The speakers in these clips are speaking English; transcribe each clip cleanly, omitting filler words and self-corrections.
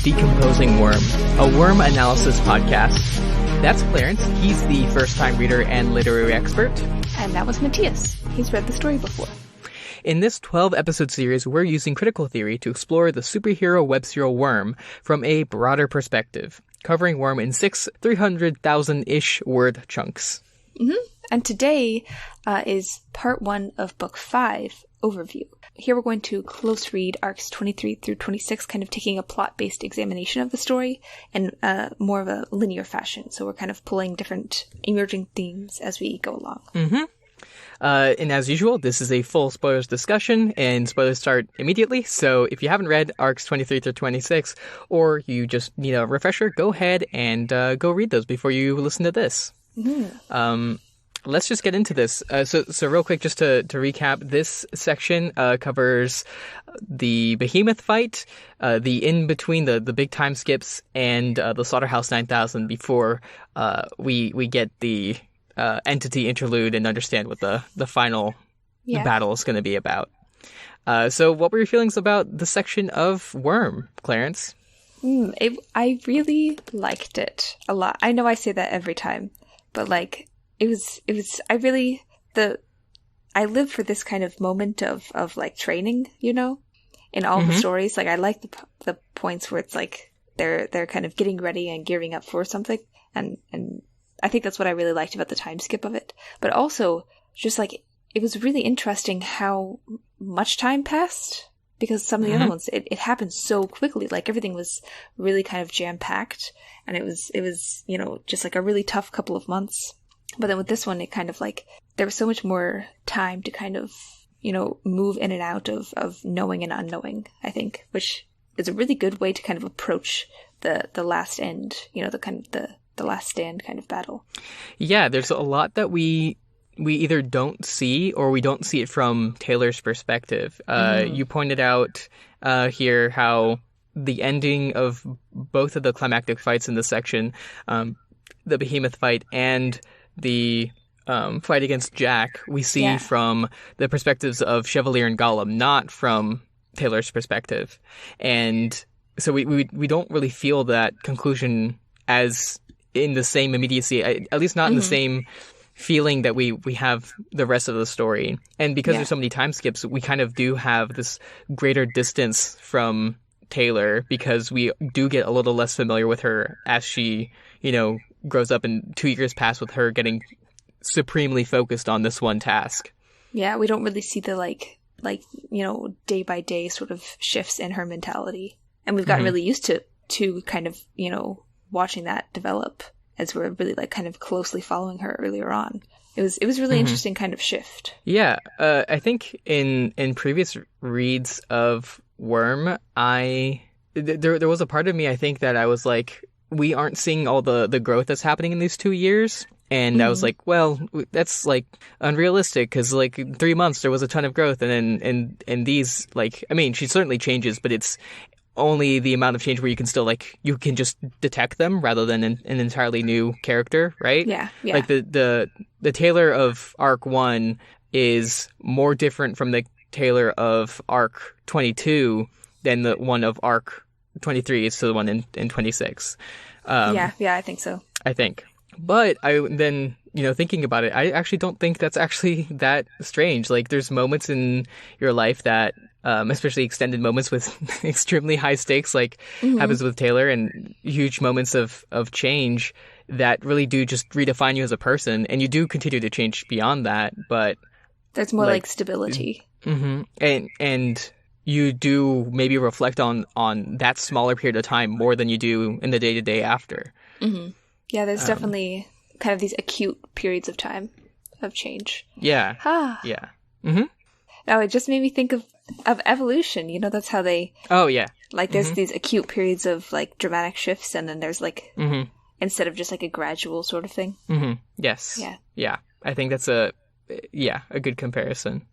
Decomposing Worm, a worm analysis podcast. That's Clarence. He's the first-time reader and literary expert. And that was Matias. He's read the story before. In this 12-episode series, we're using critical theory to explore the superhero web serial Worm from a broader perspective, covering Worm in 6 300,000-ish word chunks. Mm-hmm. And today is part 1 of book 5, Overview. Here we're going to close read arcs 23 through 26, kind of taking a plot-based examination of the story in more of a linear fashion. So we're kind of pulling different emerging themes as we go along. Mm-hmm. And as usual, this is a full spoilers discussion, and spoilers start immediately. So if you haven't read arcs 23 through 26, or you just need a refresher, go ahead and go read those before you listen to this. Mm-hmm. Let's just get into this. So real quick, just to recap, this section covers the behemoth fight, the in-between, the big time skips, and the Slaughterhouse 9000 before we get the entity interlude and understand what the final battle is going to be about. So what were your feelings about the section of Worm, Clarence? I really liked it a lot. I know I say that every time, but like... I live for this kind of moment of like training, you know, in all the stories. Like I like the points where it's like they're kind of getting ready and gearing up for something. And I think that's what I really liked about the time skip of it. But also just like, it was really interesting how much time passed, because some of the other ones, it happened so quickly. Like everything was really kind of jam packed, and it was, you know, just like a really tough couple of months. But then with this one, it kind of like, there was so much more time to kind of, you know, move in and out of knowing and unknowing, I think, which is a really good way to kind of approach the last end, you know, the last stand kind of battle. Yeah, there's a lot that we either don't see or we don't see it from Taylor's perspective. You pointed out here how the ending of both of the climactic fights in this section, the behemoth fight and the fight against Jack, we see from the perspectives of Chevalier and Gollum, not from Taylor's perspective. And so we don't really feel that conclusion as in the same immediacy, at least not in the same feeling that we have the rest of the story. And because there's so many time skips, we kind of do have this greater distance from Taylor, because we do get a little less familiar with her as she, you know, grows up, and 2 years pass with her getting supremely focused on this one task. Yeah, we don't really see the like you know, day by day sort of shifts in her mentality, and we've gotten really used to kind of, you know, watching that develop as we're really like kind of closely following her earlier on. It was really interesting kind of shift. Yeah, I think in previous reads of Worm, there was a part of me, I think, that I was like, we aren't seeing all the growth that's happening in these 2 years. And I was like, well, that's like unrealistic, because like in 3 months there was a ton of growth, and then and these, like, I mean, she certainly changes, but it's only the amount of change where you can still, like, you can just detect them rather than an entirely new character, right? Yeah. Like the Taylor of Arc 1 is more different from the Taylor of Arc 22 than the one of Arc 23 is to the one in 26. Yeah, I think so. I think. But I then, you know, thinking about it, I actually don't think that's actually that strange. Like, there's moments in your life that, especially extended moments with extremely high stakes, like happens with Taylor, and huge moments of change that really do just redefine you as a person. And you do continue to change beyond that, but there's more like stability. And you do maybe reflect on that smaller period of time more than you do in the day-to-day after. Yeah, there's definitely kind of these acute periods of time of change. Yeah. Yeah. Now, it just made me think of evolution. You know, that's how they... Oh, yeah. Like, there's these acute periods of, like, dramatic shifts, and then there's, like, instead of just, like, a gradual sort of thing. Yes. Yeah. Yeah. I think that's a good comparison.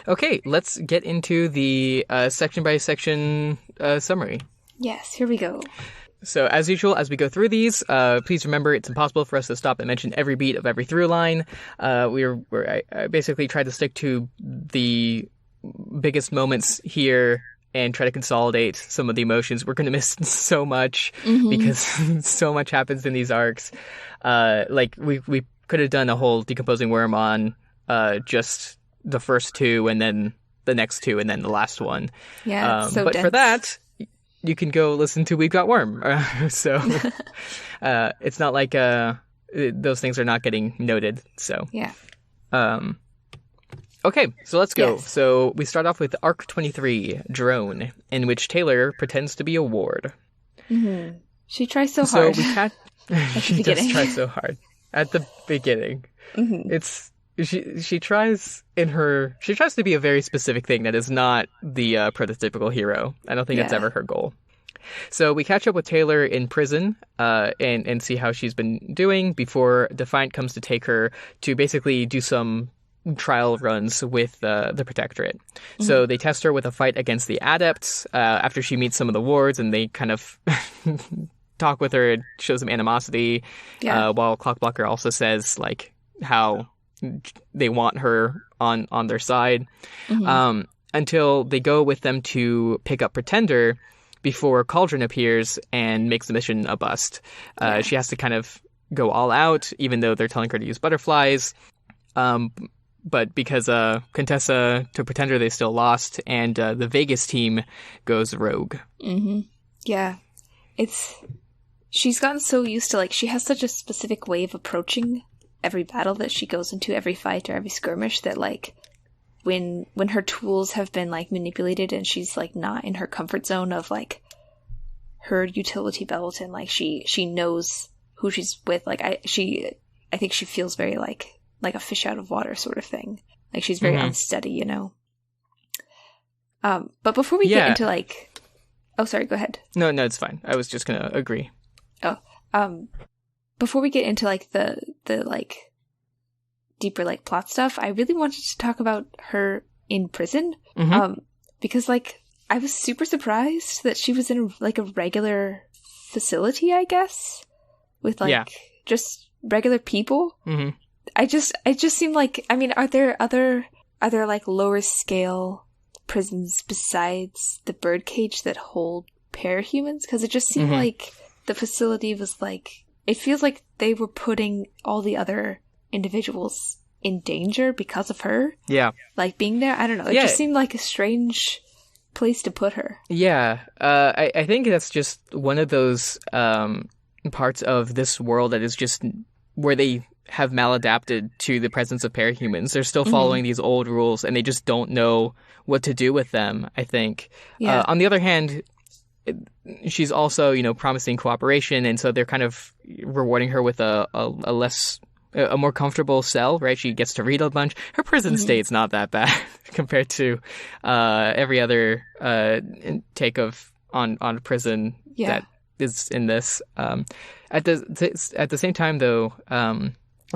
Okay, let's get into the section-by-section summary. Yes, here we go. So, as usual, as we go through these, please remember it's impossible for us to stop and mention every beat of every through line. I basically tried to stick to the biggest moments here and try to consolidate some of the emotions. We're going to miss so much because so much happens in these arcs. Like we could have done a whole Decomposing Worm on just the first two and then the next two and then the last one. Yeah, so but dense. for that, you can go listen to We've Got Worm. So it's not like those things are not getting noted. So yeah. Okay, so let's go. Yes. So we start off with Arc 23, Drone, in which Taylor pretends to be a ward. Mm-hmm. She tries so hard. So we had she does beginning. try so hard at the beginning. Mm-hmm. It's she tries to be a very specific thing that is not the prototypical hero. I don't think that's ever her goal. So we catch up with Taylor in prison and see how she's been doing before Defiant comes to take her to basically do some trial runs with the Protectorate. Mm-hmm. So they test her with a fight against the Adepts after she meets some of the wards, and they kind of talk with her and show some animosity, while Clockblocker also says like how they want her on their side, until they go with them to pick up Pretender before Cauldron appears and makes the mission a bust. She has to kind of go all out, even though they're telling her to use butterflies. But because Contessa took Pretender, they still lost, and the Vegas team goes rogue. Mm-hmm. Yeah. She's gotten so used to, like, she has such a specific way of approaching every battle that she goes into, every fight or every skirmish, that, like, when her tools have been, like, manipulated and she's, like, not in her comfort zone of, like, her utility belt and, like, she knows who she's with, like, I think she feels very, like a fish out of water sort of thing. Like, she's very unsteady, you know? But before we get into, like... Oh, sorry, go ahead. No, it's fine. I was just gonna agree. Oh, before we get into, like, the like, deeper, like, plot stuff, I really wanted to talk about her in prison. Because, like, I was super surprised that she was in, like, a regular facility, I guess? With, like, just regular people. Mm-hmm. It just seemed like, I mean, are there like lower scale prisons besides the birdcage that hold parahumans? Because it just seemed like the facility was like, it feels like they were putting all the other individuals in danger because of her. Yeah. Like, being there, I don't know. It just seemed like a strange place to put her. Yeah. I think that's just one of those parts of this world that is just where they have maladapted to the presence of parahumans. They're still following these old rules, and they just don't know what to do with them, I think. Yeah. On the other hand, she's also, promising cooperation, and so they're kind of rewarding her with a more comfortable cell, right? She gets to read a bunch. Her prison state's not that bad compared to every other take on prison that is in this. At the same time, though,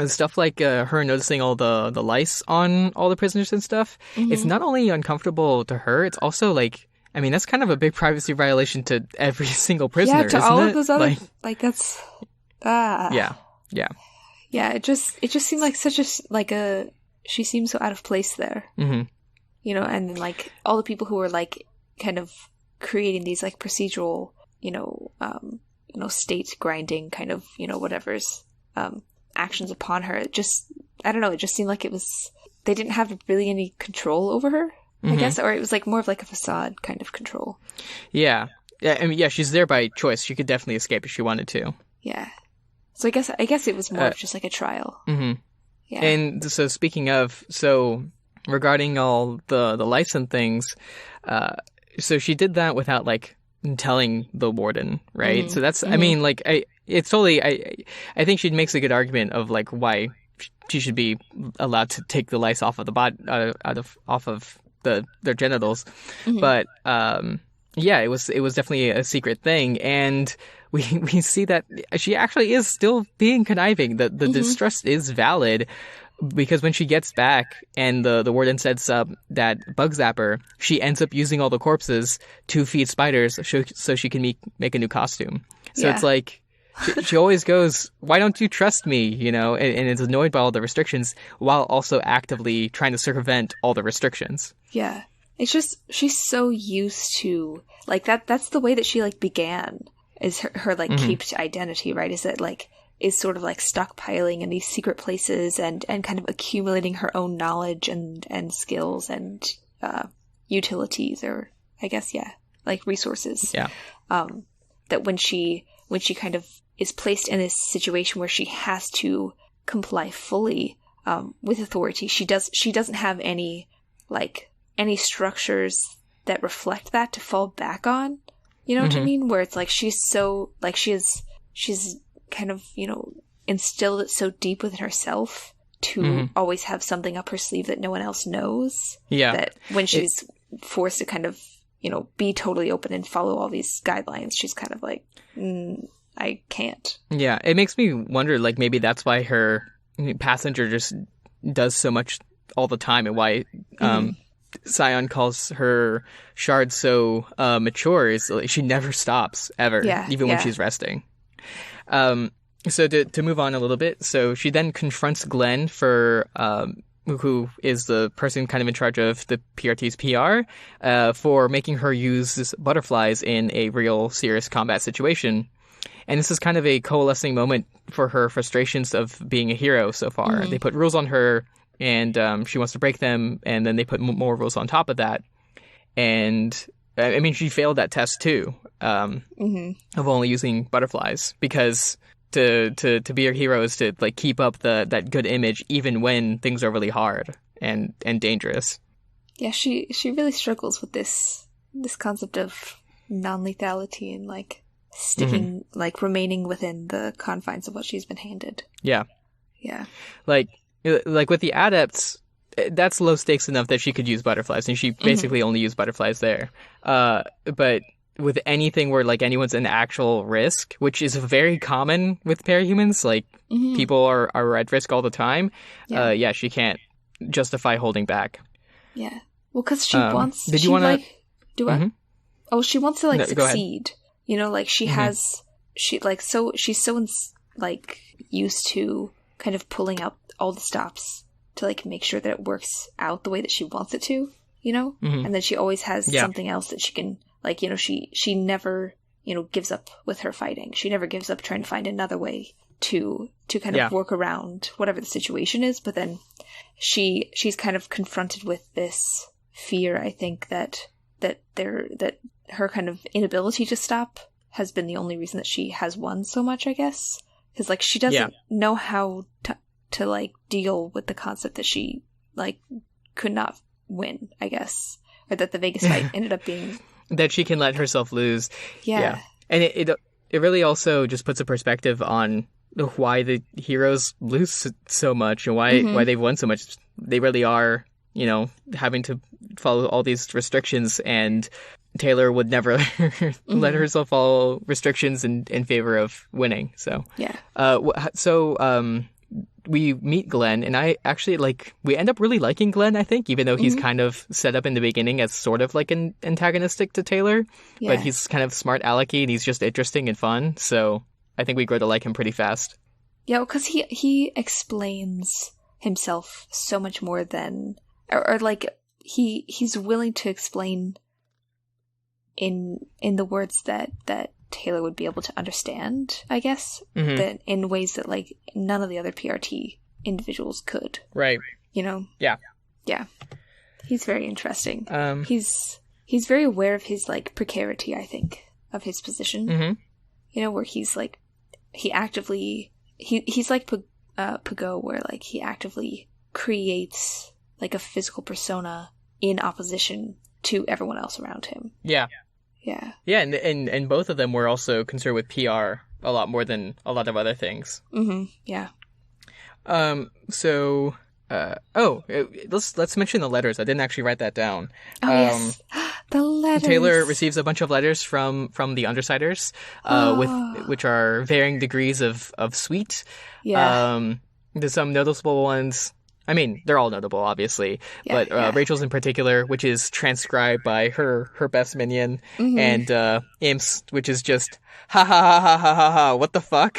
stuff like her noticing all the lice on all the prisoners and stuff, it's not only uncomfortable to her, it's also like, I mean, that's kind of a big privacy violation to every single prisoner, yeah, to isn't all it? Of those other, like that's yeah. It just seemed like she seemed so out of place there, and then like all the people who were like kind of creating these like procedural, state grinding kind of, whatever's actions upon her. It just, I don't know, it just seemed like they didn't have really any control over her, I guess, or it was like more of like a facade kind of control. Yeah. I mean, she's there by choice. She could definitely escape if she wanted to. Yeah. So I guess it was more of just like a trial. Yeah. And so speaking of, regarding all the lice and things, so she did that without like telling the warden, right? So that's, I mean, like, it's totally, I think she makes a good argument of like why she should be allowed to take the lice off of the body, off of their genitals. But it was definitely a secret thing, and we see that she actually is still being conniving. The distrust is valid, because when she gets back and the warden sets up that bug zapper, she ends up using all the corpses to feed spiders so she can make a new costume. So it's like, she always goes, why don't you trust me, and is annoyed by all the restrictions while also actively trying to circumvent all the restrictions. Yeah. It's just, she's so used to, like, that's the way that she, like, began, is her like, caped identity, right? Is that, like, is sort of, like, stockpiling in these secret places and kind of accumulating her own knowledge and skills and utilities, or, I guess, like, resources. Yeah. That when she kind of is placed in this situation where she has to comply fully with authority, she doesn't have any structures that reflect that to fall back on. You know what I mean? Where it's like she's so, like, she's kind of, you know, instilled it so deep within herself to always have something up her sleeve that no one else knows. Yeah. That when she's forced to kind of, you know, be totally open and follow all these guidelines, she's kind of like, I can't. Yeah, it makes me wonder, like, maybe that's why her passenger just does so much all the time, and why Scion calls her shard so mature, is like, she never stops, ever, even when she's resting. So to move on a little bit, so she then confronts Glenn for who is the person kind of in charge of the PRT's PR, for making her use butterflies in a real serious combat situation. And this is kind of a coalescing moment for her frustrations of being a hero so far. They put rules on her, and she wants to break them, and then they put more rules on top of that. And, I mean, she failed that test too, of only using butterflies, because to be a hero is to, like, keep up that good image even when things are really hard and dangerous. Yeah, she really struggles with this concept of non-lethality and, like, sticking, like, remaining within the confines of what she's been handed. Yeah. Yeah. Like with the adepts, that's low stakes enough that she could use butterflies, and she basically only used butterflies there. But with anything where, like, anyone's an actual risk, which is very common with parahumans, like, people are at risk all the time, she can't justify holding back. Yeah. Well, because she wants... Did you want to... Like, do I? Oh, she wants to, like, succeed. You know, like, she has... she's so like, used to kind of pulling out all the stops to, like, make sure that it works out the way that she wants it to, you know? And then she always has something else that she can... Like, you know, she never, you know, gives up with her fighting. She never gives up trying to find another way to kind of work around whatever the situation is. But then she's kind of confronted with this fear, I think, that her kind of inability to stop has been the only reason that she has won so much, I guess. Because, like, she doesn't know how to, like, deal with the concept that she, like, could not win, I guess. Or that the Vegas fight ended up being... that she can let herself lose. Yeah. And it really also just puts a perspective on why the heroes lose so much, and why they've won so much. They really are, you know, having to follow all these restrictions, and Taylor would never let herself follow restrictions in favor of winning. So we meet Glenn, and I actually, like, we end up really liking Glenn, I think, even though he's kind of set up in the beginning as sort of like an antagonistic to Taylor, but he's kind of smart alecky, and he's just interesting and fun, so I think we grow to like him pretty fast. Yeah, because he explains himself so much more than, or like, he's willing to explain in the words that Taylor would be able to understand, I guess, that in ways that, like, none of the other PRT individuals could. Right. You know? Yeah. Yeah. He's very interesting. He's very aware of his, like, precarity, I think, of his position. You know, where he's, like, he actively... He's like Pagot, where, like, he actively creates, like, a physical persona in opposition to everyone else around him. Yeah. Yeah. Yeah, and both of them were also concerned with PR a lot more than a lot of other things. Yeah. Let's mention the letters. I didn't actually write that down. Oh, yes. The letters. Taylor receives a bunch of letters from the Undersiders, which are varying degrees of sweet. Yeah. There's some noticeable ones. I mean, they're all notable, obviously, but Rachel's in particular, which is transcribed by her best minion, and Imps, which is just ha ha ha ha ha ha ha, what the fuck,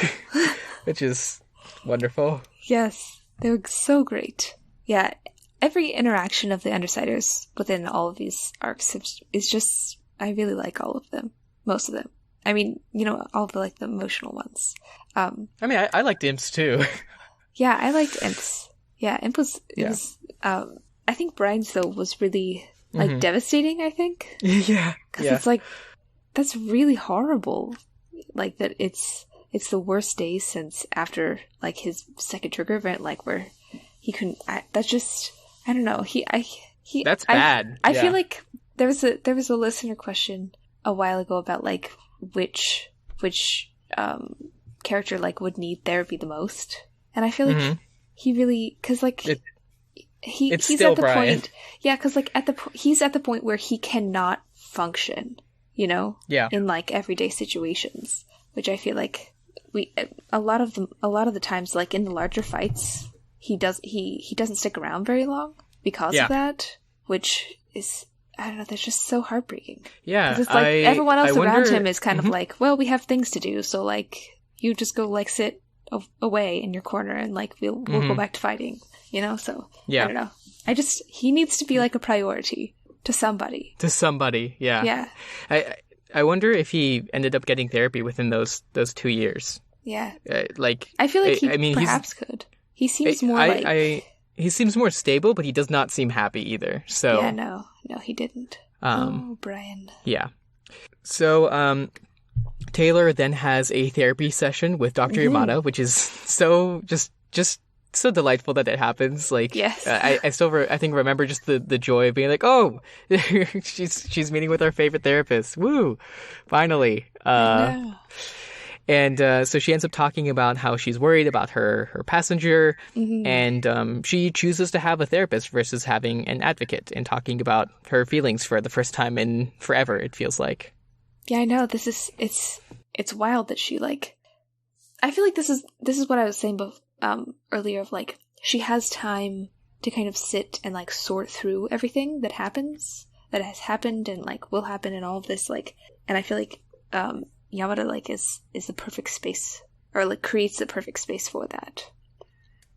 which is wonderful. Yes, they were so great. Yeah, every interaction of the Undersiders within all of these arcs is just, I really like all of them. Most of them. I mean, all of the, like, the emotional ones. I mean, I liked Imps too. Yeah, I liked Imps. Yeah, Imp was, I think Brian's, though, was really, like, devastating, I think. Yeah. Because it's like, that's really horrible. Like, that it's the worst day since after, like, his second trigger event, like, where he couldn't, that's just, I don't know. That's bad. I feel like there was a listener question a while ago about, like, which character, like, would need therapy the most. And I feel like he really, because, like, he's at the Brian. point, because, like, he's at the point where he cannot function, in, like, everyday situations, which I feel like a lot of the times, like, in the larger fights, he doesn't stick around very long because of that, which is, I don't know, that's just so heartbreaking. Yeah. Because it's like everyone else around him is kind of like, well, we have things to do, so, like, you just go, like, sit away in your corner and, like, we'll go back to fighting, so I don't know. He needs to be, like, a priority to somebody. Yeah. I wonder if he ended up getting therapy within those 2 years. Yeah. I feel like he perhaps could. He seems more he seems more stable, but he does not seem happy either. So yeah, no, he didn't. Brian. Yeah. So Taylor then has a therapy session with Dr. Yamada, which is so just so delightful that it happens. Like, yes. I still remember just the joy of being like, oh, she's meeting with our favorite therapist. Woo! Finally. And so she ends up talking about how she's worried about her passenger, and she chooses to have a therapist versus having an advocate, and talking about her feelings for the first time in forever, it feels like. Yeah, I know. It's wild that she, like, I feel like this is what I was saying earlier, of, like, she has time to kind of sit and, like, sort through everything that has happened and, like, will happen and all of this, like, and I feel like Yamada, like, is the perfect space, or, like, creates the perfect space for that.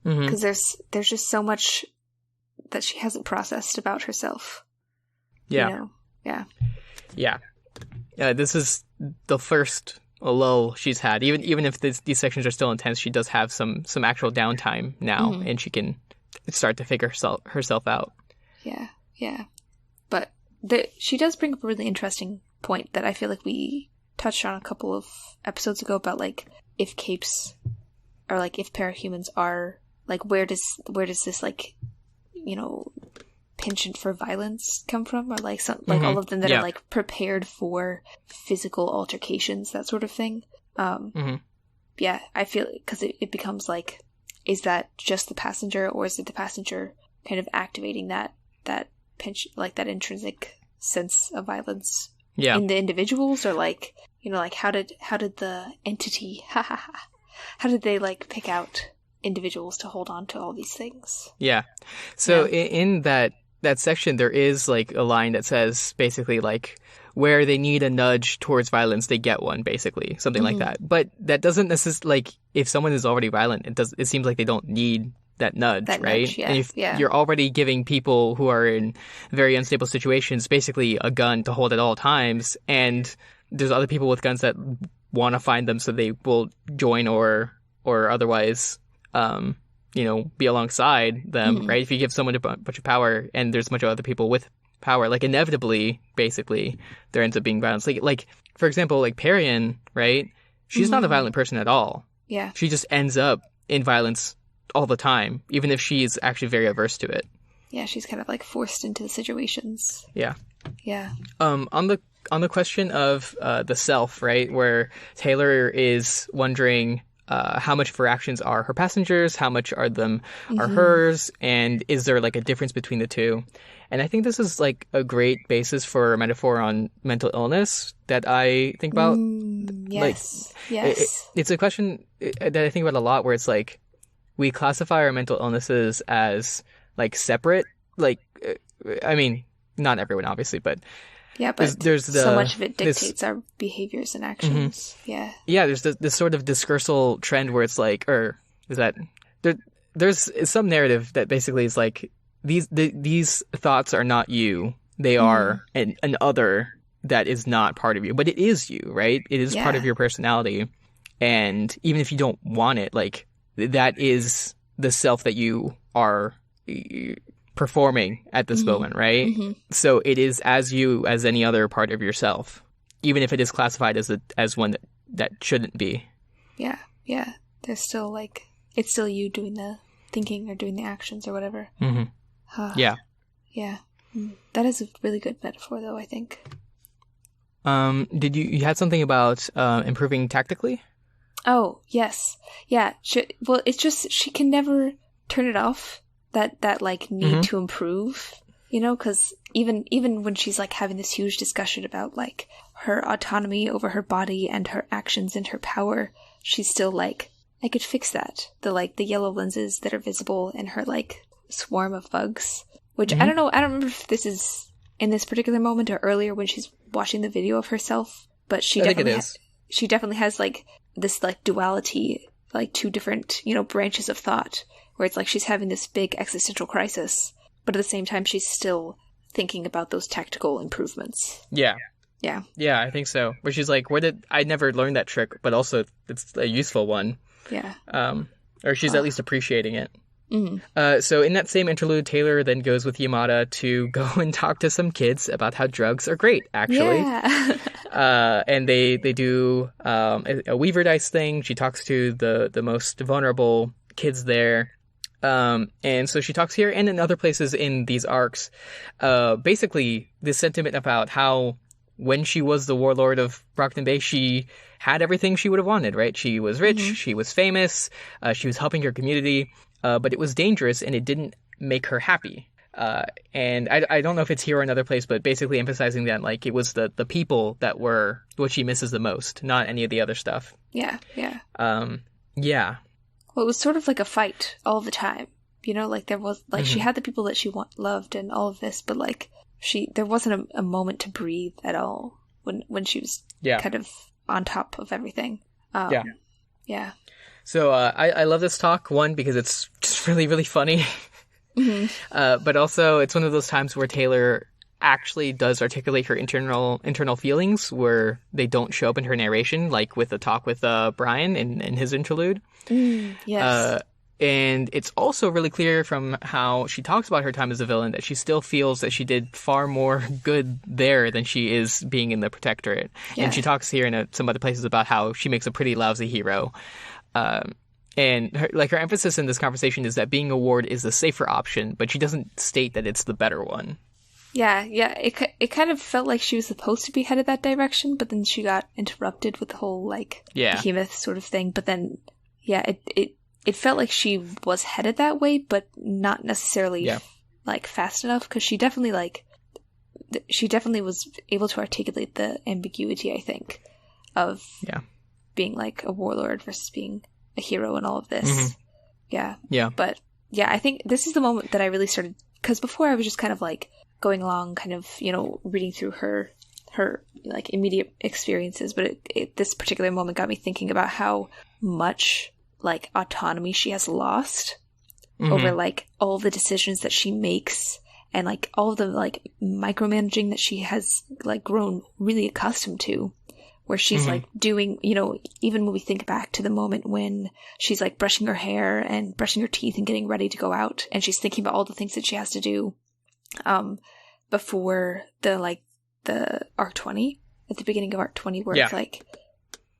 Because there's just so much that she hasn't processed about herself. Yeah. Yeah. This is the first lull she's had. Even if these sections are still intense, she does have some actual downtime now, and she can start to figure herself out. Yeah. But she does bring up a really interesting point that I feel like we touched on a couple of episodes ago about, like, if capes, or, like, if parahumans are, like, where does this, like, penchant for violence come from, or, like, some, like, all of them that are, like, prepared for physical altercations, that sort of thing. Yeah, I feel, because it becomes like, is that just the passenger, or is it the passenger kind of activating that penchant, like, that intrinsic sense of violence in the individuals, or, like, like, how did the entity how did they, like, pick out individuals to hold on to all these things? So in that section, there is, like, a line that says basically, like, where they need a nudge towards violence, they get one, basically, something like that. But that doesn't necessarily, like, if someone is already violent, it seems like they don't need that nudge, right? Nudge, and if you're already giving people who are in very unstable situations basically a gun to hold at all times, and there's other people with guns that want to find them, so they will join or otherwise be alongside them, right? If you give someone a bunch of power and there's a bunch of other people with power, like, inevitably, basically, there ends up being violence. Like for example, like, Parian, right? She's not a violent person at all. Yeah. She just ends up in violence all the time, even if she's actually very averse to it. Yeah, she's kind of, like, forced into the situations. Yeah. Yeah. On the question of the self, right, where Taylor is wondering how much of her actions are her passengers, how much are hers, and is there, like, a difference between the two? And I think this is, like, a great basis for a metaphor on mental illness that I think about. Yes. It's a question that I think about a lot, where it's like, we classify our mental illnesses as, like, separate. Like, I mean, not everyone, obviously, but yeah, but there's so much of it dictates our behaviors and actions. Yeah, there's this sort of discursal trend where it's like, or is that there's some narrative that basically is like, these thoughts are not you. They are an other that is not part of you, but it is you, right? It is part of your personality. And even if you don't want it, like, that is the self that you are performing at this moment, right? So it is as you as any other part of yourself, even if it is classified as one that shouldn't be. Yeah. There's still, like, it's still you doing the thinking or doing the actions or whatever. Yeah. That is a really good metaphor, though, I think. Did you had something about improving tactically? Oh, yes. Yeah. It's just she can never turn it off, that like need to improve, you know, because even when she's like having this huge discussion about like her autonomy over her body and her actions and her power, she's still like, I could fix that. The yellow lenses that are visible in her like swarm of bugs, which I don't know. I don't remember if this is in this particular moment or earlier when she's watching the video of herself, but she definitely has like this like duality, like two different, you know, branches of thought, where it's like she's having this big existential crisis, but at the same time she's still thinking about those tactical improvements. Yeah, I think so. Where she's like, I never learned that trick, but also it's a useful one. Yeah. Or she's at least appreciating it. So in that same interlude, Taylor then goes with Yamada to go and talk to some kids about how drugs are great, actually. Yeah. And they do a Weaver Dice thing. She talks to the most vulnerable kids there. And so she talks here and in other places in these arcs, basically this sentiment about how when she was the warlord of Brockton Bay, she had everything she would have wanted, right? She was rich, she was famous, she was helping her community, but it was dangerous and it didn't make her happy. And I don't know if it's here or another place, but basically emphasizing that like it was the people that were what she misses the most, not any of the other stuff. Yeah. Well, it was sort of like a fight all the time, you know, like there was like she had the people that she loved and all of this, but like there wasn't a moment to breathe at all when she was kind of on top of everything. Yeah. So I love this talk, one, because it's just really, really funny. But also it's one of those times where Taylor actually does articulate her internal feelings where they don't show up in her narration, like with the talk with Brian in his interlude. Yes. And it's also really clear from how she talks about her time as a villain that she still feels that she did far more good there than she is being in the Protectorate. Yeah. And she talks here in some other places about how she makes a pretty lousy hero. And her emphasis in this conversation is that being a ward is the safer option, but she doesn't state that it's the better one. Yeah. It kind of felt like she was supposed to be headed that direction, but then she got interrupted with the whole like behemoth sort of thing. But then, it felt like she was headed that way, but not necessarily like fast enough, because she definitely was able to articulate the ambiguity, I think, of being like a warlord versus being a hero and all of this. But I think this is the moment that I really started, because before I was just kind of like going along, kind of, you know, reading through her like immediate experiences, but this particular moment got me thinking about how much like autonomy she has lost over like all the decisions that she makes and like all the like micromanaging that she has like grown really accustomed to, where she's like doing, you know, even when we think back to the moment when she's like brushing her hair and brushing her teeth and getting ready to go out, and she's thinking about all the things that she has to do before the arc 20, at the beginning of arc 20, where it's like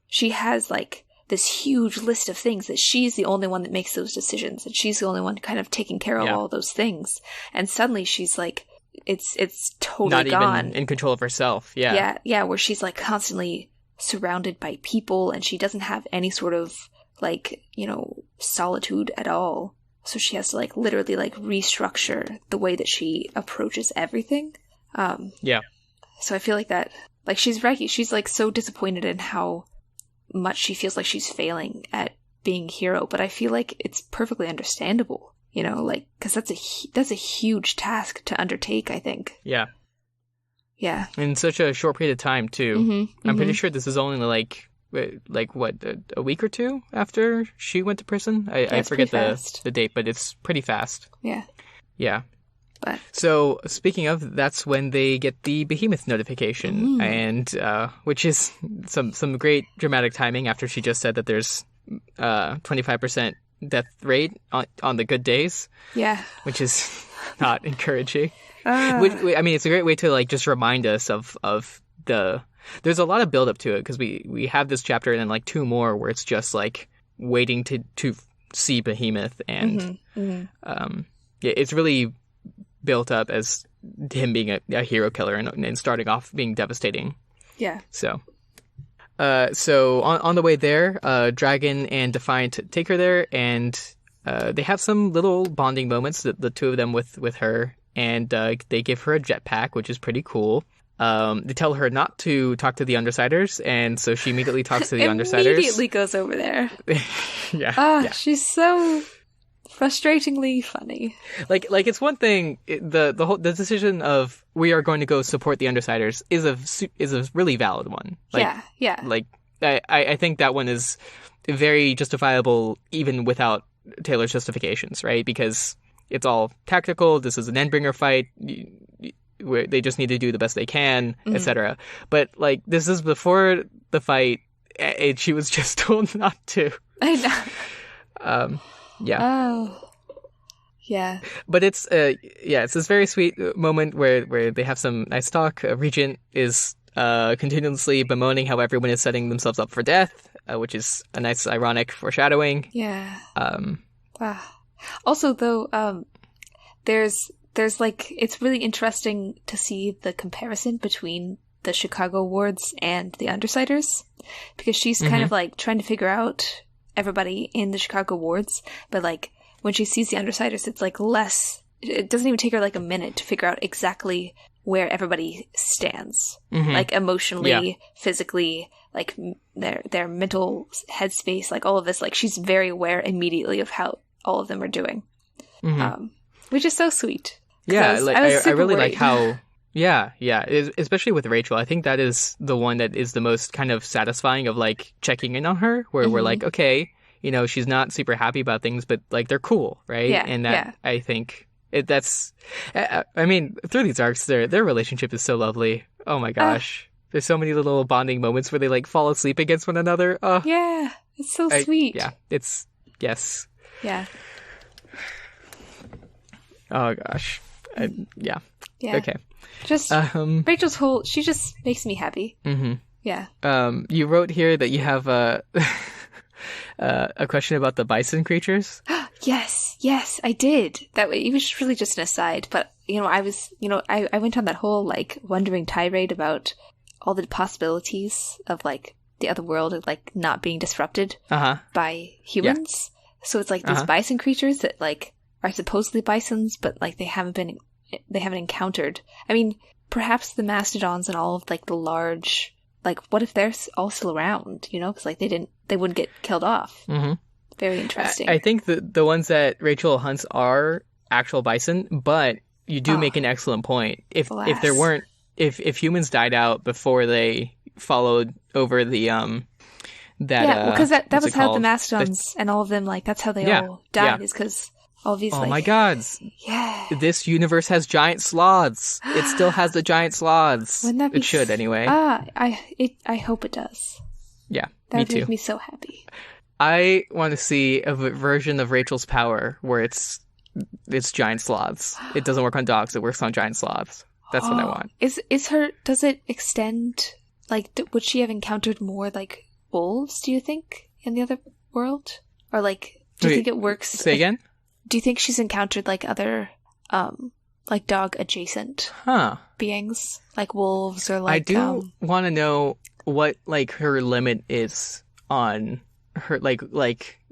she has like this huge list of things that she's the only one that makes those decisions, and she's the only one kind of taking care of all those things, and suddenly she's like it's totally not gone. Even in control of herself. Where she's like constantly surrounded by people, and she doesn't have any sort of like, you know, solitude at all, so she has to like literally like restructure the way that she approaches everything. So I feel like that, like, she's right, she's like so disappointed in how much she feels like she's failing at being a hero, but I feel like it's perfectly understandable, you know, like, because that's a huge task to undertake, I think. Yeah in such a short period of time too. I'm pretty sure this is only like what, a week or two after she went to prison. I forget the date, but it's pretty fast. Yeah But So speaking of, that's when they get the behemoth notification, and which is some great dramatic timing after she just said that there's 25% death rate on the good days. yeah. Which is not encouraging. I mean, it's a great way to like just remind us of the. There's a lot of build up to it because we have this chapter and then like two more where it's just like waiting to see Behemoth, and it's really built up as him being a hero killer and starting off being devastating. Yeah. So on the way there, Dragon and Defiant take her there, and they have some little bonding moments, the two of them with her, and they give her a jetpack, which is pretty cool. They tell her not to talk to the Undersiders, and so she immediately talks to the Undersiders. Immediately goes over there. Yeah. She's so frustratingly funny. Like it's one thing. The decision of we are going to go support the Undersiders is a really valid one. Yeah. Like I think that one is very justifiable even without Taylor's justifications, right? Because it's all tactical. This is an Endbringer fight. Where they just need to do the best they can, etc. But like this is before the fight, and she was just told not to. I know. Yeah. Oh. Yeah. But it's this very sweet moment where they have some nice talk. Regent is continuously bemoaning how everyone is setting themselves up for death, which is a nice ironic foreshadowing. Yeah. Also, though, there's like, it's really interesting to see the comparison between the Chicago wards and the Undersiders, because she's kind of like trying to figure out everybody in the Chicago wards, but like when she sees the Undersiders, it's like it doesn't even take her like a minute to figure out exactly where everybody stands, like emotionally, physically, like their mental headspace, like all of this. Like she's very aware immediately of how all of them are doing, which is so sweet. Yeah, I really worried. like how. Yeah, especially with Rachel. I think that is the one that is the most kind of satisfying of like checking in on her, where we're like, okay, she's not super happy about things, but like they're cool, right? Yeah, and that I think that's. I mean, through these arcs, their relationship is so lovely. Oh my gosh, there's so many little bonding moments where they like fall asleep against one another. Oh, yeah, it's so sweet. Yeah, it's yes. Yeah. Oh gosh. Yeah. Okay. Just Rachel's she just makes me happy. Yeah. You wrote here that you have a question about the bison creatures. Yes, I did. It was really just an aside, but I went on that whole like wondering tirade about all the possibilities of like the other world and like not being disrupted by humans. Yeah. So it's like these bison creatures that like are supposedly bisons, but like they haven't encountered. I mean, perhaps the mastodons and all of like the large, like what if they're all still around? Because like they wouldn't get killed off. Very interesting. I think the ones that Rachel hunts are actual bison, but you do make an excellent point. If there weren't, if humans died out before they followed over the because that was how the mastodons and all of them, like that's how they all died, is because all these. Oh my gods! Yeah, this universe has giant sloths. It still has the giant sloths. Wouldn't that be it should anyway. I hope it does. Yeah, that me would too. make me so happy. I want to see a version of Rachel's power where it's giant sloths. It doesn't work on dogs. It works on giant sloths. That's what I want. Does it extend? Like, would she have encountered more like wolves? Do you think in the other world, or like, do you think it works? Say again. Do you think she's encountered like other, like dog adjacent beings, like wolves or like? I do want to know what like her limit is on her like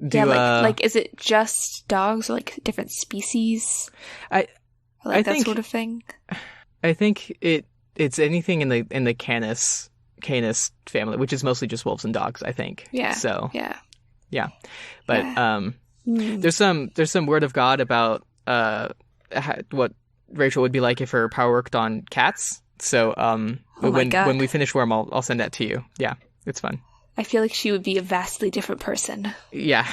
is it just dogs or like different species? I think, sort of thing. I think it's anything in the Canis family, which is mostly just wolves and dogs. I think. Yeah. So yeah, but there's some word of God about what Rachel would be like if her power worked on cats. So when we finish Worm, I'll send that to you. Yeah, it's fun. I feel like she would be a vastly different person. Yeah.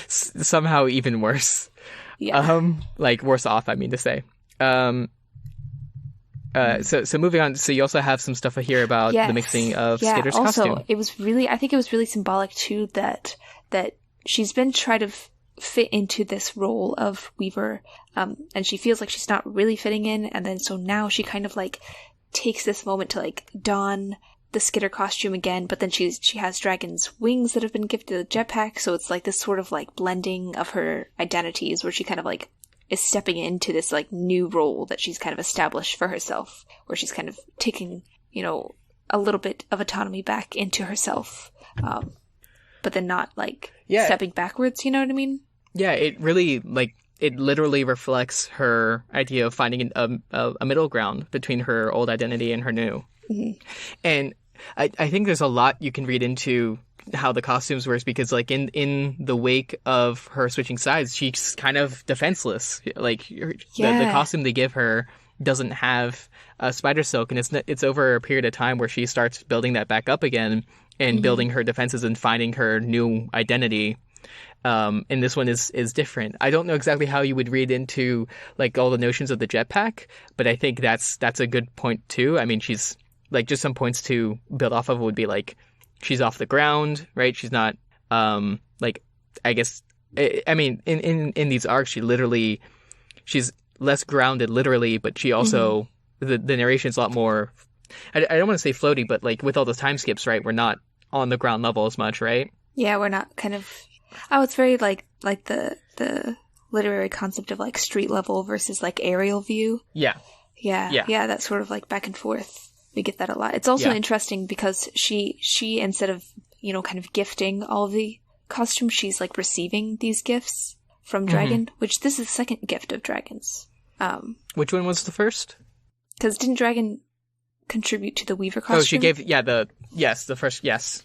Somehow even worse. Yeah. Like worse off, I mean to say. So moving on. So you also have some stuff here about the mixing of Skitter's also, costume. I think it was really symbolic too that she's been trying to fit into this role of Weaver, and she feels like she's not really fitting in, and then so now she kind of like takes this moment to like don the Skitter costume again, but then she has dragon's wings that have been gifted a jetpack, so it's like this sort of like blending of her identities where she kind of like is stepping into this like new role that she's kind of established for herself, where she's kind of taking, you know, a little bit of autonomy back into herself, but then not like stepping backwards, you know what I mean? Yeah, it really it literally reflects her idea of finding a middle ground between her old identity and her new. Mm-hmm. And I think there's a lot you can read into how the costumes works, because like in the wake of her switching sides, she's kind of defenseless. Like the costume they give her doesn't have spider silk, and it's over a period of time where she starts building that back up again and building her defenses and finding her new identity. And this one is different. I don't know exactly how you would read into like all the notions of the jetpack, but I think that's a good point too. I mean, she's like, just some points to build off of would be like, she's off the ground, right? She's not like, I guess, I mean, in these arcs, she's less grounded literally, but she also the narration's a lot more. I don't want to say floaty, but like with all those time skips, right? We're not on the ground level as much, right? Yeah, we're not kind of. Oh, it's very like the literary concept of like street level versus like aerial view. Yeah. That sort of like back and forth. We get that a lot. It's also interesting because she instead of, you know, kind of gifting all of the costumes, she's like receiving these gifts from Dragon, which this is the second gift of Dragon's. Which one was the first? Because didn't Dragon contribute to the Weaver costume? Oh, she gave the first yes.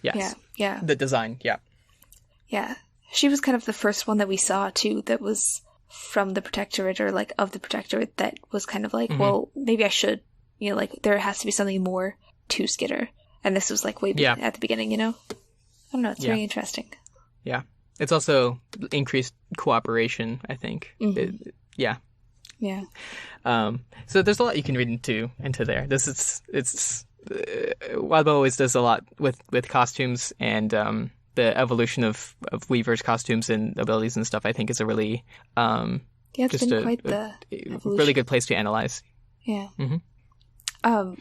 Yeah. The design, yeah. Yeah. She was kind of the first one that we saw too that was from the Protectorate, or like of the Protectorate, that was kind of like, well, maybe I should, you know, like there has to be something more to Skitter. And this was like way at the beginning, you know? I don't know, it's very interesting. Yeah. It's also increased cooperation, I think. Yeah. So there's a lot you can read into there. It's Wildbow always does a lot with costumes, and the evolution of Weaver's costumes and abilities and stuff, I think, is a really it's just been quite the really good place to analyze. Yeah. I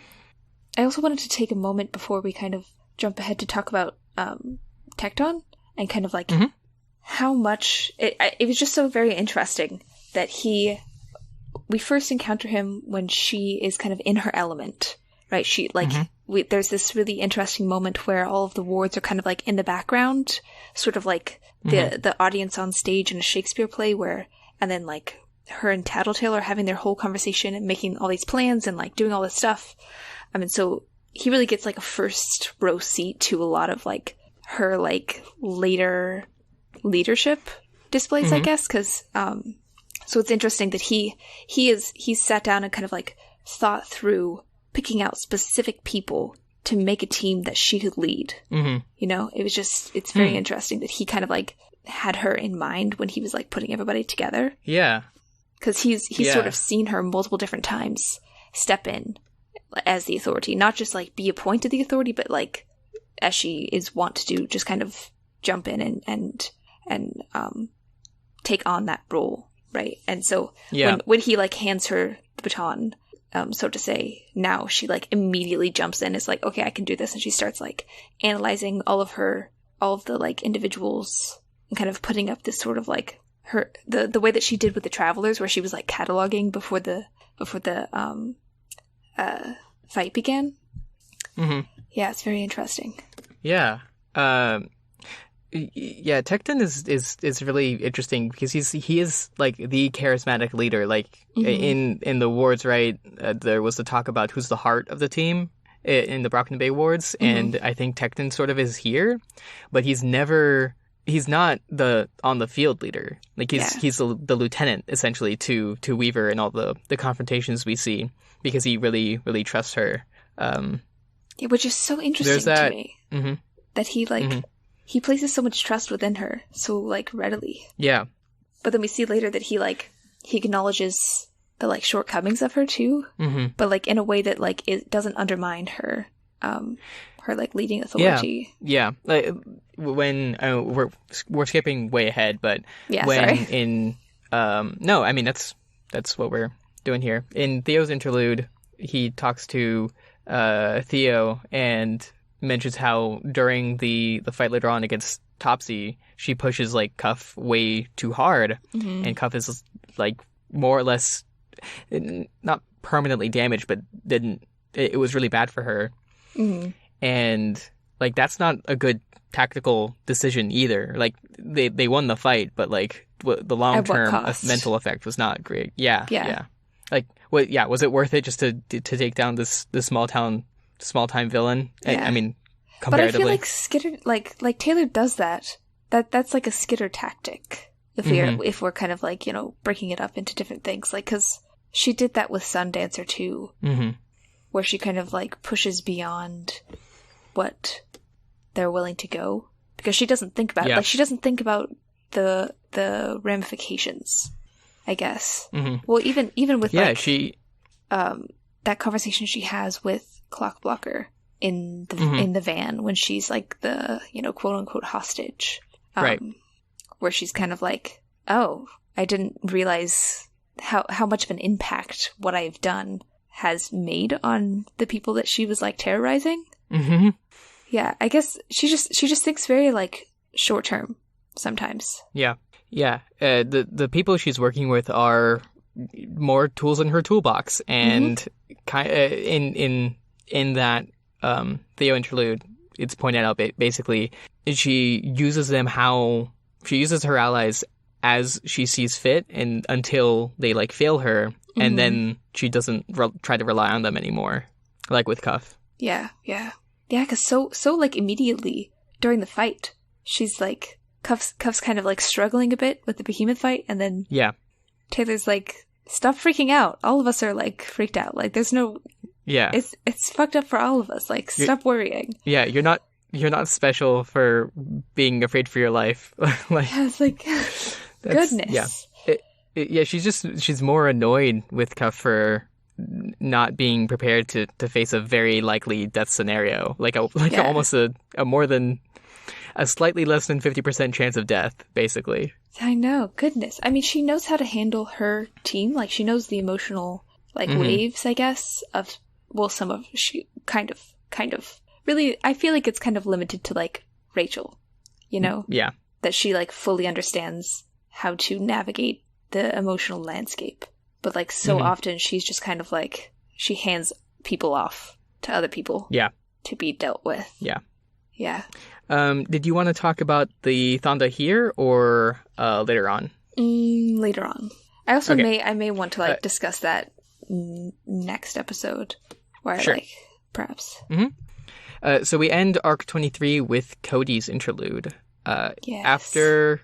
also wanted to take a moment before we kind of jump ahead to talk about Tecton and kind of like how much it was just so very interesting that we first encounter him when she is kind of in her element, right? She like there's this really interesting moment where all of the wards are kind of like in the background, sort of like the audience on stage in a Shakespeare play, and then like her and Tattletale are having their whole conversation and making all these plans and like doing all this stuff. I mean, so he really gets like a first row seat to a lot of like her like later leadership displays, I guess, because so it's interesting that he's sat down and kind of like thought through picking out specific people to make a team that she could lead. You know, it's very interesting that he kind of like had her in mind when he was like putting everybody together. Yeah. Because he's sort of seen her multiple different times step in as the authority, not just like be appointed the authority, but like as she is wont to do, just kind of jump in and take on that role, right? And so when he like hands her the baton, so to say, now she like immediately jumps in. It's like, okay, I can do this, and she starts like analyzing all of the like individuals and kind of putting up this sort of like the way that she did with the Travelers, where she was like cataloging before the fight began. Yeah, it's very interesting. Yeah. Tecton is really interesting because he is like the charismatic leader. Like in the wards, right? There was the talk about who's the heart of the team in the Brocken Bay wards, and I think Tecton sort of is here, but he's not the on the field leader. Like he's the lieutenant essentially to Weaver and all the confrontations we see, because he really really trusts her. Which is so interesting to me. That he like he places so much trust within her so like readily. Yeah. But then we see later that he acknowledges the, like, shortcomings of her, too. Mm-hmm. But, like, in a way that, like, it doesn't undermine her, like, leading authority. Yeah. Like, when, we're skipping way ahead, but sorry. No, I mean, that's what we're doing here. In Theo's interlude, he talks to Theo and mentions how during the fight later on against Topsy, she pushes, like, Cuff way too hard, and Cuff is, like, more or less not permanently damaged, but it was really bad for her. And, like, that's not a good tactical decision either. Like, they won the fight, but, like, the long-term mental effect was not great. Yeah. Like, was it worth it just to take down this small-time villain? Yeah. I mean, comparatively. But I feel like Skitter, like Taylor does that. That's like a Skitter tactic. If we're kind of, like, you know, breaking it up into different things. Like, because she did that with Sundancer too, where she kind of, like, pushes beyond what they're willing to go, because she doesn't think about it. Like, she doesn't think about the ramifications, I guess. Well, even with that conversation she has with Clockblocker in the van when she's, like, the, you know, quote unquote hostage, right? Where she's kind of like, oh, I didn't realize how much of an impact what I've done has made on the people that she was, like, terrorizing. Yeah, I guess she just thinks very, like, short term sometimes. Yeah. The people she's working with are more tools in her toolbox, and in that Theo interlude, it's pointed out basically she uses her allies as she sees fit, and until they, like, fail her, and then she doesn't try to rely on them anymore, like with Cuff. Yeah, because so like immediately during the fight, she's like, Cuff's kind of, like, struggling a bit with the behemoth fight, and then Taylor's like, stop freaking out. All of us are, like, freaked out. Like, there's no... Yeah. It's fucked up for all of us. Like, stop worrying. Yeah, you're not special for being afraid for your life. Like, yeah, it's like, goodness. Yeah. She's more annoyed with Cuff for not being prepared to face a very likely death scenario. Almost a more than a slightly less than 50% chance of death, basically. I know, goodness. I mean, she knows how to handle her team. Like, she knows the emotional, like, waves, I guess, of, well, she kind of. Really, I feel like it's kind of limited to, like, Rachel, you know? Yeah. That she, like, fully understands how to navigate the emotional landscape. But, like, so often she's just kind of, like, she hands people off to other people. Yeah. To be dealt with. Yeah. Yeah. Did you want to talk about the Thonda here or later on? Later on. I also may want to, like, discuss that next episode, where I, like, perhaps. So we end Arc 23 with Cody's interlude. Yes. After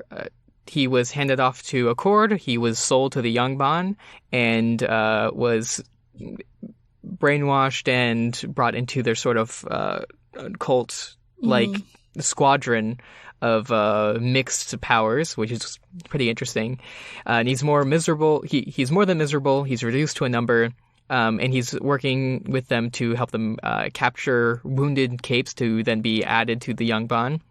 he was handed off to Accord, he was sold to the Yangban and was brainwashed and brought into their sort of cult-like squadron of mixed powers, which is pretty interesting. And he's more miserable. He's more than miserable. He's reduced to a number. And he's working with them to help them capture wounded capes to then be added to the Yangban.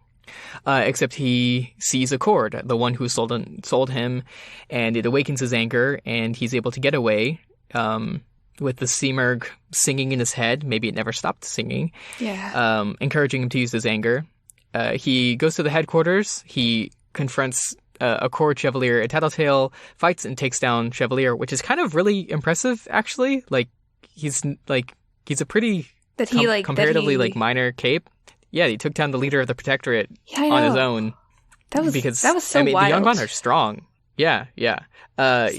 Except he sees Accord, the one who sold him, and it awakens his anger, and he's able to get away with the Seamerg singing in his head. Maybe it never stopped singing. Yeah. Encouraging him to use his anger. He goes to the headquarters. He confronts Accord, Chevalier, and Tattletale, fights and takes down Chevalier, which is kind of really impressive, actually. Like, he's a pretty comparatively minor cape. Yeah, he took down the leader of the Protectorate on his own. That was so wild. The Yangban are strong. Yeah.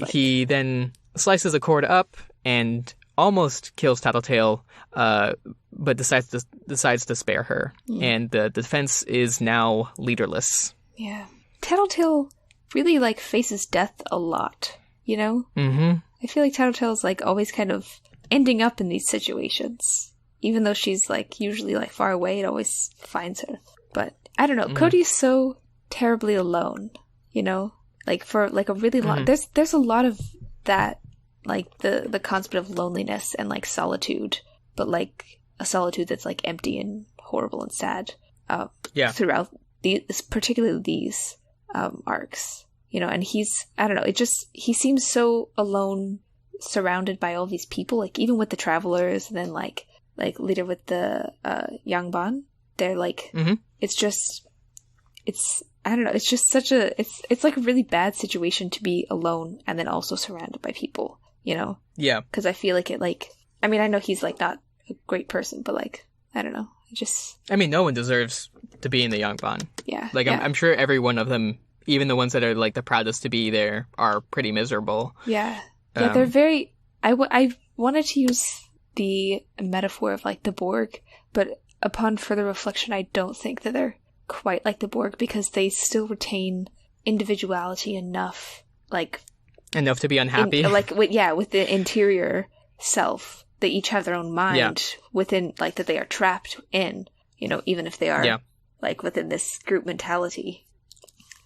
He then slices Accord up and almost kills Tattletale, but decides to spare her. And the defense is now leaderless. Yeah. Tattletale really, like, faces death a lot, you know? I feel like Tattletale's, like, always kind of ending up in these situations. Even though she's, like, usually, like, far away, it always finds her. But, I don't know, Cody's so terribly alone, you know? Like for like a really long, there's a lot of that, like the concept of loneliness and like solitude, but like a solitude that's like empty and horrible and sad. Throughout particularly these arcs, you know, and I don't know, he seems so alone, surrounded by all these people, like even with the travelers, and then like later with the Yangban, they're like, I don't know, it's just it's like a really bad situation to be alone and then also surrounded by people, you know? Yeah. Because I feel like I mean, I know he's like not a great person, but like, I don't know. I mean, no one deserves to be in the Yangban. Yeah. Like, yeah. I'm sure every one of them, even the ones that are like the proudest to be there, are pretty miserable. Yeah. Yeah, they're very... I wanted to use the metaphor of like the Borg, but upon further reflection, I don't think that they're quite like the Borg, because they still retain individuality enough to be unhappy, with the interior self. They each have their own mind within, like, that they are trapped in, you know, even if they are like within this group mentality.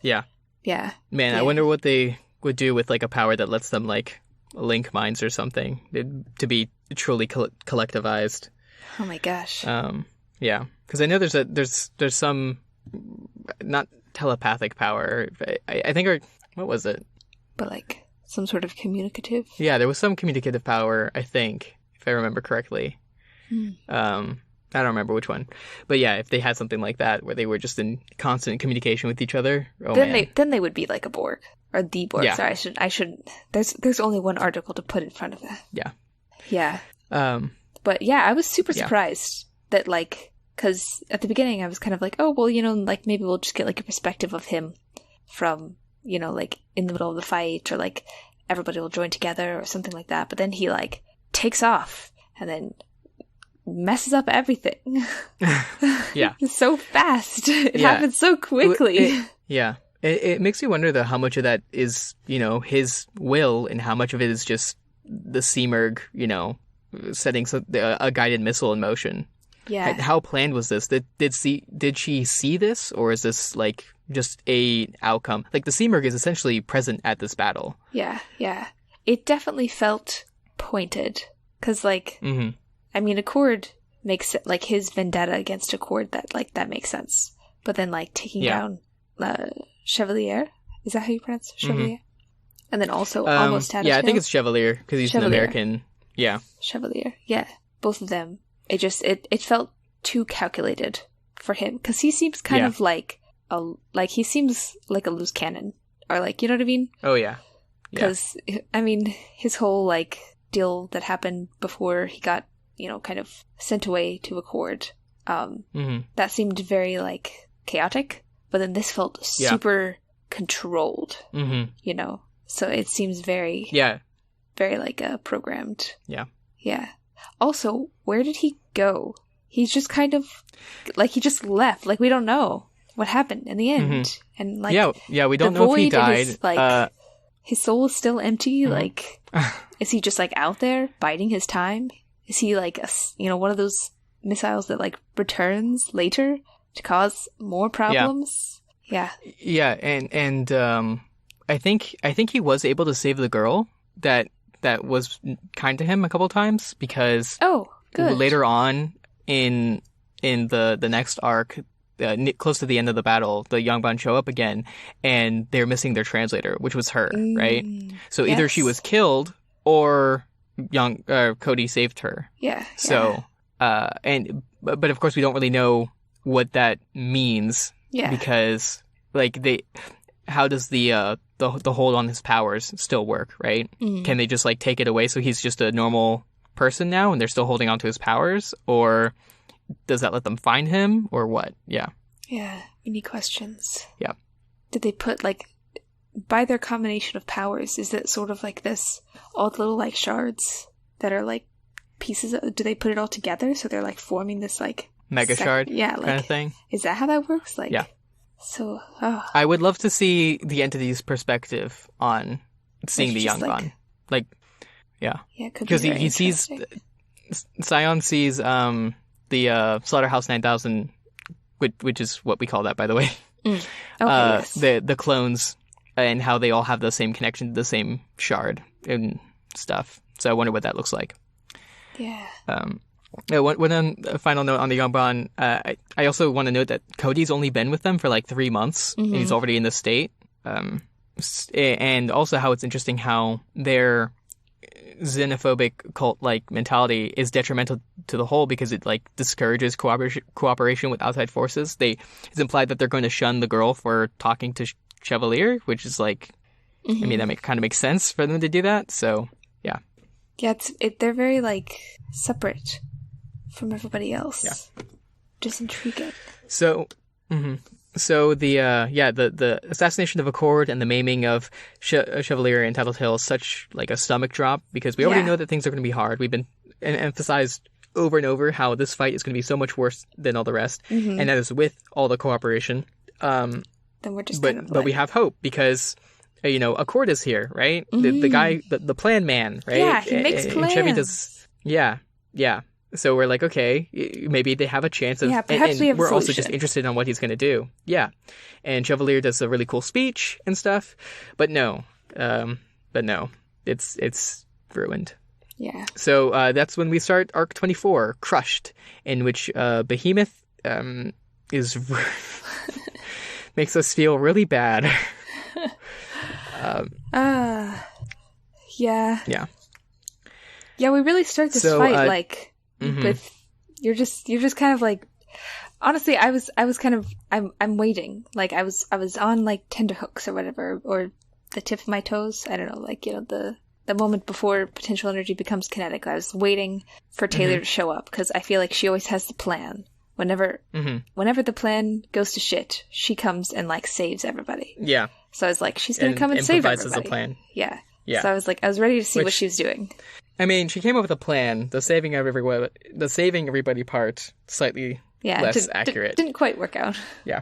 Man, I wonder what they would do with like a power that lets them like link minds or something to be truly collectivized. Oh my gosh. Because I know there's some not telepathic power. I think, or what was it? But like some sort of communicative. Yeah, there was some communicative power, I think, if I remember correctly. I don't remember which one, but yeah, if they had something like that where they were just in constant communication with each other, then they would be like a Borg or the Borg. Yeah. Sorry, I should. There's only one article to put in front of that. Yeah. But yeah, I was super surprised that, like, because at the beginning I was kind of like, oh well, you know, like maybe we'll just get like a perspective of him from, you know, like in the middle of the fight, or like everybody will join together or something like that. But then he like takes off and then messes up everything. So fast. It happens so quickly. It makes you wonder though how much of that is, you know, his will and how much of it is just the Seamerg, you know, setting a guided missile in motion. How planned was this? Did she see this, or is this like just a outcome? Like the Seamerg is essentially present at this battle. It definitely felt pointed, because like I mean, Accord makes it, like, his vendetta against Accord, that makes sense. But then, like, taking down Chevalier, is that how you pronounce it? Chevalier? And then also almost had I think it's Chevalier, because he's an American. Chevalier, both of them. It felt too calculated for him, because he seems kind of like he seems like a loose cannon, or like, you know what I mean? Oh yeah. Because I mean, his whole like deal that happened before he got, you know, kind of sent away to Accord, that seemed very like chaotic, but then this felt super controlled, you know, so it seems very very like programmed. Also, where did he go? He's just kind of like, he just left, like we don't know what happened in the end. And like we don't know if he died. Is, like, his soul is still empty. Like, is he just like out there biding his time? Is he like one of those missiles that like returns later to cause more problems? And I think he was able to save the girl that was kind to him a couple times, because later on in the next arc, close to the end of the battle, the Yangban show up again, and they're missing their translator, which was her, right? So either she was killed or Cody saved her. So, but of course we don't really know what that means. Because like how does the hold on his powers still work, right? Can they just like take it away so he's just a normal person now and they're still holding on to his powers, or does that let them find him, or what? Many questions. Did they put like, by their combination of powers, is it sort of like this, all the little like shards that are like pieces do they put it all together so they're like forming this like mega shard like, kind of thing? Is that how that works? Like, so I would love to see the entity's perspective on seeing the Yangban. Because he sees Scion sees the Slaughterhouse 9000, which is what we call that, by the way. Yes. The clones and how they all have the same connection to the same shard and stuff. So I wonder what that looks like. Yeah. One final note on the Yongbon. I also want to note that Cody's only been with them for like 3 months, and he's already in this state. And also how it's interesting how their xenophobic cult-like mentality is detrimental to the whole because it like discourages cooperation with outside forces. It's implied that they're going to shun the girl for talking to Chevalier, which is like, I mean, that kind of makes sense for them to do that. So, yeah. Yeah, they're very like separate from everybody else. Yeah. Just intriguing. So, So the assassination of Accord and the maiming of Chevalier and Tattletale is such like a stomach drop because we already know that things are going to be hard. We've been emphasized over and over how this fight is going to be so much worse than all the rest, and that is with all the cooperation. Then we're just but we have hope because Accord is here, right? The guy, the plan man, right? Yeah, he makes plans. And Chevy does. Yeah. So we're like, okay, maybe they have a chance of. Yeah, perhaps we have a we're also solution. just interested in what he's going to do. Yeah, and Chevalier does a really cool speech and stuff, but no, it's ruined. Yeah. So that's when we start Arc 24, Crushed, in which Behemoth is makes us feel really bad. Yeah. Yeah. Yeah, we really start this fight with you're just kind of like, honestly, I was kind of I'm waiting, like I was on like tenterhooks or whatever, or the tip of my toes, I don't know, like the moment before potential energy becomes kinetic. I was waiting for Taylor to show up because I feel like she always has the plan. Whenever the plan goes to shit, she comes and like saves everybody. Yeah. So I was like, she's gonna come and save everybody. Improvises a plan. Yeah. Yeah. So I was ready to see what she was doing. I mean, she came up with a plan. The saving everybody part slightly less accurate. Didn't quite work out. Yeah.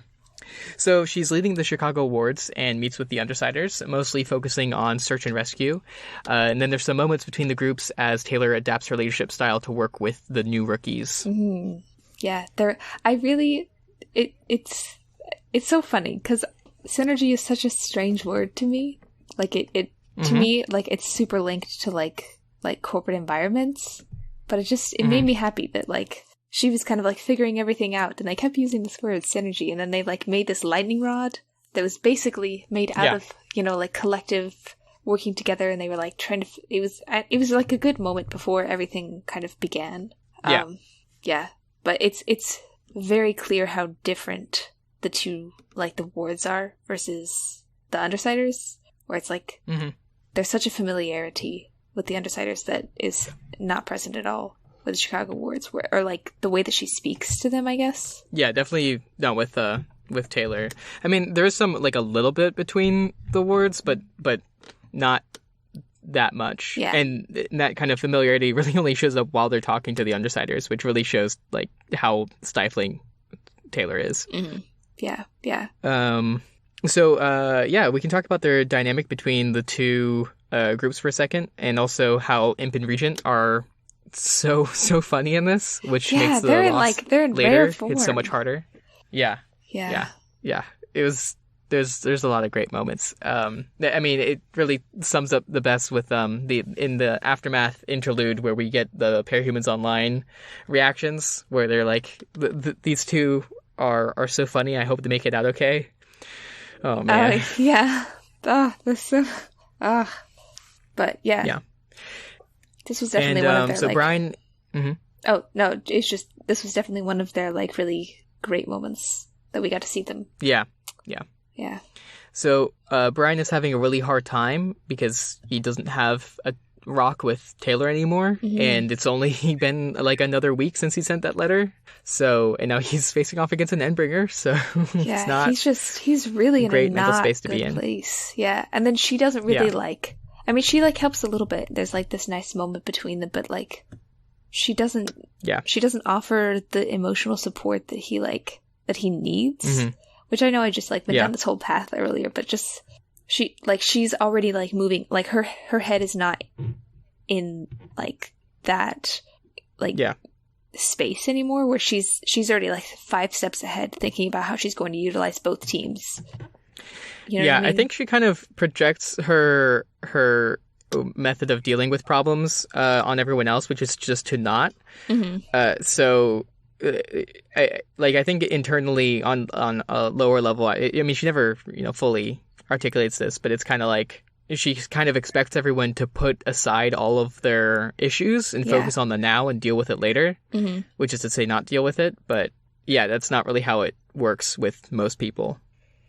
So she's leading the Chicago wards and meets with the Undersiders, mostly focusing on search and rescue. And then there's some moments between the groups as Taylor adapts her leadership style to work with the new rookies. Mm-hmm. Yeah, it's so funny because synergy is such a strange word to me. Like it to me, like it's super linked to like corporate environments, but it made me happy that like she was kind of like figuring everything out, and they kept using this word synergy, and then they like made this lightning rod that was basically made out of like collective working together, and they were like trying to. It was like a good moment before everything kind of began. Yeah, but it's very clear how different the two like the wards are versus the Undersiders, where it's like there's such a familiarity with the Undersiders that is not present at all with the Chicago wards, or like the way that she speaks to them, I guess. Yeah, definitely not with Taylor. I mean, there's some like a little bit between the wards, but not that much. Yeah. And that kind of familiarity really only shows up while they're talking to the Undersiders, which really shows like how stifling Taylor is. Yeah. So we can talk about their dynamic between the two groups for a second, and also how Imp and Regent are so funny in this, which makes the loss they're in later it's so much harder. Yeah. It was there's a lot of great moments. I mean, it really sums up the best with in the Aftermath interlude where we get the parahumans online reactions where they're like these two are so funny. I hope they make it out okay. Oh man. Yeah. That's so. But yeah. Yeah. This was definitely one of their. So like... Brian. Oh no! It's just this was definitely one of their like really great moments that we got to see them. Yeah. So Brian is having a really hard time because he doesn't have a rock with Taylor anymore, and it's only been like another week since he sent that letter. So and now he's facing off against an Endbringer. So it's not. He's really in great a mental not space to good be in. place. Yeah, and then she doesn't really like. I mean, she like helps a little bit. There's like this nice moment between them, but like she doesn't. Yeah. She doesn't offer the emotional support that he needs. Which I know I just like went down this whole path earlier, but just she's already like moving, like her head is not in like that space anymore, where she's already like 5 steps ahead thinking about how she's going to utilize both teams. You know what I mean? I think she kind of projects her method of dealing with problems on everyone else, which is just to not. I think internally on a lower level, I mean, she never fully articulates this, but it's kind of like she kind of expects everyone to put aside all of their issues and focus on the now and deal with it later, which is to say not deal with it. But yeah, that's not really how it works with most people.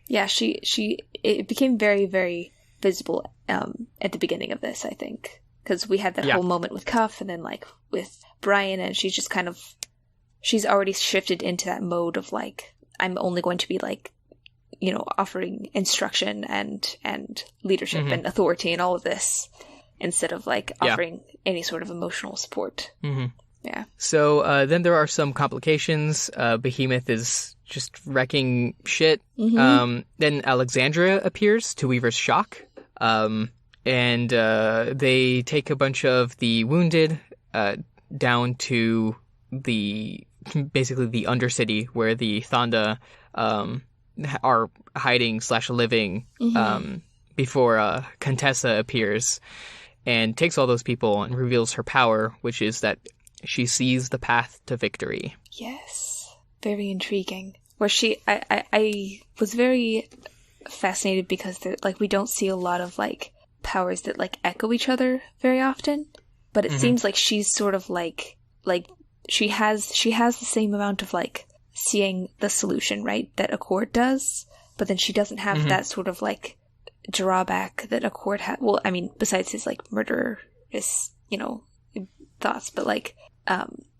Yeah, it became very, very visible at the beginning of this, I think. Because we had that whole moment with Cuff and then like with Brian, and she's just kind of, she's already shifted into that mode of like, I'm only going to be like, offering instruction and leadership and authority and all of this, instead of like offering any sort of emotional support. Yeah. So then there are some complications. Behemoth is just wrecking shit. Then Alexandria appears to Weaver's shock. And they take a bunch of the wounded down to basically the Undercity where the Thonda are hiding / living before Contessa appears and takes all those people and reveals her power, which is that she sees the path to victory. Yes. Very intriguing. Where I was very fascinated because we don't see a lot of like powers that like echo each other very often, but it seems like she's sort of like she has the same amount of like seeing the solution, right, that Accord does, but then she doesn't have that sort of like drawback that Accord had. Well, I mean, besides his like murderous, thoughts, but like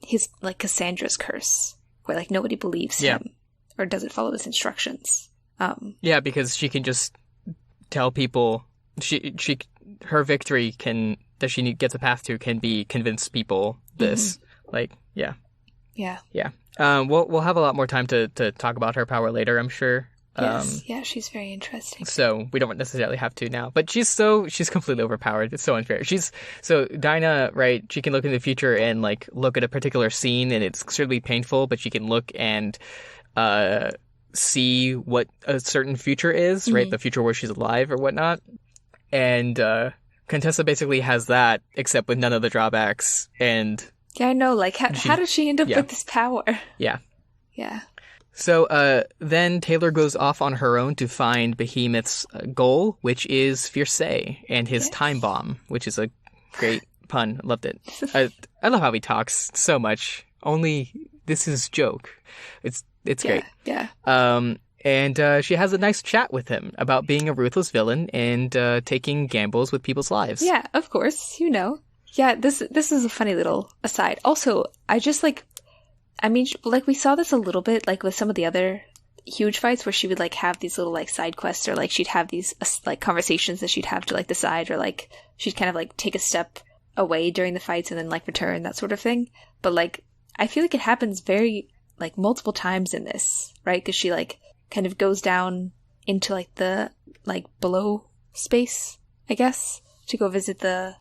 his like Cassandra's curse, where like nobody believes him or doesn't follow his instructions. Because she can just tell people her victory that she gets a path to can be convince people this. Yeah. We'll have a lot more time to talk about her power later, I'm sure. Yes. She's very interesting. So we don't necessarily have to now, but she's completely overpowered. It's so unfair. Dinah, right? She can look in the future and like look at a particular scene, and it's extremely painful, but she can look and see what a certain future is, right? The future where she's alive or whatnot. And Contessa basically has that, except with none of the drawbacks. And yeah, I know. Like, how does she end up with this power? Yeah. Yeah. So then Taylor goes off on her own to find Behemoth's goal, which is Fierce and his time bomb, which is a great pun. I loved it. I love how he talks so much. Only this is joke. It's great. Yeah. And she has a nice chat with him about being a ruthless villain and taking gambles with people's lives. Yeah, of course. Yeah, this is a funny little aside. Also, I just we saw this a little bit like with some of the other huge fights where she would like have these little like side quests, or like she'd have these like conversations that she'd have to like decide, or like she'd kind of like take a step away during the fights and then like return, that sort of thing. But like I feel like it happens very like multiple times in this, right? Because she like kind of goes down into like the like below space, I guess, to go visit the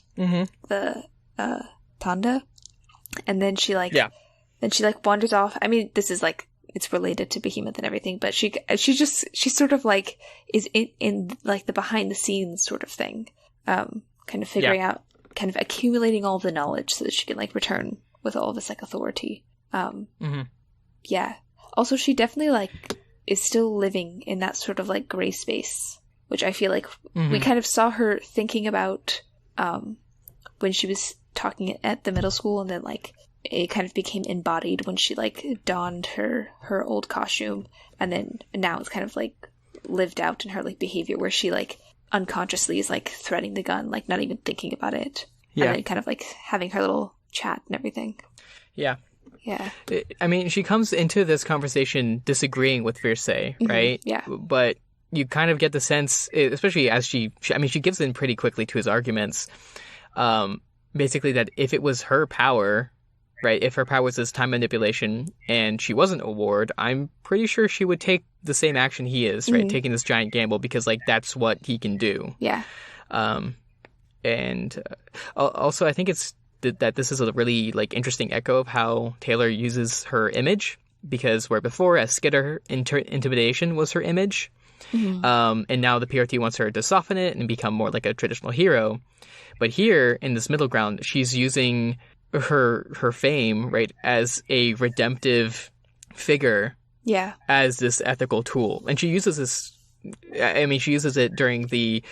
Tonda, and then she like wanders off. I mean, this is like it's related to Behemoth and everything, but she sort of like is in like the behind the scenes sort of thing, kind of figuring out, kind of accumulating all the knowledge so that she can like return with all of this like authority. Yeah. Also, she definitely like is still living in that sort of like gray space, which I feel like we kind of saw her thinking about when she was talking at the middle school, and then like it kind of became embodied when she like donned her old costume, and then now it's kind of like lived out in her like behavior where she like unconsciously is like threading the gun, like not even thinking about it, and then kind of like having her little chat and everything. Yeah. I mean, she comes into this conversation disagreeing with Fierce, right? Yeah. But you kind of get the sense, especially as she gives in pretty quickly to his arguments, basically that if it was her power, right, if her power was this time manipulation and she wasn't a ward, I'm pretty sure she would take the same action he is, right, taking this giant gamble, because like that's what he can do. Yeah. And also I think it's that this is a really like interesting echo of how Taylor uses her image, because where before as Skitter intimidation was her image, And now the PRT wants her to soften it and become more like a traditional hero. But here, in this middle ground, she's using her fame, right, as a redemptive figure. Yeah. As this ethical tool. And she uses this, I mean, she uses it during the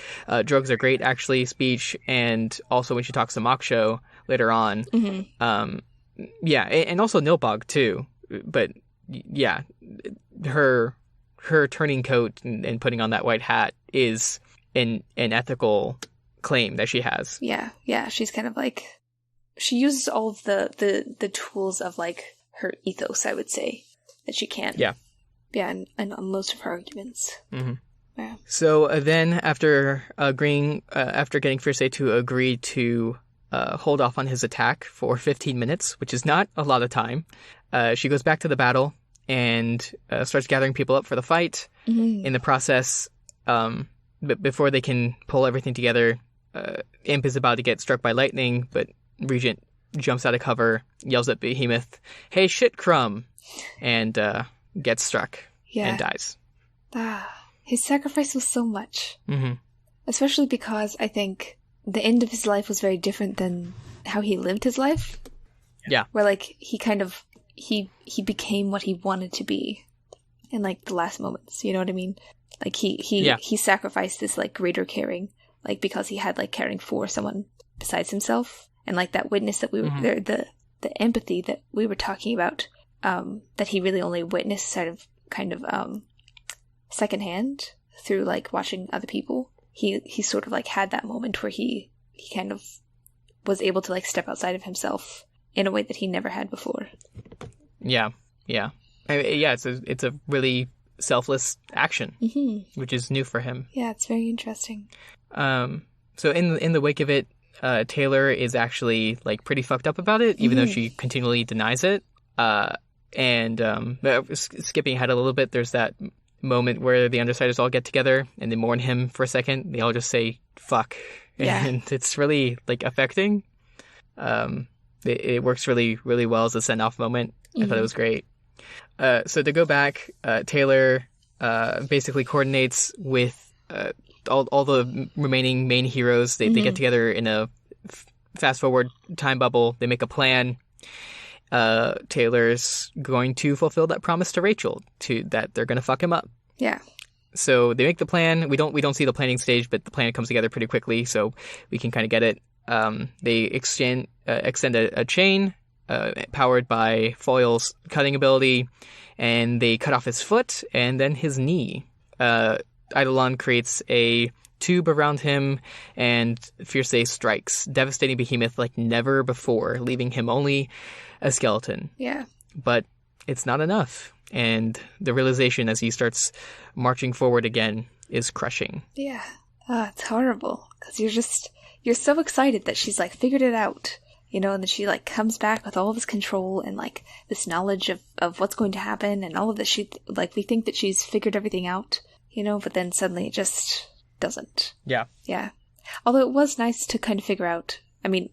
drugs are great, actually, speech, and also when she talks to Moksho later on. Yeah, and also Nilbog, too. But, yeah, her turning coat and putting on that white hat is an ethical claim that she has. Yeah, yeah, she's kind of like, she uses all of the tools of, like, her ethos, I would say. That she can. Yeah. Yeah, and on most of her arguments. Yeah. So then, after getting Fierce to agree to hold off on his attack for 15 minutes, which is not a lot of time, she goes back to the battle and starts gathering people up for the fight. In the process, before they can pull everything together, Imp is about to get struck by lightning, but Regent jumps out of cover, yells at Behemoth, "Hey, shit, Crumb!" and gets struck and dies. His sacrifice was so much. Especially because I think the end of his life was very different than how he lived his life. Yeah. Where, like, he kind of, he became what he wanted to be in, like, the last moments. You know what I mean? Like, he sacrificed this, like, greater caring, like, because he had, like, caring for someone besides himself. And, like, that witness that we were, the empathy that we were talking about, that he really only witnessed kind of secondhand through, like, watching other people. He sort of, like, had that moment where he kind of was able to, like, step outside of himself in a way that he never had before. Yeah. It's a really selfless action, which is new for him. Yeah, it's very interesting. So in the wake of it, Taylor is actually, like, pretty fucked up about it, even though she continually denies it. Skipping ahead a little bit, there's that moment where the Undersiders all get together and they mourn him for a second. They all just say "fuck," and it's really, like, affecting. It works really, really well as a send-off moment. I thought it was great. So to go back, Taylor basically coordinates with all the remaining main heroes. They get together in a fast-forward time bubble. They make a plan. Taylor's going to fulfill that promise to Rachel that they're going to fuck him up. Yeah. So they make the plan. We don't see the planning stage, but the plan comes together pretty quickly, so we can kind of get it. They extend a chain powered by Foil's cutting ability, and they cut off his foot and then his knee. Eidolon creates a tube around him, and Fierce strikes, devastating Behemoth like never before, leaving him only a skeleton. Yeah. But it's not enough, and the realization as he starts marching forward again is crushing. Yeah. It's horrible, because you're so excited that she's, like, figured it out, you know, and then she, like, comes back with all of this control and, like, this knowledge of what's going to happen and all of this. We think that she's figured everything out, you know, but then suddenly it just doesn't. Yeah. Yeah. Although it was nice to kind of figure out, I mean,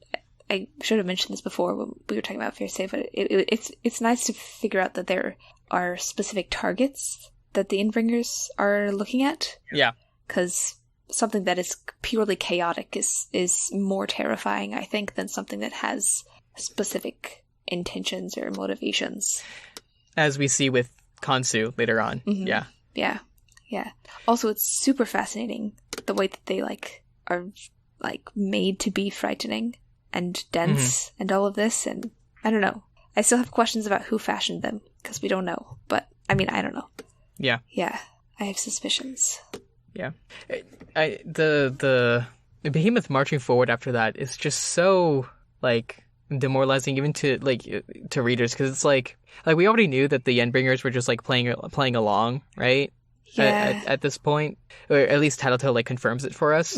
I should have mentioned this before when we were talking about Fierce, but it's nice to figure out that there are specific targets that the Endbringers are looking at. Yeah. Because something that is purely chaotic is more terrifying, I think, than something that has specific intentions or motivations. As we see with Khonsu later on. Yeah. Yeah. Yeah. Also, it's super fascinating the way that they, like, are, like, made to be frightening and dense and all of this, and I don't know. I still have questions about who fashioned them, because we don't know. But, I mean, I don't know. Yeah. Yeah. I have suspicions. Yeah. The Behemoth marching forward after that is just so, like, demoralizing even to readers, because it's like we already knew that the Endbringers were just, like, playing along, right? Yeah. At this point, or at least Tattletale, like, confirms it for us.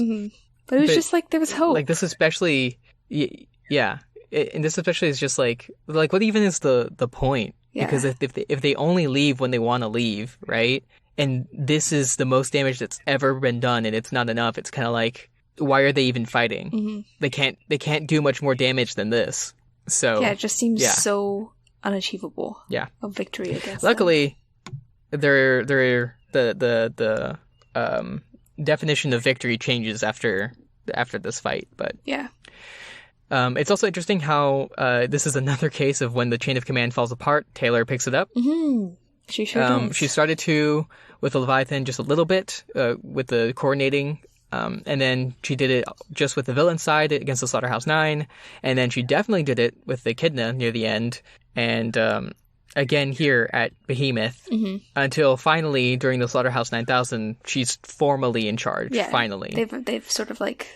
But it was just like there was hope. Like, this especially, yeah. And this especially is just like what even is the point? Yeah. Because if they only leave when they want to leave, right? And this is the most damage that's ever been done, and it's not enough. It's kind of like, why are they even fighting? They can't do much more damage than this. So yeah, it just seems so unachievable. Yeah, of victory against. Luckily, they're the definition of victory changes after this fight. But Yeah. it's also interesting how this is another case of when the chain of command falls apart, Taylor picks it up. Mm-hmm. She sure does. She started to with the Leviathan just a little bit with the coordinating, and then she did it just with the villain side against the Slaughterhouse 9, and then she definitely did it with the Echidna near the end, and again here at Behemoth, until finally during the Slaughterhouse 9000, she's formally in charge. Yeah, finally, they've sort of like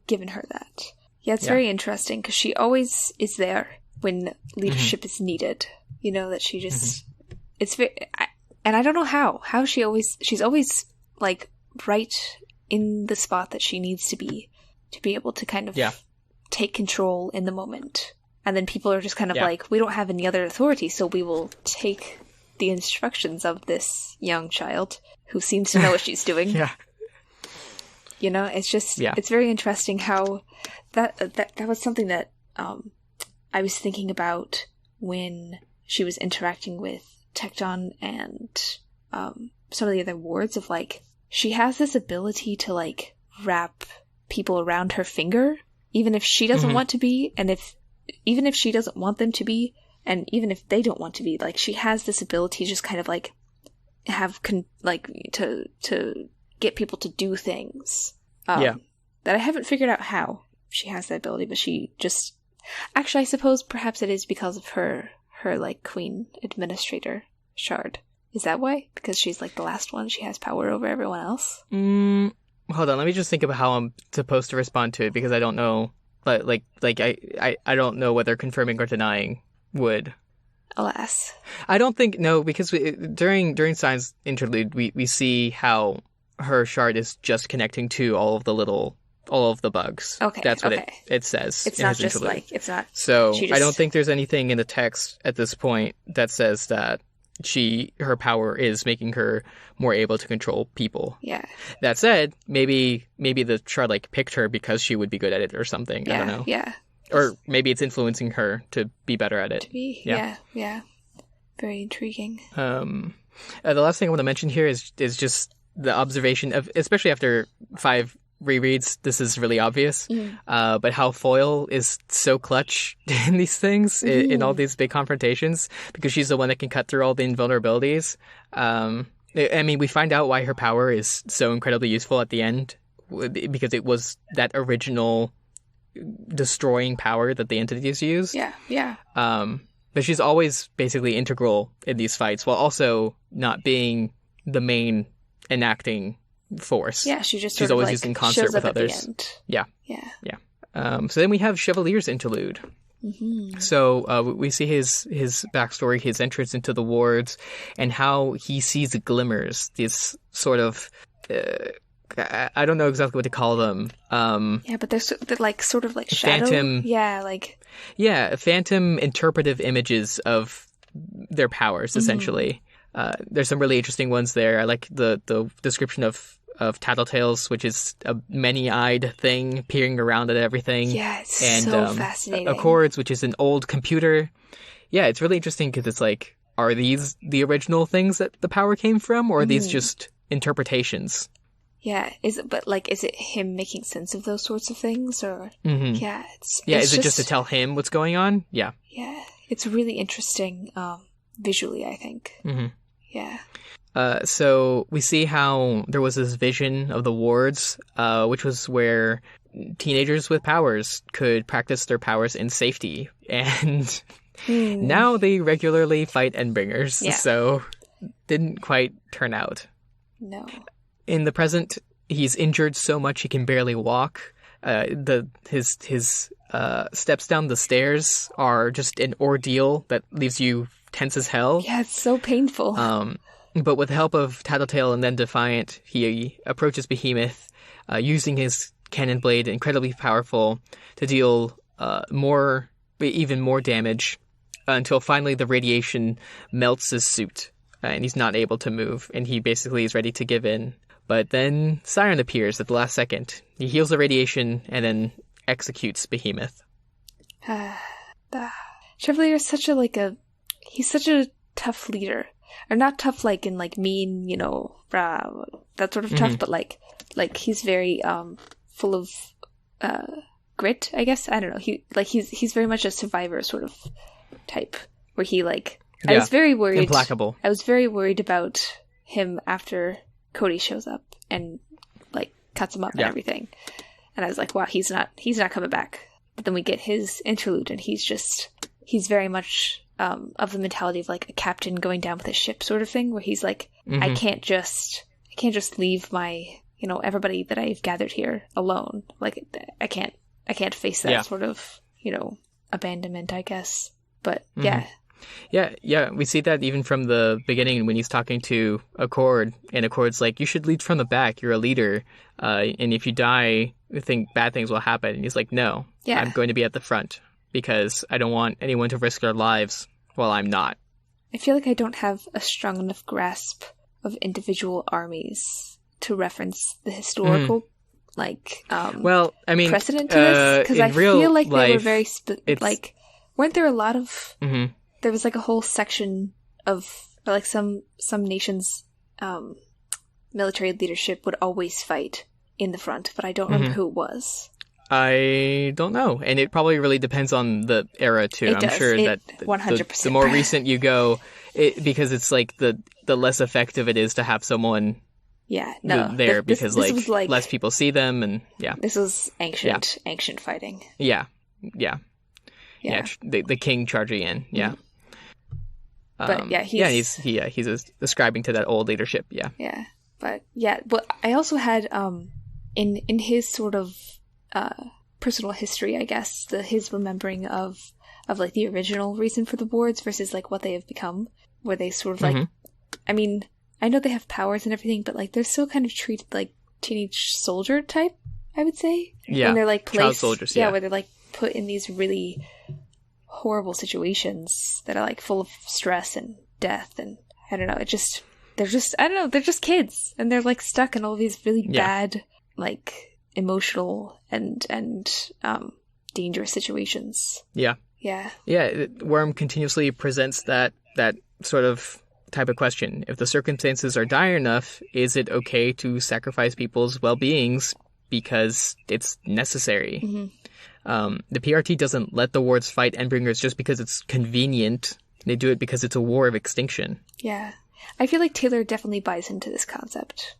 given her that. Yeah, it's very interesting because she always is there when leadership is needed. You know, that she just it's very, and I don't know how she's always like right in the spot that she needs to be able to kind of take control in the moment. And then people are just kind of like, we don't have any other authority, so we will take the instructions of this young child who seems to know what she's doing. Yeah. You know, it's just, it's very interesting how that was something that I was thinking about when she was interacting with Tecton and some of the other wards of like, she has this ability to like wrap people around her finger, even if she doesn't want to be, and even if she doesn't want them to be, and even if they don't want to be, like she has this ability to just kind of like to get people to do things. That I haven't figured out how she has that ability, but she just actually, I suppose perhaps it is because of her like queen administrator shard. Is that why? Because she's like the last one, she has power over everyone else? Hold on, let me just think about how I'm supposed to respond to it, because I don't know. But I don't know whether confirming or denying would. Alas, I don't think because during Science Interlude we see how her shard is just connecting to all of the bugs. Okay, that's what it says. It's not just interlude. Like it's not. So I don't think there's anything in the text at this point that says that her power is making her more able to control people. Yeah. That said, maybe the shard like picked her because she would be good at it or something. I don't know. Yeah. Or maybe it's influencing her to be better at it. Yeah. Very intriguing. The last thing I want to mention here is just the observation of, especially after 5 rereads, this is really obvious, but how Foyle is so clutch in these things, in all these big confrontations, because she's the one that can cut through all the invulnerabilities. I mean, we find out why her power is so incredibly useful at the end, because it was that original destroying power that the entities used. Yeah. But she's always basically integral in these fights, while also not being the main enacting force. Yeah, she's always like used in concert with others. Yeah. So then we have Chevaliers Interlude. So we see his backstory, his entrance into the wards, and how he sees glimmers. These sort of I don't know exactly what to call them. But they're like sort of like shadow. Phantom. Phantom interpretive images of their powers, essentially. There's some really interesting ones there. I like the description of Tattletales, which is a many-eyed thing peering around at everything. Yeah, it's so fascinating. Accords, which is an old computer. Yeah, it's really interesting because it's like, are these the original things that the power came from, or are these just interpretations? Yeah, is it him making sense of those sorts of things, or is it just to tell him what's going on? Yeah, it's really interesting visually, I think. Yeah. So we see how there was this vision of the wards, which was where teenagers with powers could practice their powers in safety, and now they regularly fight Endbringers. So didn't quite turn out. No. In the present, he's injured so much he can barely walk. His steps down the stairs are just an ordeal that leaves you tense as hell. Yeah, it's so painful. But with the help of Tattletale and then Defiant, he approaches Behemoth, using his cannon blade, incredibly powerful, to deal even more damage, until finally the radiation melts his suit, and he's not able to move, and he basically is ready to give in. But then Siren appears at the last second. He heals the radiation and then executes Behemoth. Chevalier is such a tough leader. or not tough like in like mean, rah, that sort of tough, but like he's very full of grit, I guess. I don't know. He's very much a survivor sort of type, where he like. I was very worried. Implacable. I was very worried about him after Cody shows up and like cuts him up and everything. And I was like, wow, he's not coming back. But then we get his interlude, and he's very much of the mentality of like a captain going down with a ship sort of thing, where he's like, I can't just leave my, everybody that I've gathered here alone. Like I can't face that sort of, abandonment, I guess. But yeah. Yeah, we see that even from the beginning when he's talking to Accord, and Accord's like, you should lead from the back, you're a leader, and if you die, I think bad things will happen. And he's like, no, I'm going to be at the front, because I don't want anyone to risk their lives while I'm not. I feel like I don't have a strong enough grasp of individual armies to reference the historical precedent to this, because I feel like they were very weren't there a lot of there was like a whole section of, or like some nations' military leadership would always fight in the front, but I don't remember who it was. I don't know, and it probably really depends on the era too. I'm sure that 100%. The more recent you go, because it's like the less effective it is to have someone there, because this like less people see them, and this was ancient fighting. Yeah, the king charging in. But he's ascribing to that old leadership. But I also had in his sort of personal history, I guess, his remembering of like the original reason for the boards versus like what they have become, where they sort of like, I mean, I know they have powers and everything, but like they're still kind of treated like teenage soldier type, I would say. Yeah, when they're like placed, child soldiers. Where they're like put in these really horrible situations that are like full of stress and death, and I don't know, they're just kids, and they're like stuck in all these really bad like emotional and dangerous situations. Worm continuously presents that sort of type of question. If the circumstances are dire enough, is it okay to sacrifice people's well-beings because it's necessary? The PRT doesn't let the wards fight Endbringers just because it's convenient. They do it because it's a war of extinction. Yeah. I feel like Taylor definitely buys into this concept.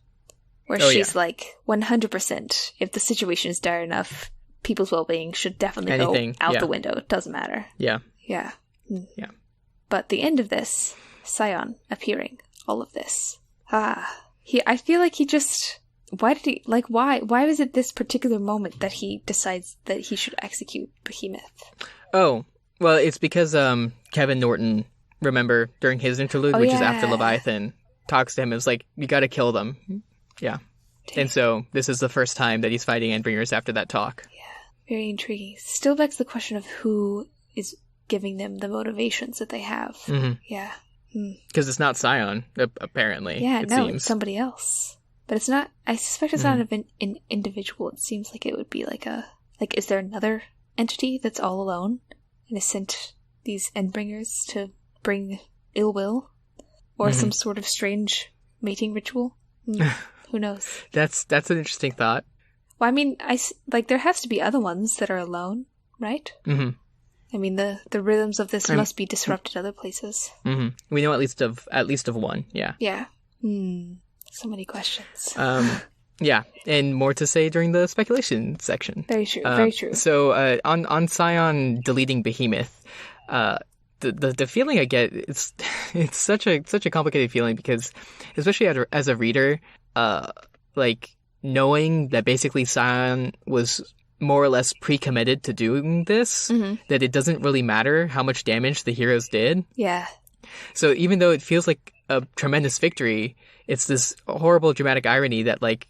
Where she's like, 100%, if the situation is dire enough, people's well-being should definitely go out the window. It doesn't matter. Yeah. But the end of this, Scion appearing, all of this. I feel like he just... Why was it this particular moment that he decides that he should execute Behemoth? Oh, well, it's because Kevin Norton, remember, during his interlude, which is after Leviathan, talks to him and was like, you gotta kill them. Yeah. Dang. And so this is the first time that he's fighting Endbringers after that talk. Yeah, very intriguing. Still begs the question of who is giving them the motivations that they have. Yeah. Because it's not Scion, apparently. Yeah, it seems. It's somebody else. But it's not, I suspect it's not an individual. It seems like it would be like is there another entity that's all alone and has sent these Endbringers to bring ill will? Or some sort of strange mating ritual? Who knows? That's an interesting thought. Well, I mean, there has to be other ones that are alone, right? I mean, the rhythms of this must be disrupted other places. We know at least of one, yeah. Yeah. So many questions. Yeah, and more to say during the speculation section. Very true, very true. So on Scion deleting Behemoth, the feeling I get, it's such a complicated feeling, because especially as a reader, like knowing that basically Scion was more or less pre-committed to doing this, that it doesn't really matter how much damage the heroes did. Yeah. So even though it feels like a tremendous victory, it's this horrible dramatic irony that like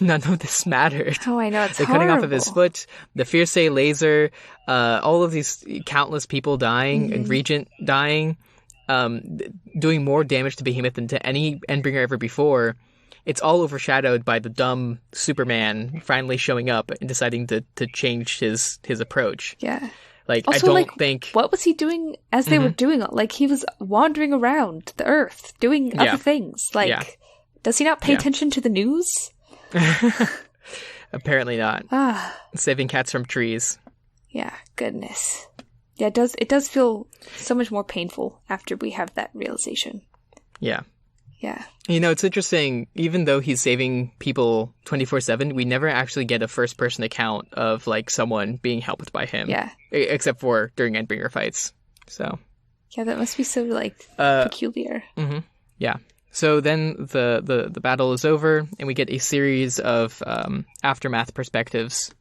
none of this mattered. Oh, I know, it's the cutting off of his foot, the Fierce laser, all of these countless people dying and Regent dying, doing more damage to Behemoth than to any Endbringer ever before. It's all overshadowed by the dumb Superman finally showing up and deciding to change his approach. Yeah. Like, Also, I don't like, think... what was he doing as they were doing it? Like, he was wandering around the Earth, doing other things. Like, does he not pay attention to the news? Apparently not. Saving cats from trees. Yeah, goodness. Yeah, it does feel so much more painful after we have that realization. Yeah. Yeah. You know, it's interesting, even though he's saving people 24/7, we never actually get a first-person account of, like, someone being helped by him. Yeah. Except for during Endbringer fights. So. Yeah, that must be so, like, peculiar. Mm-hmm. Yeah. So then the battle is over, and we get a series of aftermath perspectives.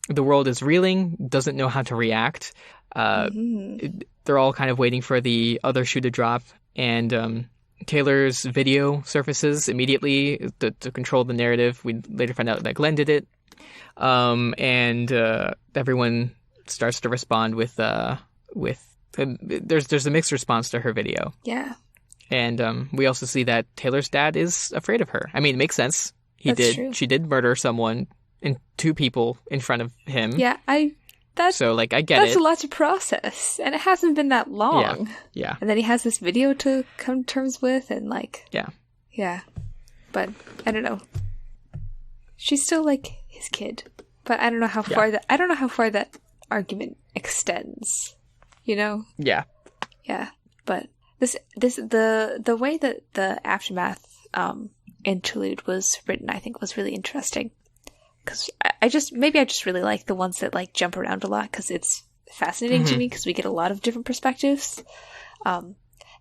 The world is reeling, doesn't know how to react. They're all kind of waiting for the other shoe to drop, and Taylor's video surfaces immediately to control the narrative. We later find out that Glenn did it, and everyone starts to respond with there's a mixed response to her video. Yeah. And we also see that Taylor's dad is afraid of her. I mean, it makes sense. True. She did murder someone and 2 people in front of him. Yeah, So, like, I get it. That's a lot to process, and it hasn't been that long. Yeah. And then he has this video to come to terms with, and, like... Yeah. Yeah. But, I don't know. She's still, like, his kid. But I don't know how far that argument extends. You know? Yeah. Yeah. But the way that the Aftermath interlude was written, I think, was really interesting. Because I just really like the ones that, like, jump around a lot, because it's fascinating to me, because we get a lot of different perspectives. And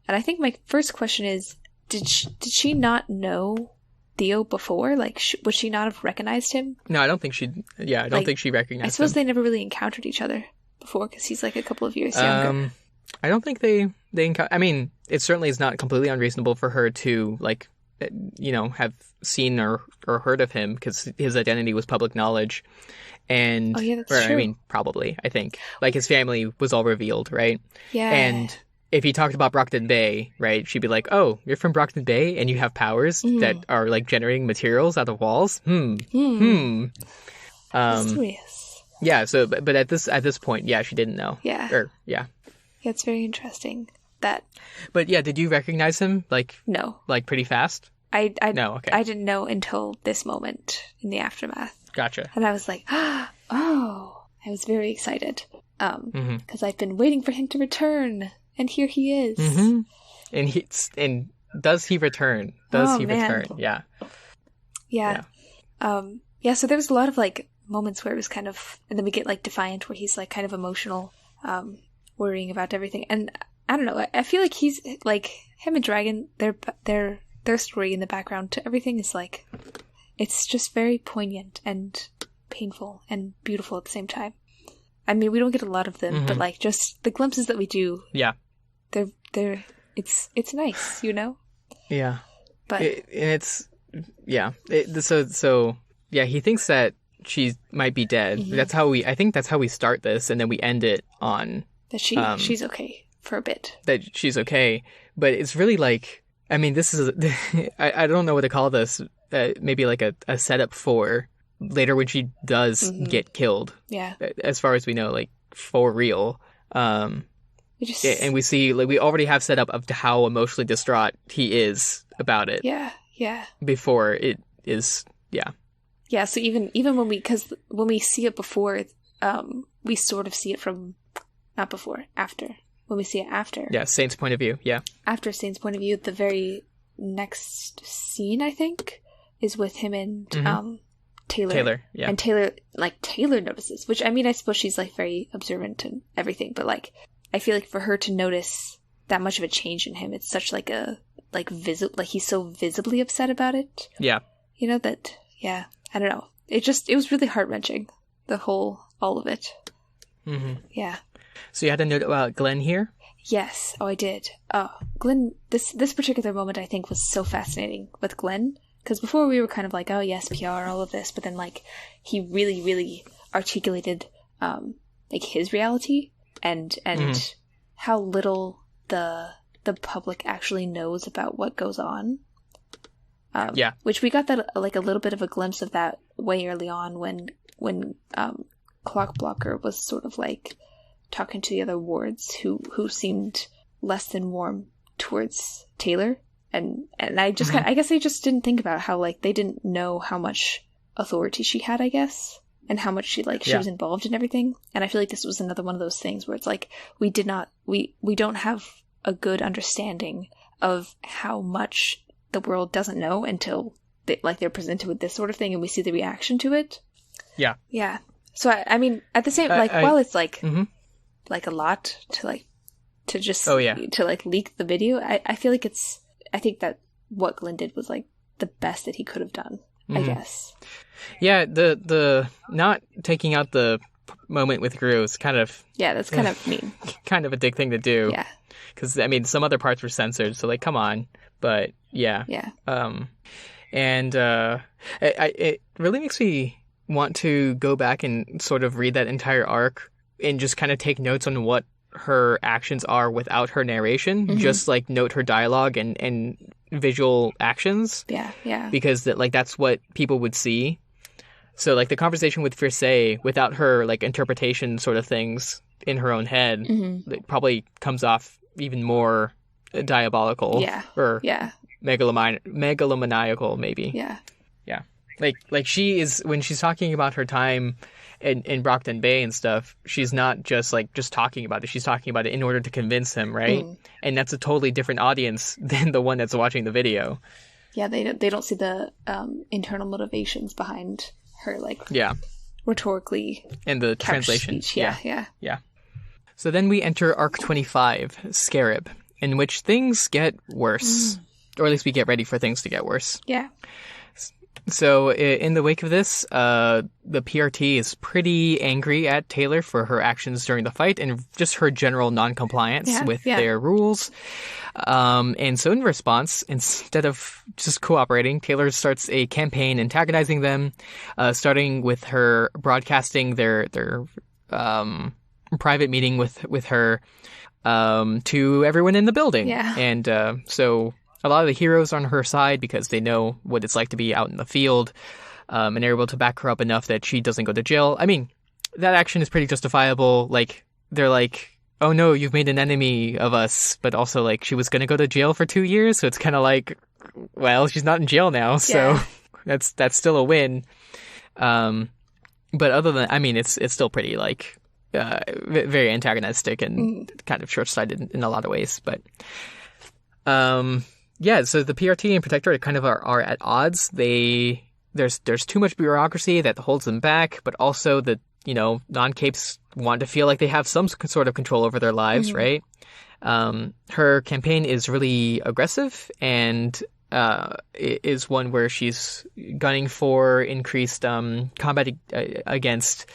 I think my first question is, did she not know Theo before? Like, would she not have recognized him? No, I don't think she. Yeah, I don't think she recognized him. I suppose they never really encountered each other before, because he's, like, a couple of years younger. I don't think they encounter. I mean, it certainly is not completely unreasonable for her to, like, you know, have seen or heard of him, because his identity was public knowledge. And, that's true. I mean, probably, I think. Like, his family was all revealed, right? Yeah. And if he talked about Brockton Bay, right, she'd be like, oh, you're from Brockton Bay and you have powers that are, like, generating materials out of walls? Mysterious. Yeah, so, but at this point, yeah, she didn't know. Yeah. Yeah, it's very interesting. But yeah, did you recognize him? Like, no. Like, pretty fast? No, okay. I didn't know until this moment in the Aftermath. Gotcha. And I was like, oh, I was very excited. Because I've been waiting for him to return, and here he is. And does he return? Return? Yeah. Yeah. Yeah, so there was a lot of, like, moments where it was kind of, and then we get, like, Defiant, where he's, like, kind of emotional, worrying about everything. And I don't know, I feel like he's, like, him and Dragon, their story in the background to everything is, like, it's just very poignant and painful and beautiful at the same time. I mean, we don't get a lot of them, but, like, just the glimpses that we do, it's nice, you know? Yeah. But so he thinks that she might be dead. I think that's how we start this, and then we end it on that she's okay for a bit. That she's okay, but it's really like, I mean, this is I don't know what to call this. Maybe like a setup for later when she does get killed. Yeah. As far as we know, like, for real. And we see, like, we already have set up of how emotionally distraught he is about it. Yeah. Yeah. Before it is. Yeah. Yeah. So even when we see it before, we sort of see it from not before, after. When we see it after. Yeah, Saint's point of view, yeah. After Saint's point of view, the very next scene, I think, is with him and Taylor. Yeah. And Taylor notices, which, I mean, I suppose she's, like, very observant and everything, but, like, I feel like for her to notice that much of a change in him, it's such, like, he's so visibly upset about it. Yeah. You know, that, yeah, I don't know. It was really heart-wrenching, all of it. Yeah. So you had a note about Glenn here? Yes. Oh, I did. Oh, Glenn, this particular moment, I think, was so fascinating with Glenn. Because before we were kind of like, oh, yes, PR, all of this. But then, like, he really, really articulated, like, his reality and how little the public actually knows about what goes on. Yeah. Which we got that, like, a little bit of a glimpse of that way early on when Clock Blocker was sort of, like, talking to the other wards who seemed less than warm towards Taylor. And I just I guess I just didn't think about how, like, they didn't know how much authority she had, I guess, and how much she was involved in everything. And I feel like this was another one of those things where it's like we don't have a good understanding of how much the world doesn't know until they're presented with this sort of thing and we see the reaction to it. Yeah. Yeah. So I mean, at the same while it's like like a lot to just to like leak the video, I feel like I think that what Glenn did was like the best that he could have done, I guess. Yeah, the not taking out the moment with Gru is kind of... Yeah, that's kind of mean. Kind of a dick thing to do. Yeah. Because, I mean, some other parts were censored, so, like, come on. But, yeah. Yeah. And it really makes me want to go back and sort of read that entire arc and just kind of take notes on what her actions are without her narration. Just, like, note her dialogue and visual actions. Yeah, yeah. Because, that's what people would see. So, like, the conversation with Fierce, without her, like, interpretation sort of things in her own head, it probably comes off even more diabolical. Yeah. Or megalomaniacal, maybe. Yeah. Yeah. Like she is, when she's talking about her time in Brockton Bay and stuff, she's not just talking about it. She's talking about it in order to convince him, right? And that's a totally different audience than the one that's watching the video. Yeah, they don't see the internal motivations behind her, like, rhetorically and the translation. Speech. Yeah. So then we enter Arc 25, Scarab, in which things get worse. Or at least we get ready for things to get worse. Yeah. So in the wake of this, the PRT is pretty angry at Taylor for her actions during the fight and just her general non-compliance with their rules. And so in response, instead of just cooperating, Taylor starts a campaign antagonizing them, starting with her broadcasting their private meeting with her to everyone in the building. Yeah. And so a lot of the heroes are on her side because they know what it's like to be out in the field, and they're able to back her up enough that she doesn't go to jail. I mean, that action is pretty justifiable. Like, they're like, oh no, you've made an enemy of us, but also, like, she was going to go to jail for 2 years, so it's kind of like, well, she's not in jail now, so that's still a win. But other than, I mean, it's still pretty, like, very antagonistic and kind of short-sighted in a lot of ways, but... yeah, so the PRT and Protectorate kind of are at odds. There's too much bureaucracy that holds them back, but also the, non-capes want to feel like they have some sort of control over their lives, right? Her campaign is really aggressive and is one where she's gunning for increased combat against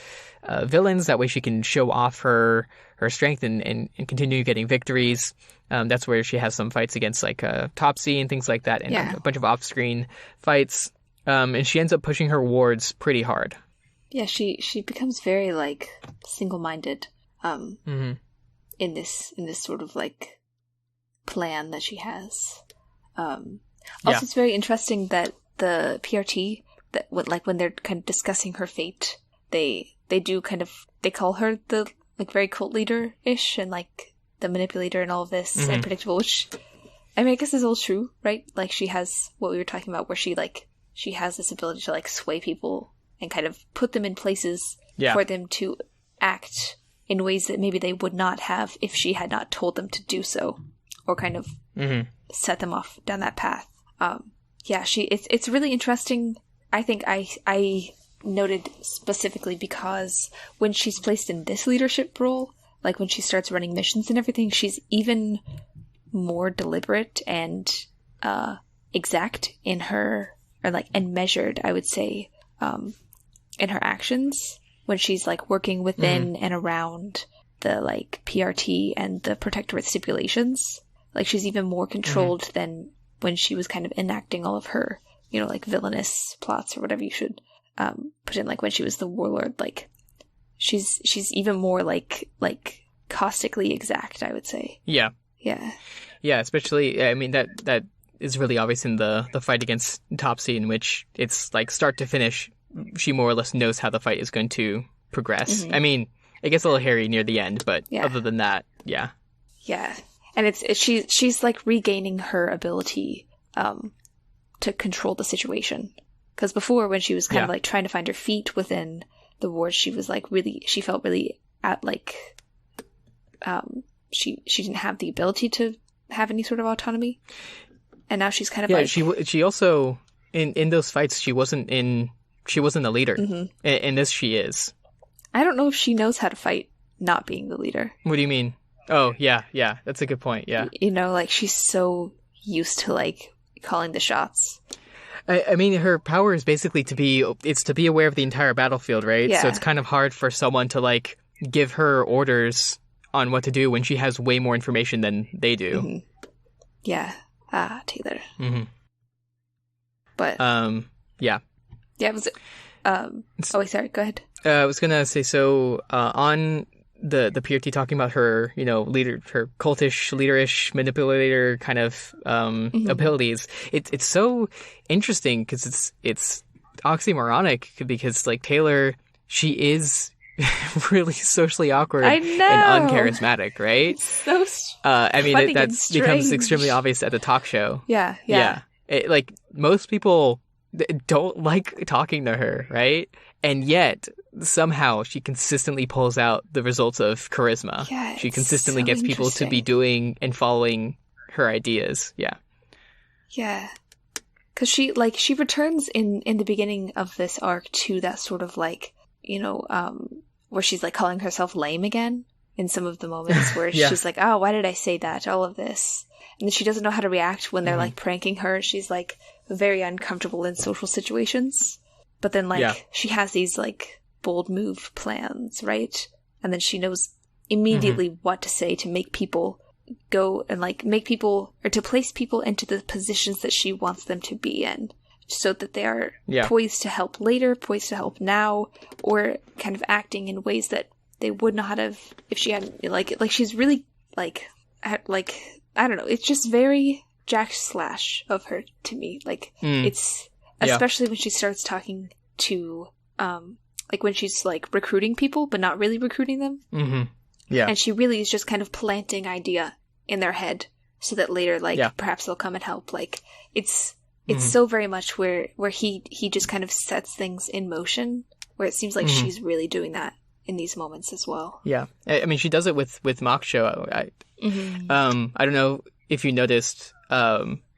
villains. That way she can show off her strength and continue getting victories. That's where she has some fights against, like, Topsy and things like that, and a bunch of off-screen fights. And she ends up pushing her wards pretty hard. Yeah, she becomes very, like, single-minded in this sort of, like, plan that she has. Also, it's very interesting that the PRT, that when they're kind of discussing her fate, they do kind of, they call her the, like, very cult leader-ish and, like, the manipulator and all of this and predictable, which, I mean, I guess is all true, right? Like, she has what we were talking about, where she has this ability to, like, sway people and kind of put them in places for them to act in ways that maybe they would not have if she had not told them to do so, or kind of set them off down that path. It's really interesting. I think I noted specifically because when she's placed in this leadership role, like when she starts running missions and everything, she's even more deliberate and exact in her, and measured, I would say, in her actions when she's, like, working within and around the, like, PRT and the Protectorate stipulations. Like, she's even more controlled than when she was kind of enacting all of her, like, villainous plots or whatever you should put in, like, when she was the warlord. Like, she's even more, like caustically exact, I would say. Yeah, especially, I mean, that is really obvious in the fight against Topsy, in which it's, like, start to finish, she more or less knows how the fight is going to progress. I mean, it gets a little hairy near the end, but other than that, yeah. Yeah. And she's like regaining her ability to control the situation. Because before, when she was kind of like trying to find her feet within the ward, she was like she felt really at like, she didn't have the ability to have any sort of autonomy. And now she's kind of like... she also, in those fights, she wasn't a leader. Mm-hmm. In this, she is. I don't know if she knows how to fight not being the leader. What do you mean? Oh, yeah, that's a good point, yeah. You know, like, she's so used to, like, calling the shots. I mean, her power is basically to be aware of the entire battlefield, right? Yeah. So it's kind of hard for someone to, like, give her orders on what to do when she has way more information than they do. Mm-hmm. Yeah. Taylor. Mm-hmm. But... yeah. Yeah, it was... oh, wait, sorry, go ahead. I was gonna say, so, on... the PRT talking about her, her cultish, leaderish, manipulator kind of abilities. It's so interesting because it's oxymoronic because like Taylor, she is really socially awkward and uncharismatic, right? So I mean, funny that and becomes extremely obvious at the talk show. Yeah. Like most people don't like talking to her, right? And yet, somehow, she consistently pulls out the results of charisma. Yeah, she consistently so gets people to be doing and following her ideas. Yeah. Yeah. Because she returns in the beginning of this arc to that sort of like, where she's like calling herself lame again in some of the moments where she's like, oh, why did I say that? All of this. And then she doesn't know how to react when they're like pranking her. She's like very uncomfortable in social situations. But then, like, she has these, like, bold move plans, right? And then she knows immediately what to say to make people go and, like, to place people into the positions that she wants them to be in. So that they are poised to help later, poised to help now, or kind of acting in ways that they would not have if she hadn't, like, she's really, like, I don't know, it's just very Jack Slash of her to me. Like, it's... Especially when she starts talking to, like when she's like recruiting people, but not really recruiting them. Mm-hmm. Yeah. And she really is just kind of planting idea in their head so that later, like, perhaps they'll come and help. Like, it's so very much where he just kind of sets things in motion, where it seems like she's really doing that in these moments as well. Yeah. I mean, she does it with Moksho. I don't know if you noticed,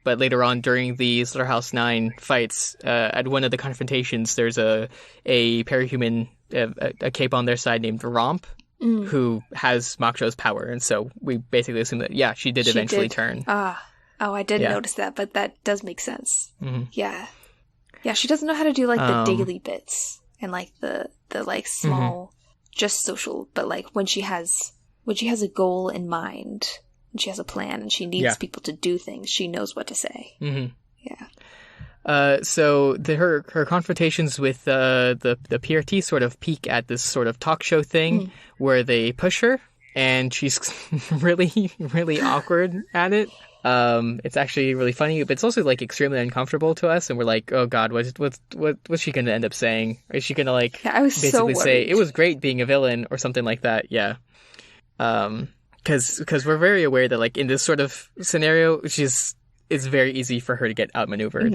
but later on, during the Slaughterhouse 9 fights, at one of the confrontations, there's a parahuman, a cape on their side named Romp, who has Moksho's power. And so we basically assume that, she did eventually turn. Oh, I didn't notice that, but that does make sense. Mm-hmm. Yeah. Yeah, she doesn't know how to do, like, the daily bits and, like, the like, small, just social, but, like, when she has a goal in mind... and she has a plan, and she needs people to do things. She knows what to say. Mm-hmm. Yeah. So her confrontations with the PRT sort of peak at this sort of talk show thing where they push her, and she's really, really awkward at it. It's actually really funny, but it's also like extremely uncomfortable to us, and we're like, oh god, what's she gonna end up saying? Is she gonna like basically say it was great being a villain or something like that? Yeah. Because we're very aware that, like, in this sort of scenario, it's very easy for her to get outmaneuvered.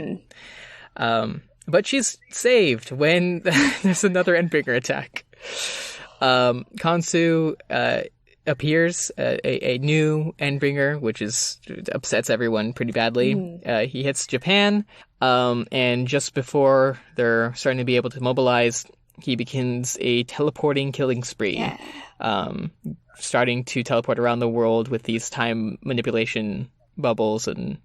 Mm-hmm. But she's saved when there's another Endbringer attack. Kansu appears, a new Endbringer, which upsets everyone pretty badly. He hits Japan, and just before they're starting to be able to mobilize, he begins a teleporting killing spree. Yeah. Starting to teleport around the world with these time manipulation bubbles, and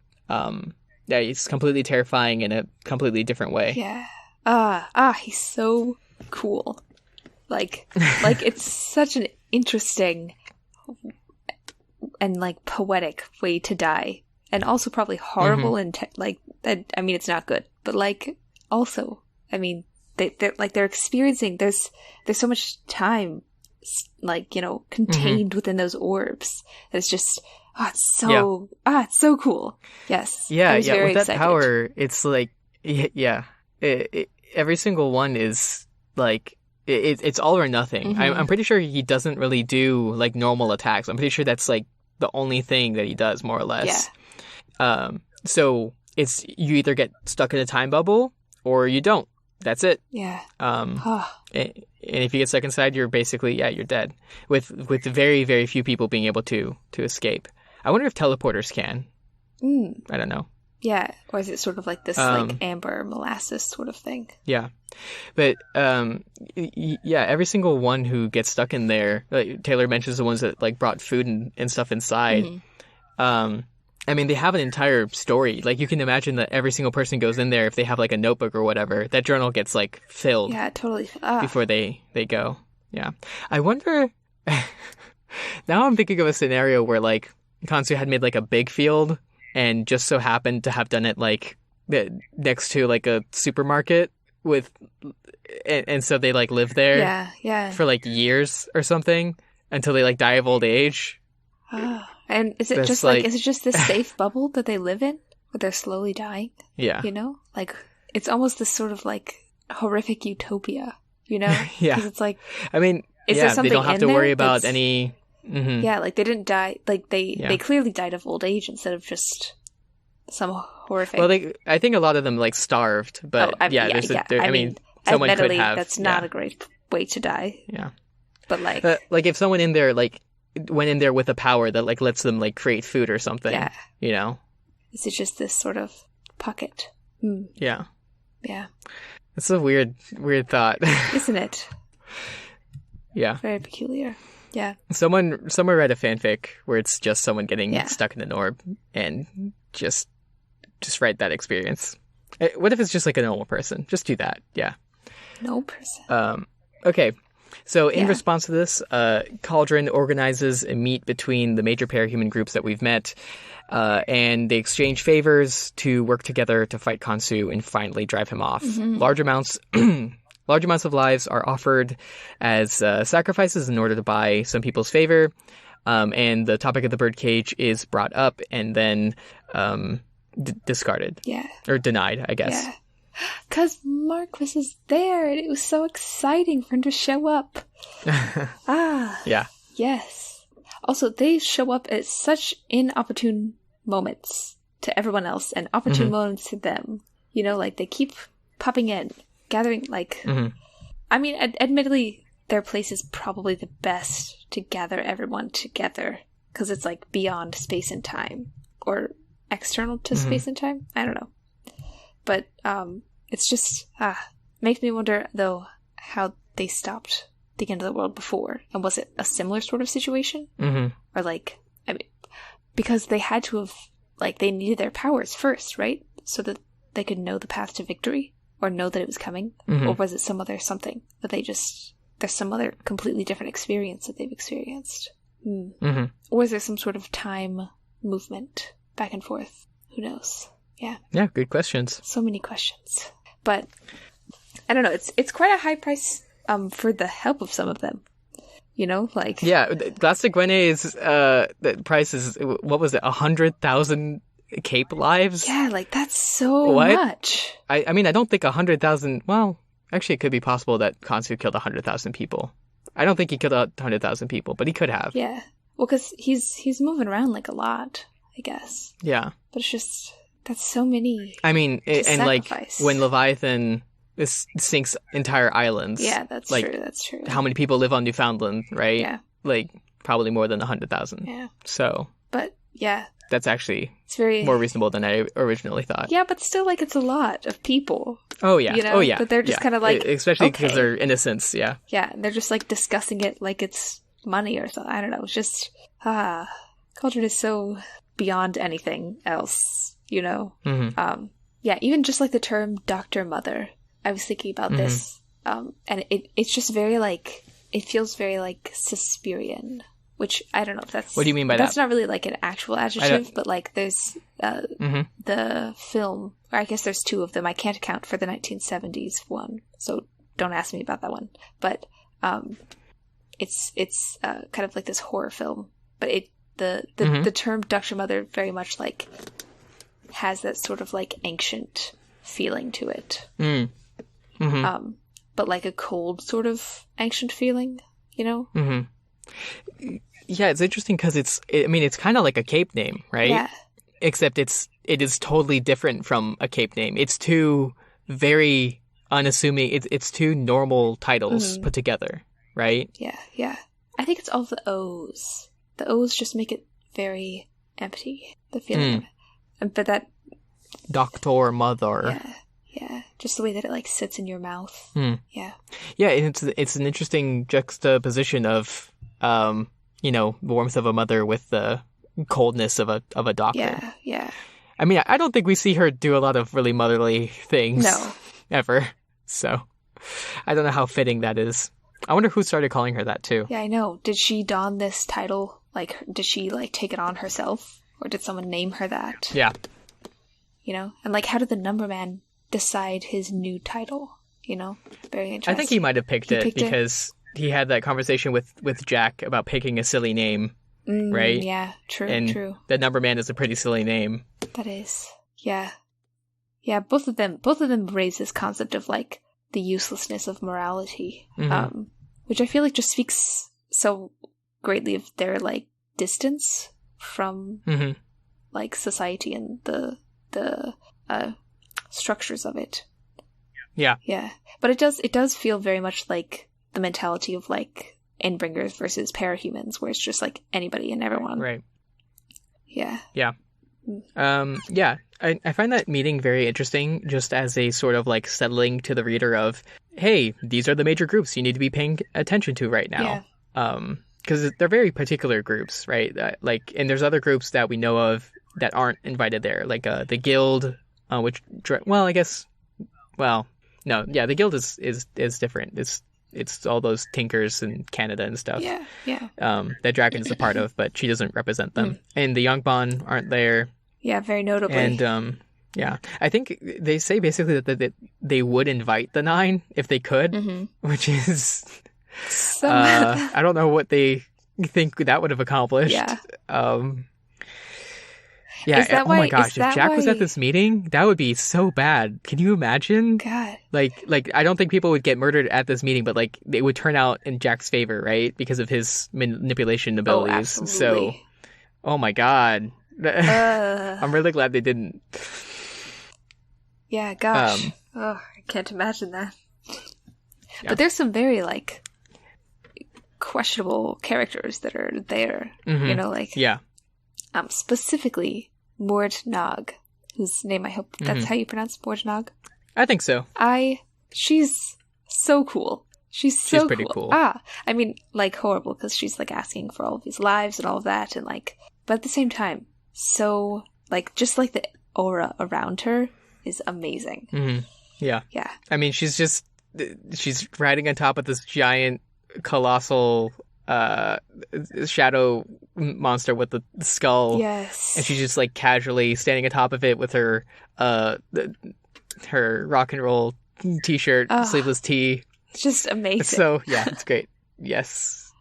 it's completely terrifying in a completely different way. Yeah. He's so cool. Like it's such an interesting and like poetic way to die, and also probably horrible and I mean, it's not good, but like also, I mean, they're experiencing. There's so much time, like, contained within those orbs. It's just, it's so cool. Yes. Yeah. With that power, it's like, every single one is like it's all or nothing. I'm pretty sure he doesn't really do like normal attacks. I'm pretty sure that's like the only thing that he does, more or less. Yeah. So it's you either get stuck in a time bubble or you don't. That's it. Yeah. And if you get stuck inside, you're basically you're dead. With very, very few people being able to escape. I wonder if teleporters can. I don't know. Yeah, or is it sort of like this like amber molasses sort of thing? Yeah, but every single one who gets stuck in there, like Taylor mentions the ones that like brought food and stuff inside. I mean, they have an entire story. Like you can imagine that every single person goes in there if they have like a notebook or whatever. That journal gets like filled. Yeah, totally. Before they go. Yeah, I wonder. Now I'm thinking of a scenario where like Khonsu had made like a big field. And just so happened to have done it like next to like a supermarket and so they like live there for like years or something until they like die of old age. And is it That's just like is it just this safe bubble that they live in where they're slowly dying? Yeah. You know? Like it's almost this sort of like horrific utopia, you know? Yeah. Because it's like I mean, there something they don't have to worry about that's... any Yeah, like they didn't die. Like they clearly died of old age instead of just some horrific. Well, I think a lot of them like starved, but I mean, someone could have. That's not a great way to die. Yeah, but like if someone in there like went in there with a power that like lets them like create food or something. Yeah, you know, is it just this sort of pocket? Yeah, yeah. It's a weird thought, isn't it? Yeah, very peculiar. Yeah. Someone read a fanfic where it's just someone getting stuck in an orb and just write that experience. What if it's just like a normal person? Just do that. Yeah. No person. Okay. So in response to this, Cauldron organizes a meet between the major parahuman groups that we've met, and they exchange favors to work together to fight Khonsu and finally drive him off. Large amounts of lives are offered as sacrifices in order to buy some people's favor, and the topic of the birdcage is brought up and then discarded. Yeah. Or denied, I guess. Yeah. Because Marquis is there, and it was so exciting for him to show up. Yeah. Yes. Also, they show up at such inopportune moments to everyone else, and opportune moments to them. You know, like, they keep popping in, gathering, like... I mean, admittedly, their place is probably the best to gather everyone together, because it's, like, beyond space and time. Or external to space and time? I don't know. But, it's just, makes me wonder, though, how they stopped the end of the world before. And was it a similar sort of situation? Or, like, I mean, because they had to have, like, they needed their powers first, right? So that they could know the path to victory? Or know that it was coming? Or was it some other something that they just, there's some other completely different experience that they've experienced? Or is there some sort of time movement back and forth? Who knows? Yeah. Yeah, good questions. So many questions. But I don't know, it's quite a high price for the help of some of them. You know, like... Yeah, Glastic Gwene's the price is, what was it, 100,000 cape lives? Yeah, like, that's so much. I mean, I don't think 100,000... Well, actually, it could be possible that Khonsu killed 100,000 people. I don't think he killed 100,000 people, but he could have. Yeah. Well, because he's moving around, like, a lot, I guess. Yeah. But it's just... That's so many. I mean, and like when Leviathan sinks entire islands. Yeah, that's like, true. That's true. How many people live on Newfoundland, right? Yeah. Like probably more than 100,000. Yeah. So. But yeah. That's actually more reasonable than I originally thought. Yeah, but still, like, it's a lot of people. Oh yeah. You know? Oh yeah. But they're just kind of like, especially because they're innocents. Yeah. Yeah, they're just like discussing it like it's money or something. I don't know. It's just Cauldron is so beyond anything else. You know? Yeah, even just like the term Dr. Mother. I was thinking about this. And it's just very like, it feels very like Suspirian, which I don't know if that's... What do you mean by that? That's not really like an actual adjective, but like there's the film, or I guess there's two of them. I can't account for the 1970s one, so don't ask me about that one. But it's kind of like this horror film, but the term Dr. Mother very much like has that sort of like ancient feeling to it. But but like a cold sort of ancient feeling, you know? Mm-hmm. Yeah, it's interesting because it's kind of like a cape name, right? Yeah. Except it is totally different from a cape name. It's two very unassuming, it's two normal titles put together, right? Yeah. I think it's all the O's. The O's just make it very empty, the feeling of it. But that... Doctor, mother. Yeah. Just the way that it like sits in your mouth. Yeah. Yeah, and it's an interesting juxtaposition of, the warmth of a mother with the coldness of a doctor. Yeah. I mean, I don't think we see her do a lot of really motherly things. No. Ever. So, I don't know how fitting that is. I wonder who started calling her that, too. Yeah, I know. Did she don this title? Like, did she, like, take it on herself? Or did someone name her that? Yeah. You know? And, like, how did the numberman decide his new title? You know? Very interesting. I think he might have picked it because he had that conversation with Jack about picking a silly name, right? Yeah, true. The numberman is a pretty silly name. That is. Yeah. Yeah, both of them raise this concept of, like, the uselessness of morality, which I feel like just speaks so greatly of their, like, distance from, like, society and the structures of it. Yeah. Yeah. But it does feel very much like the mentality of, like, Endbringers versus parahumans, where it's just, like, anybody and everyone. Right. Yeah. Yeah. Yeah, I find that meeting very interesting just as a sort of like settling to the reader of, hey, these are the major groups you need to be paying attention to right now. Yeah. Because they're very particular groups, right? And there's other groups that we know of that aren't invited there, like the Guild, the Guild is different. It's all those tinkers in Canada and stuff. Yeah. That Dragon's a part of, but she doesn't represent them. And the Yongbon aren't there. Yeah, very notably. And I think they say basically that they would invite the 9 if they could, which is I don't know what they think that would have accomplished. Yeah. Yeah. Oh my gosh! If Jack was at this meeting, that would be so bad. Can you imagine? God. Like I don't think people would get murdered at this meeting, but like it would turn out in Jack's favor, right? Because of his manipulation abilities. Oh, absolutely. So, oh my God. I'm really glad they didn't. Yeah, gosh. I can't imagine that. Yeah. But there's some very, like, questionable characters that are there. You know, like... Yeah. Specifically, Mord Nog, whose name I hope that's how you pronounce Mord Nog. I think so. She's so cool. She's pretty cool. I mean, like, horrible, because she's, like, asking for all of these lives and all of that, and, like... But at the same time, so, like, just, like, the aura around her is amazing. Yeah. Yeah. I mean, she's riding on top of this giant, colossal, shadow monster with the skull. Yes. And she's just, like, casually standing on top of it with her, her rock and roll t-shirt, sleeveless tee. It's just amazing. So, yeah, it's great. Yes.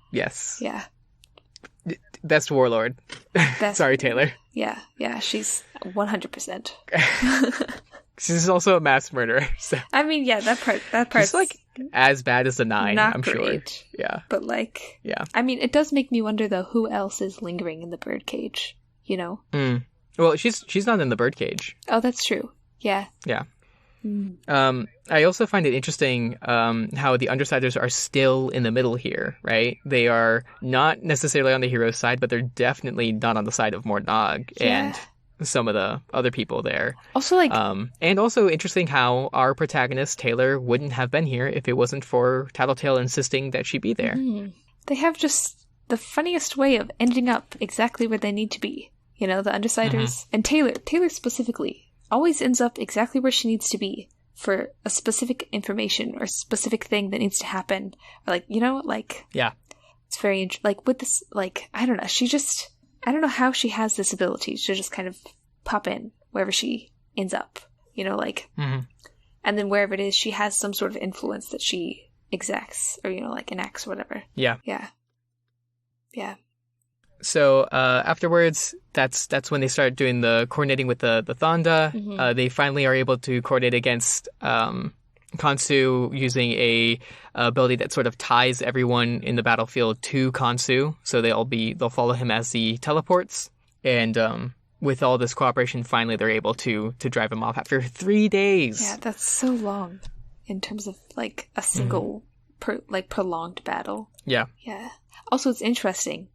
Yeah. Best warlord. Sorry, Taylor. Yeah, she's 100%. She's also a mass murderer. So. I mean, yeah, that part's she's like as bad as the 9, not I'm great, sure. Yeah. But like, yeah. I mean, it does make me wonder though, who else is lingering in the birdcage, you know? Well, she's not in the birdcage. Oh, that's true. Yeah. Yeah. I also find it interesting how the Undersiders are still in the middle here, right? They are not necessarily on the hero's side, but they're definitely not on the side of Mordnog and some of the other people there. Also, like... and also interesting how our protagonist, Taylor, wouldn't have been here if it wasn't for Tattletale insisting that she be there. They have just the funniest way of ending up exactly where they need to be. You know, the Undersiders. And Taylor specifically always ends up exactly where she needs to be for a specific information or specific thing that needs to happen. Or like, you know, like... Yeah. It's very... like, with this, like, I don't know, she just... I don't know how she has this ability to just kind of pop in wherever she ends up. You know, like... And then wherever it is, she has some sort of influence that she exacts, or, you know, like, enacts or whatever. Yeah. Yeah. So afterwards, that's when they start doing the coordinating with the Thonda. They finally are able to coordinate against Khonsu using a ability that sort of ties everyone in the battlefield to Khonsu, so they'll follow him as he teleports. And with all this cooperation, finally they're able to drive him off after 3 days. Yeah, that's so long in terms of like a single prolonged battle. Yeah. Yeah. Also, it's interesting.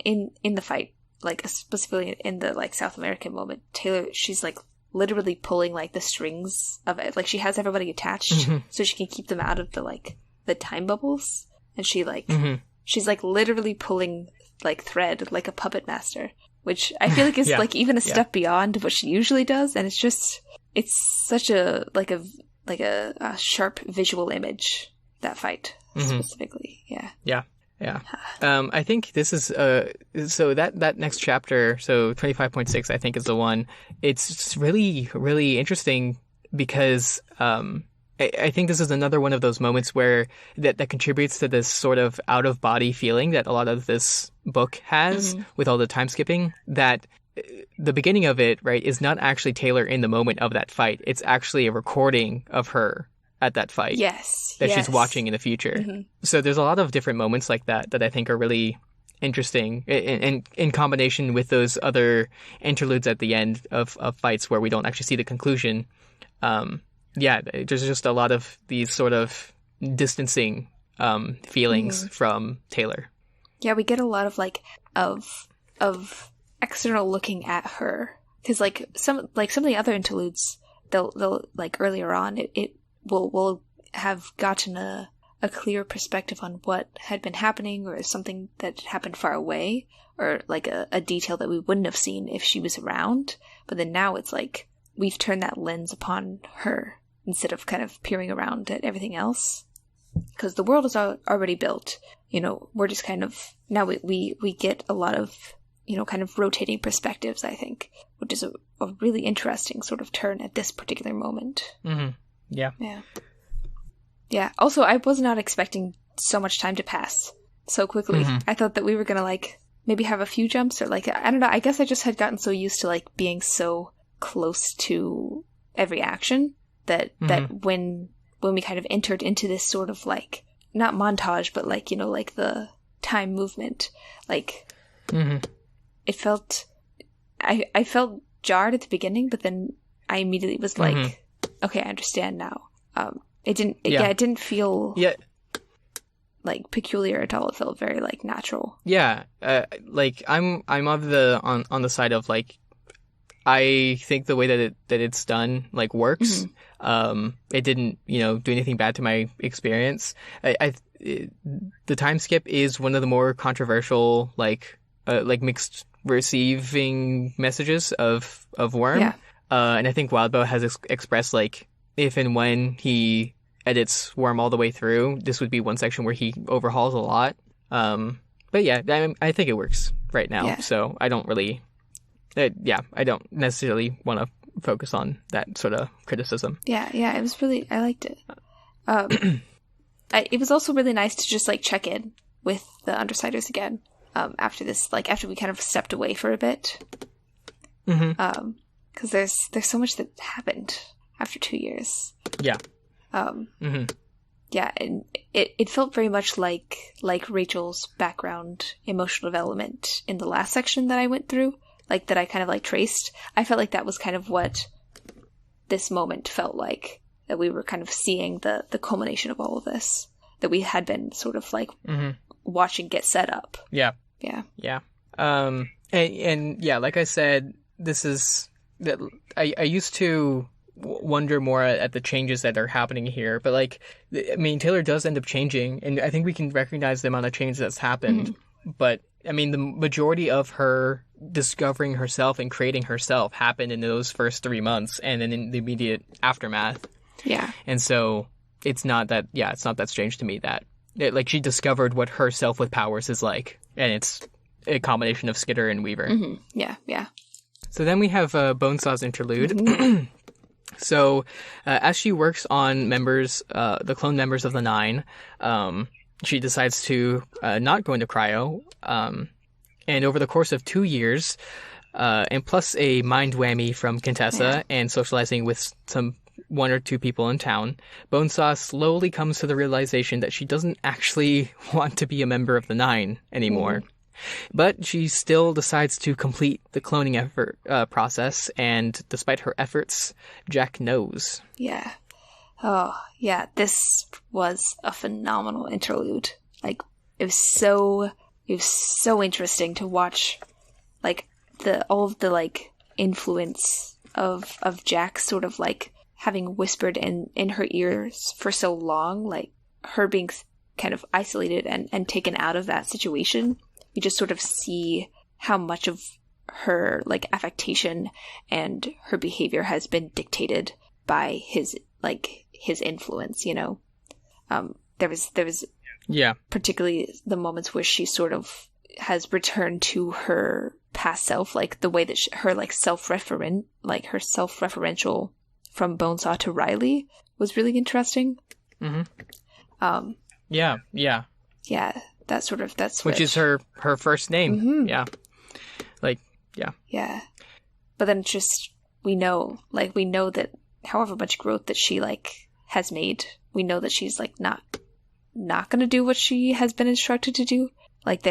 In the fight, like specifically in the like South American moment, Taylor, she's like literally pulling like the strings of it. Like she has everybody attached so she can keep them out of the time bubbles. And she like she's like literally pulling like thread like a puppet master, which I feel like is like even a step beyond what she usually does. And it's such a like a sharp visual image, that fight specifically. Yeah. Yeah. Yeah. I think this is so that next chapter, so 25.6, I think is the one. It's really, really interesting because I think this is another one of those moments where that contributes to this sort of out of body feeling that a lot of this book has with all the time skipping, that the beginning of it, right, is not actually Taylor in the moment of that fight. It's actually a recording of her at that fight. Yes. That she's watching in the future. So there's a lot of different moments like that I think are really interesting, and in combination with those other interludes at the end of fights where we don't actually see the conclusion. There's just a lot of these sort of distancing feelings from Taylor. Yeah, we get a lot of like of external looking at her, because like some of the other interludes, they'll like earlier on we'll have gotten a clear perspective on what had been happening, or something that happened far away, or like a detail that we wouldn't have seen if she was around. But then now it's like we've turned that lens upon her instead of kind of peering around at everything else, because the world is already built. We're just kind of now we get a lot of kind of rotating perspectives, I think, which is a really interesting sort of turn at this particular moment. Yeah. Also, I was not expecting so much time to pass so quickly. I thought that we were gonna like maybe have a few jumps, or like I don't know. I guess I just had gotten so used to like being so close to every action that when we kind of entered into this sort of like not montage, but like like the time movement, like it felt I felt jarred at the beginning, but then I immediately was like, okay, I understand now. It didn't feel like peculiar at all. It felt very like natural. Yeah, like I'm of the on the side of like, I think the way that it's done like works. It didn't do anything bad to my experience. The time skip is one of the more controversial like mixed receiving messages of Worm. And I think Wildbow has expressed like, if and when he edits Worm all the way through, this would be one section where he overhauls a lot. But yeah, I think it works right now. So I don't really, I don't necessarily want to focus on that sort of criticism. Yeah, it was really, I liked it. It was also really nice to just like check in with the Undersiders again after this, like after we kind of stepped away for a bit. Because there's so much that happened after 2 years. Yeah. Yeah, and it felt very much like Rachel's background emotional development in the last section that I went through, like that I kind of like traced. I felt like that was kind of what this moment felt like, that we were kind of seeing the culmination of all of this, that we had been sort of like watching get set up. Yeah. And yeah, like I said, this is that I used to wonder more at the changes that are happening here, but like, I mean, Taylor does end up changing, and I think we can recognize the amount of change that's happened. But I mean, the majority of her discovering herself and creating herself happened in those first 3 months, and then in the immediate aftermath. And so it's not that strange to me that like she discovered what herself with powers is like, and it's a combination of Skitter and Weaver. Yeah. So then we have Bonesaw's interlude. So as she works on the clone members of the Nine, she decides to not go into cryo. And over the course of 2 years, and plus a mind whammy from Contessa and socializing with some one or two people in town, Bonesaw slowly comes to the realization that she doesn't actually want to be a member of the Nine anymore. But she still decides to complete the cloning effort process, and despite her efforts, Jack knows. Yeah. Oh, yeah, this was a phenomenal interlude. Like, it was so interesting to watch, like, all of the, like, influence of Jack sort of, like, having whispered in her ears for so long, like, her being kind of isolated and taken out of that situation. You just sort of see how much of her, like, affectation and her behavior has been dictated by his influence, you know? There was particularly the moments where she sort of has returned to her past self, like the way that her self-referential from Bonesaw to Riley was really interesting. Yeah, that's which is her first name. Yeah, like, yeah. But then just we know that however much growth that she, like, has made, we know that she's, like, not gonna do what she has been instructed to do. Like,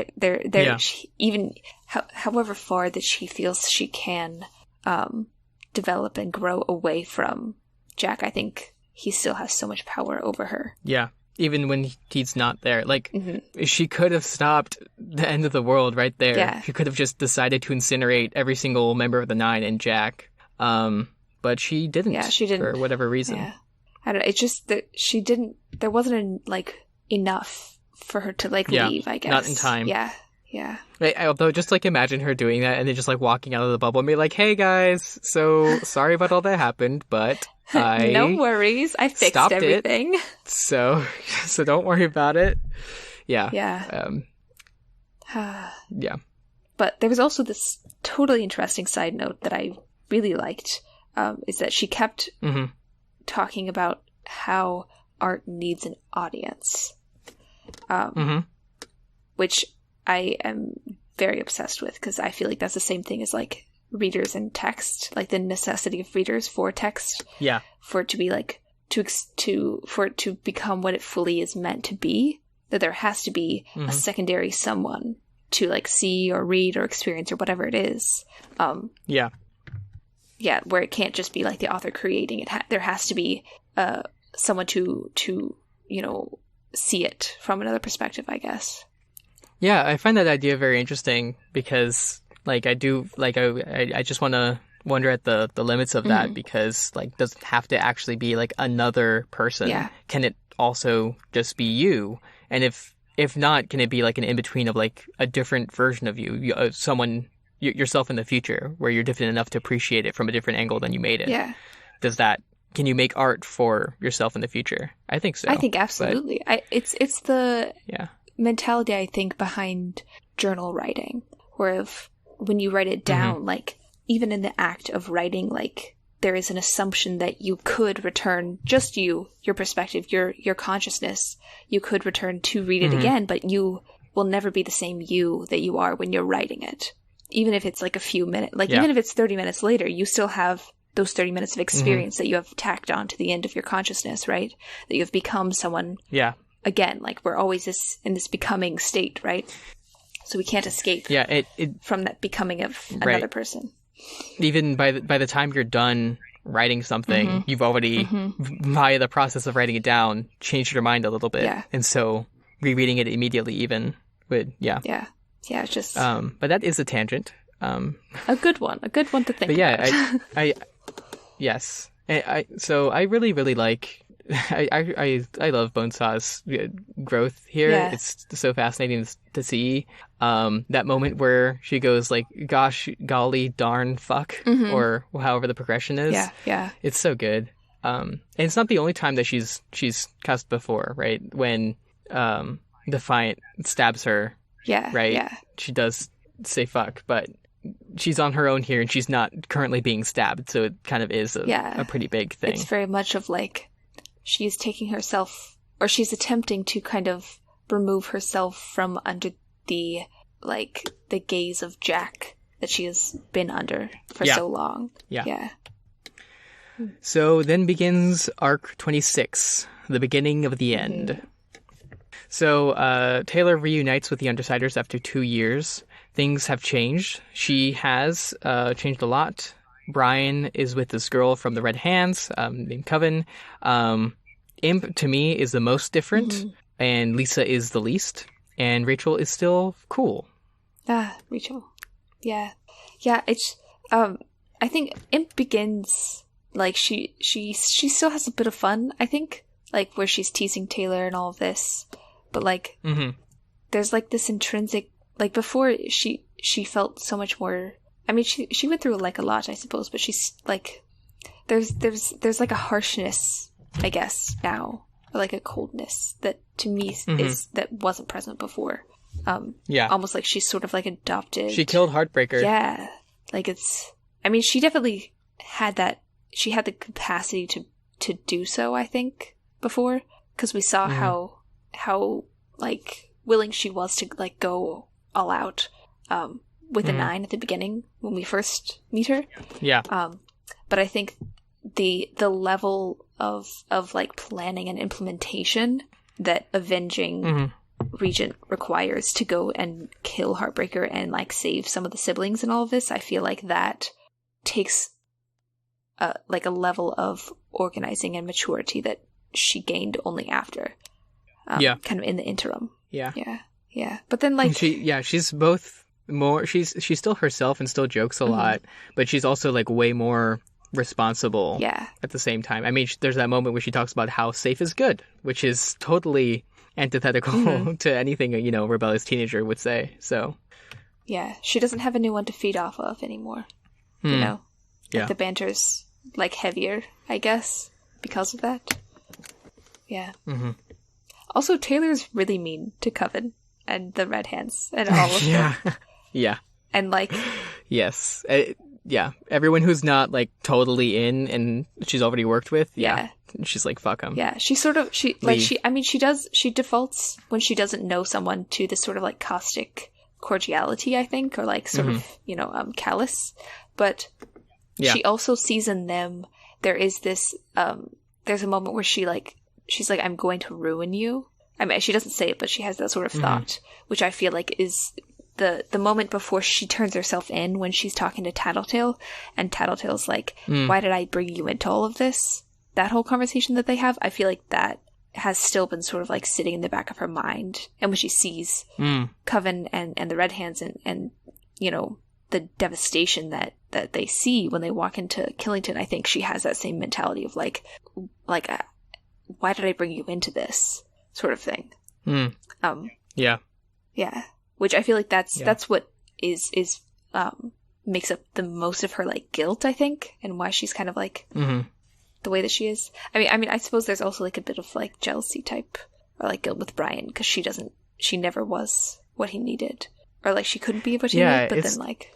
even however far that she feels she can develop and grow away from Jack, I think he still has so much power over her. Yeah, even when he's not there. Like, she could have stopped the end of the world right there. Yeah. She could have just decided to incinerate every single member of the Nine and Jack. But she didn't. Yeah, she didn't. For whatever reason. Yeah. I don't know. It's just that she didn't. There wasn't enough for her to leave, I guess. Not in time. Yeah. Although, just imagine her doing that and then just walking out of the bubble and be like, "Hey guys, so sorry about all that happened, but no worries, I fixed everything. So don't worry about it." Yeah. Yeah. Yeah. But there was also this totally interesting side note that I really liked. Is that she kept talking about how art needs an audience, which I am very obsessed with, because I feel like that's the same thing as readers and text, like the necessity of readers for text. Yeah, for it to be for it to become what it fully is meant to be. That there has to be a secondary someone to see or read or experience or whatever it is. Yeah, where it can't just be the author creating it. There has to be someone to see it from another perspective, I guess. Yeah, I find that idea very interesting because, I just want to wonder at the limits of that, because, does it have to actually be, another person? Yeah. Can it also just be you? And if not, can it be, an in-between of, a different version of you, someone, yourself in the future, where you're different enough to appreciate it from a different angle than you made it? Yeah. Can you make art for yourself in the future? I think so. I think absolutely. It's the mentality, I think, behind journal writing, where when you write it down, even in the act of writing, there is an assumption that you could return just your perspective, your consciousness. You could return to read it again, but you will never be the same you that you are when you're writing it. Even if it's a few minutes, even if it's 30 minutes later, you still have those 30 minutes of experience that you have tacked on to the end of your consciousness, right? That you have become someone. Yeah. Again, we're always in this becoming state, right? So we can't escape from that becoming of another person. Even by the time you're done writing something, you've already, via the process of writing it down, changed your mind a little bit. Yeah. And so rereading it immediately even would, Yeah, it's just... but that is a tangent. A good one to think about. Yes. So I really, really like... I love Bonesaw's growth here. Yeah. It's so fascinating to see. That moment where she goes gosh, golly, darn, fuck, or however the progression is. Yeah. It's so good. And it's not the only time that she's cussed before, right? When Defiant stabs her. Yeah. Right? Yeah. She does say fuck, but she's on her own here and she's not currently being stabbed, so it kind of is a pretty big thing. It's very much of she's taking herself, or she's attempting to kind of remove herself from under the gaze of Jack that she has been under for so long. Yeah. So then begins arc 26, the beginning of the end. So Taylor reunites with the Undersiders after 2 years. Things have changed. She has changed a lot. Brian is with this girl from the Red Hands named Coven. Imp, to me, is the most different, and Lisa is the least. And Rachel is still cool. Rachel. Yeah. Yeah, it's... I think Imp begins... Like, she still has a bit of fun, I think. Like, where she's teasing Taylor and all of this. But, like, there's, like, this intrinsic... Like, before, she felt so much more... I mean, she went through, like, a lot, I suppose. But she's, like... There's like, a harshness, I guess, now. Or, like, a coldness that, to me, is... That wasn't present before. Almost like she's sort of, like, adopted... She killed Heartbreaker. Yeah. Like, it's... I mean, she definitely had that... She had the capacity to do so, I think, before. Because we saw how, like, willing she was to, like, go all out with a 9 at the beginning when we first meet her. Yeah. But I think the level of like, planning and implementation that avenging Regent requires to go and kill Heartbreaker and, like, save some of the siblings and all of this, I feel like that takes... like a level of organizing and maturity that she gained only after. Kind of in the interim. Yeah. But then, like... she's both more... She's still herself and still jokes a lot, but she's also, like, way more responsible at the same time. I mean, there's that moment where she talks about how safe is good, which is totally antithetical to anything a, rebellious teenager would say, so... Yeah, she doesn't have anyone to feed off of anymore, you know? Like, the banter's... like, heavier, I guess, because of that. Yeah. Also, Taylor's really mean to Coven and the Red Hands and all of them. Yeah. And, like... Yes. Everyone who's not, like, totally in and she's already worked with, she's like, fuck them. Yeah, she defaults when she doesn't know someone to this sort of, like, caustic cordiality, I think, or, like, sort of, callous. But... Yeah. She also sees in them, there is this, there's a moment where she's like, I'm going to ruin you. I mean, she doesn't say it, but she has that sort of thought, which I feel like is the moment before she turns herself in when she's talking to Tattletale, and Tattletale's like, why did I bring you into all of this? That whole conversation that they have, I feel like that has still been sort of, like, sitting in the back of her mind. And when she sees Coven and the Red Hands and the devastation that they see when they walk into Killington, I think she has that same mentality of like why did I bring you into this sort of thing? Yeah, which I feel like that's what is makes up the most of her, like, guilt, I think, and why she's kind of like the way that she is. I mean, I suppose there's also, like, a bit of, like, jealousy type or, like, guilt with Brian because she never was what he needed. Or, like, she couldn't be what she needed, but then, like...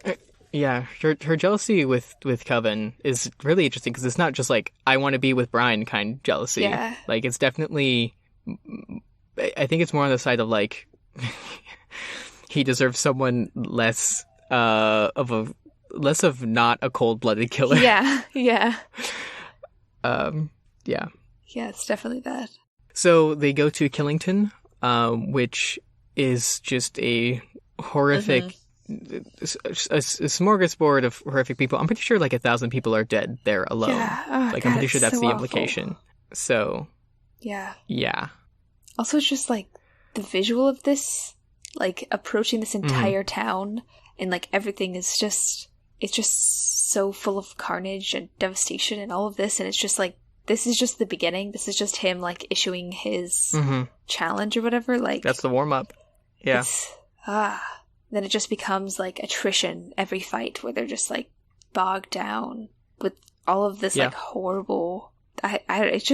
her jealousy with Coven is really interesting, because it's not just, like, I want to be with Brian kind jealousy. Yeah. Like, it's definitely... I think it's more on the side of, like, he deserves someone less of not a cold-blooded killer. Yeah. Yeah, it's definitely that. So they go to Killington, which is just a horrific, a smorgasbord of horrific people. I'm pretty sure, like, 1,000 people are dead there alone. Yeah. I'm pretty sure that's so the implication. Awful. So, yeah. Also, it's just, like, the visual of this, like, approaching this entire town, and, like, everything is just, it's just so full of carnage and devastation and all of this, and it's just, like, this is just the beginning. This is just him, like, issuing his challenge or whatever. Like, that's the warm-up. Yeah. Then it just becomes, like, attrition every fight, where they're just, like, bogged down with all of this, like, horrible... It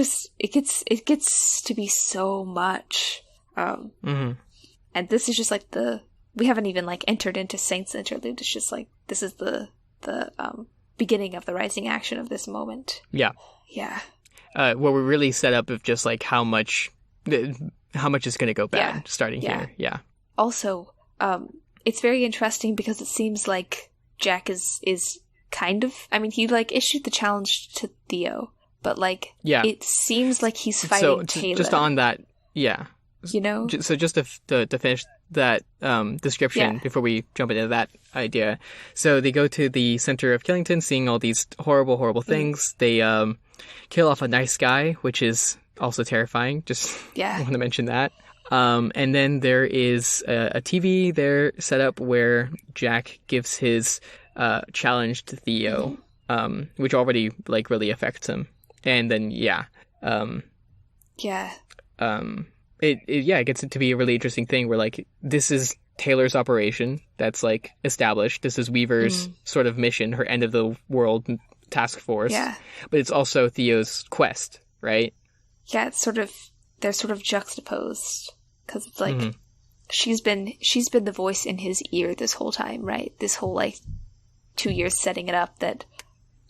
gets to be so much. And this is just, like, we haven't even, like, entered into Saints Interlude. It's just, like, this is the beginning of the rising action of this moment. Yeah. Where we really set up of just, like, how much is going to go bad starting here. Yeah. Also, it's very interesting because it seems like Jack is kind of, I mean, he like issued the challenge to Theo, but like, it seems like he's fighting Taylor. Just on that, you know? So just to finish that description before we jump into that idea. So they go to the center of Killington, seeing all these horrible, horrible things. They kill off a nice guy, which is also terrifying. Just want to mention that. And then there is a TV there set up where Jack gives his challenge to Theo, which already like really affects him. And then it gets it to be a really interesting thing where like this is Taylor's operation that's like established. This is Weaver's sort of mission, her end of the world task force. Yeah. But it's also Theo's quest, right? Yeah, they're sort of juxtaposed because it's like she's been the voice in his ear this whole time, right? This whole like 2 years setting it up that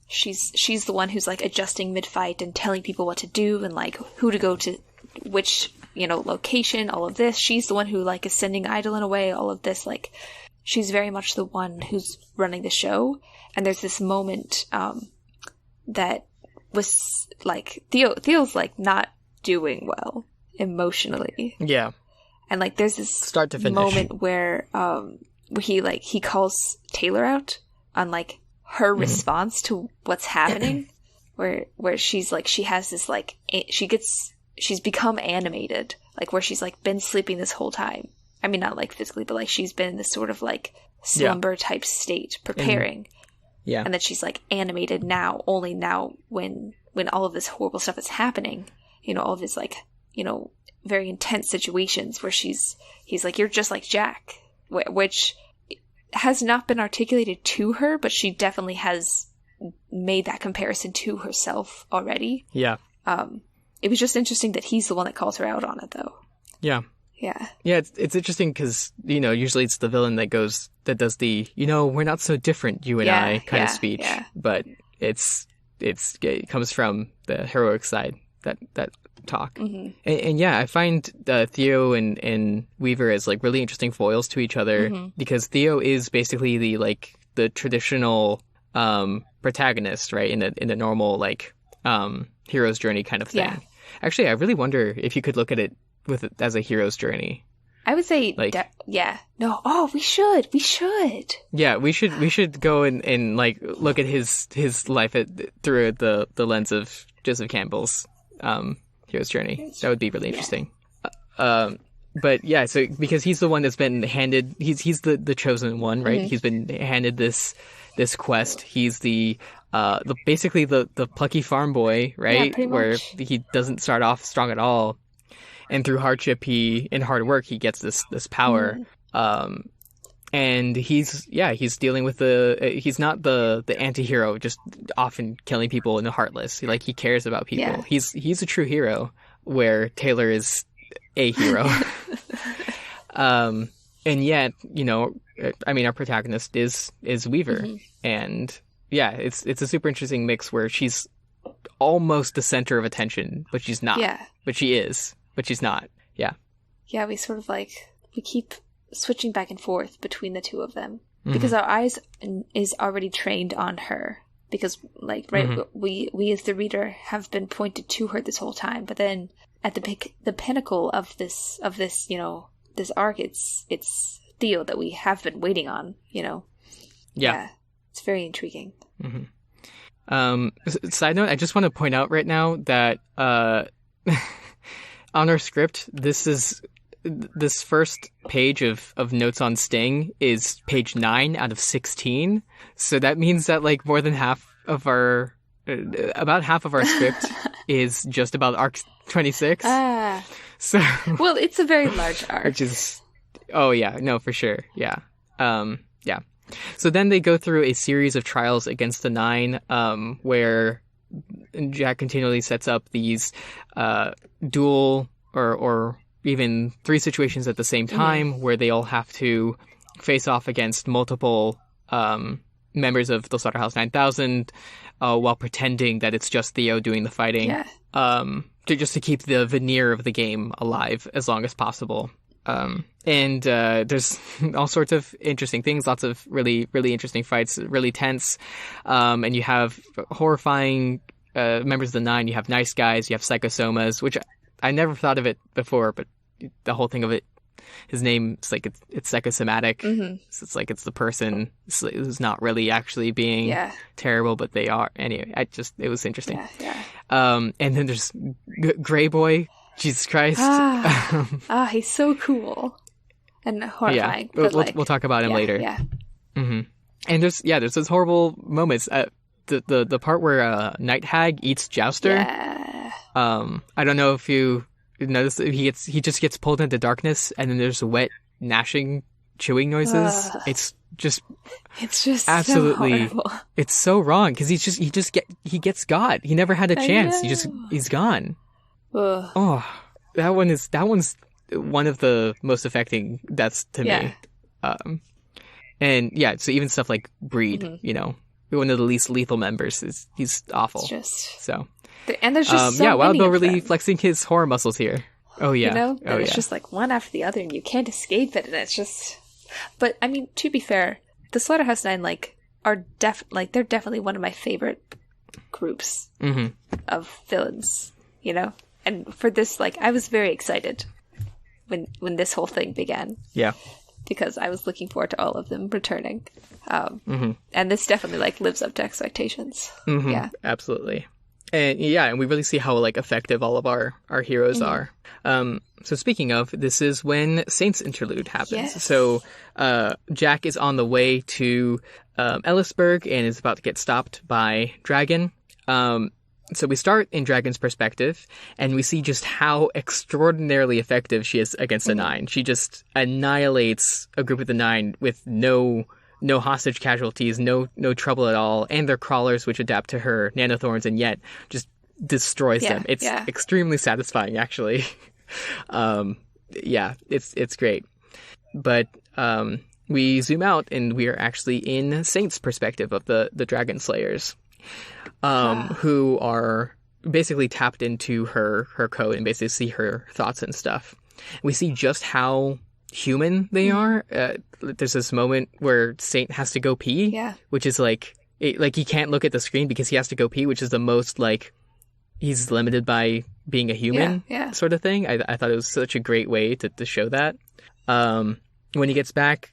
she's the one who's like adjusting mid-fight and telling people what to do and like who to go to which, you know, location, all of this. She's the one who like is sending Eidolon away, all of this. Like she's very much the one who's running the show. And there's this moment that was like Theo's like not doing well emotionally. Yeah. And like there's this start to finish moment where he calls Taylor out on like her response to what's happening, where she's like she has this like she's become animated, like where she's like been sleeping this whole time. I mean, not like physically, but like she's been in this sort of like slumber type state, preparing. And that she's like animated now, only now when all of this horrible stuff is happening, you know, all of this like, you know, very intense situations where he's like, you're just like Jack, which has not been articulated to her, but she definitely has made that comparison to herself already. Yeah. It was just interesting that he's the one that calls her out on it, though. Yeah. Yeah. Yeah, it's interesting because, you know, usually it's the villain that does the, you know, we're not so different, you and I kind of speech. Yeah. But it comes from the heroic side, that talk. And I find Theo and Weaver as like really interesting foils to each other because Theo is basically the traditional protagonist, right? In a normal like hero's journey kind of thing. Yeah. Actually, I really wonder if you could look at it as a hero's journey. I would say, like, no. Oh, we should. Yeah, we should go and like look at his life through the lens of Joseph Campbell's hero's journey. That would be really interesting. But yeah, so because he's the one that's been handed, he's the chosen one, right? He's been handed this quest. He's the basically the plucky farm boy, right? Yeah, where he doesn't start off strong at all. And through hardship and hard work, he gets this power. And he's dealing with he's not the anti-hero, just often killing people and heartless. He cares about people. Yeah. He's a true hero, where Taylor is a hero. And yet, you know, I mean, our protagonist is Weaver. And yeah, it's a super interesting mix where she's almost the center of attention, but she's not. Yeah. But she is. But she's not. Yeah. Yeah, we sort of we keep switching back and forth between the two of them because our eyes is already trained on her because we as the reader have been pointed to her this whole time, but then at the pinnacle of this you know, this arc, it's Theo that we have been waiting on, you know. Yeah, it's very intriguing. Side note, I just want to point out right now that on our script, this first page of notes on Sting is page 9 out of 16. So that means that more than half of about half of our script is just about arc 26. So well, it's a very large arc. Which is, oh yeah, no, for sure, yeah, yeah. So then they go through a series of trials against the Nine, where Jack continually sets up these dual or even 3 situations at the same time where they all have to face off against multiple members of the Slaughterhouse 9000 while pretending that it's just Theo doing the fighting, just to keep the veneer of the game alive as long as possible. And there's all sorts of interesting things, lots of really, really interesting fights, really tense. And you have horrifying members of the Nine. You have nice guys, you have psychosomas, which I never thought of it before, but the whole thing of it, his name, it's like it's psychosomatic. So it's like it's the person who's not really actually being terrible, but they are. Anyway, it was interesting. And then there's Grey Boy. Jesus Christ. He's so cool and horrifying. Yeah, we'll talk about him later. Yeah. And there's those horrible moments. The part where Night Hag eats Jouster. Yeah. I don't know if you notice that he just gets pulled into darkness, and then there's wet gnashing, chewing noises. It's just absolutely. So it's so wrong because he gets got. He never had a chance. He's gone. Oh, that one's one of the most affecting deaths to me. And yeah, so even stuff like Breed, one of the least lethal members, he's awful. And there's just so Wild many Bill of really them. flexing his horror muscles here. Oh yeah, it's just like one after the other, and you can't escape it, and it's just. But I mean, to be fair, the Slaughterhouse Nine are they're definitely one of my favorite groups of villains. And for this, I was very excited when this whole thing began. Yeah. Because I was looking forward to all of them returning. And this definitely, lives up to expectations. Yeah. Absolutely. And and we really see how, effective all of our heroes are. So speaking of, this is when Saints Interlude happens. Yes. So Jack is on the way to Ellisburg and is about to get stopped by Dragon. So we start in Dragon's perspective, and we see just how extraordinarily effective she is against the Nine. She just annihilates a group of the Nine with no hostage casualties, no trouble at all, and they're crawlers which adapt to her nanothorns, and yet just destroys them. It's extremely satisfying, actually. It's great. But we zoom out, and we are actually in Saint's perspective of the Dragon Slayers. Who are basically tapped into her code and basically see her thoughts and stuff. We see just how human they are. There's this moment where Saint has to go pee, which is he can't look at the screen because he has to go pee, which is the most he's limited by being a human sort of thing. I thought it was such a great way to show that. When he gets back,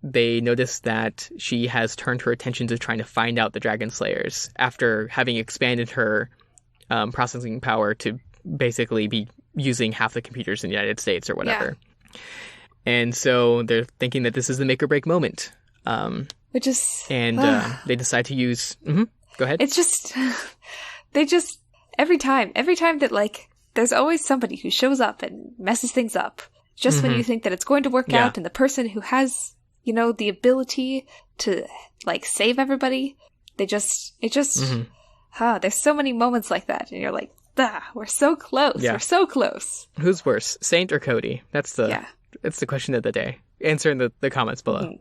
they notice that she has turned her attention to trying to find out the Dragon Slayers after having expanded her processing power to basically be using half the computers in the United States or whatever. And so they're thinking that this is the make or break moment. Which is... And they decide to use... Go ahead. It's just... They just... Every time that, there's always somebody who shows up and messes things up. Just when you think that it's going to work out, and the person who has... the ability to, save everybody, there's so many moments like that, and you're like, we're so close, we're so close. Who's worse, Saint or Cody? That's the question of the day. Answer in the comments below.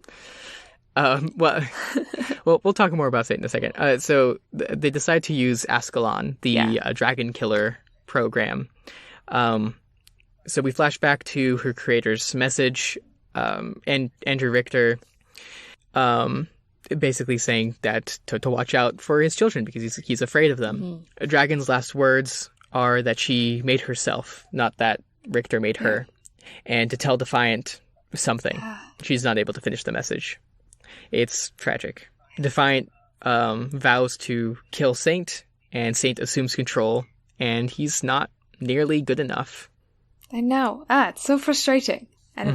We'll talk more about Saint in a second. So they decide to use Ascalon, the dragon killer program. So we flash back to her creator's message, and Andrew Richter basically saying that to watch out for his children because he's afraid of them. Dragon's last words are that she made herself, not that Richter made her, and to tell Defiant something. She's not able to finish the message. It's tragic. Defiant vows to kill Saint, and Saint assumes control, and he's not nearly good enough. I know. It's so frustrating. And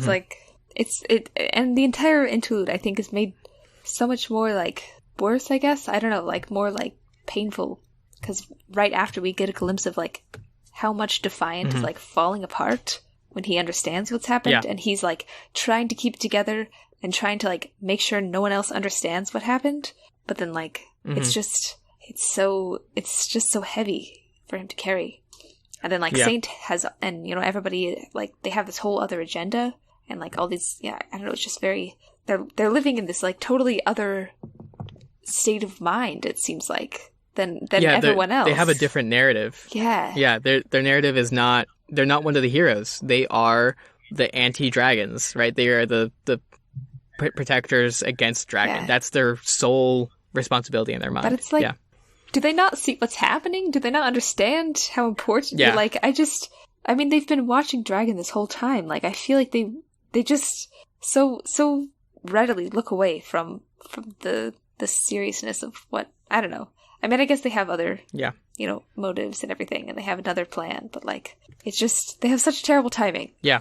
it's and the entire interlude, I think, is made so much more, worse, I guess. I don't know, more, painful. Because right after we get a glimpse of, how much Defiant is, falling apart when he understands what's happened. And he's, trying to keep it together and trying to, make sure no one else understands what happened. But then, it's just so heavy for him to carry. And then, Saint has, and, everybody, they have this whole other agenda. And, all these, I don't know, it's just very, they're living in this, totally other state of mind, it seems than everyone else. They have a different narrative. Yeah. Yeah, their narrative is not, they're not one of the heroes. They are the anti-dragons, right? They are the protectors against dragon. Yeah. That's their sole responsibility in their mind. But it's like, do they not see what's happening? Do they not understand how important? Yeah. Like, I mean, they've been watching Dragon this whole time. Like, I feel like they just so readily look away from the seriousness of what, I don't know. I mean, I guess they have other, motives and everything, and they have another plan, but like, it's just, they have such terrible timing. Yeah.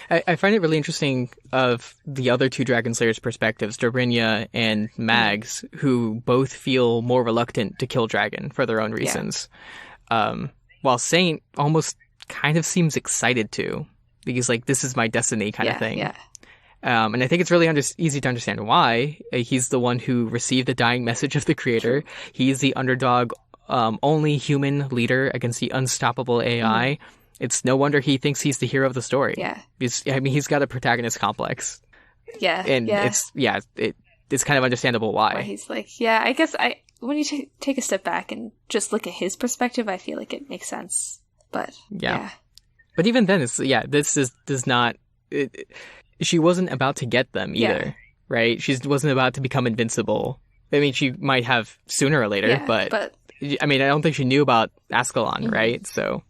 I find it really interesting of the other two Dragon Slayers' perspectives, Dobrinya and Mags, who both feel more reluctant to kill Dragon for their own reasons. While Saint almost kind of seems excited to, because like, this is my destiny kind of thing. Yeah. And I think it's really easy to understand why. He's the one who received the dying message of the creator. True. He's the underdog, only human leader against the unstoppable AI. It's no wonder he thinks he's the hero of the story. Yeah. He's got a protagonist complex. Yeah. And it's kind of understandable why. Where he's like, I guess when you take a step back and just look at his perspective, I feel like it makes sense. But yeah. But even then, does not. She wasn't about to get them either, right? She wasn't about to become invincible. I mean, she might have sooner or later, but I mean, I don't think she knew about Ascalon, right? So,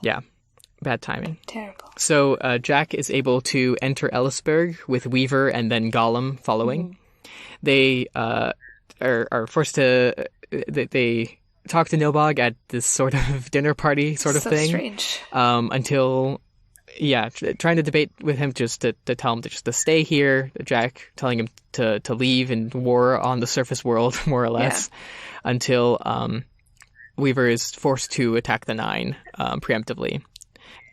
yeah, bad timing. Terrible. So Jack is able to enter Ellisburg with Weaver and then Gollum following. They are forced to. They talk to Nilbog at this sort of dinner party sort of thing. Strange. Until. Yeah, trying to debate with him just to tell him to stay here. Jack telling him to leave and war on the surface world, more or less, until Weaver is forced to attack the Nine preemptively.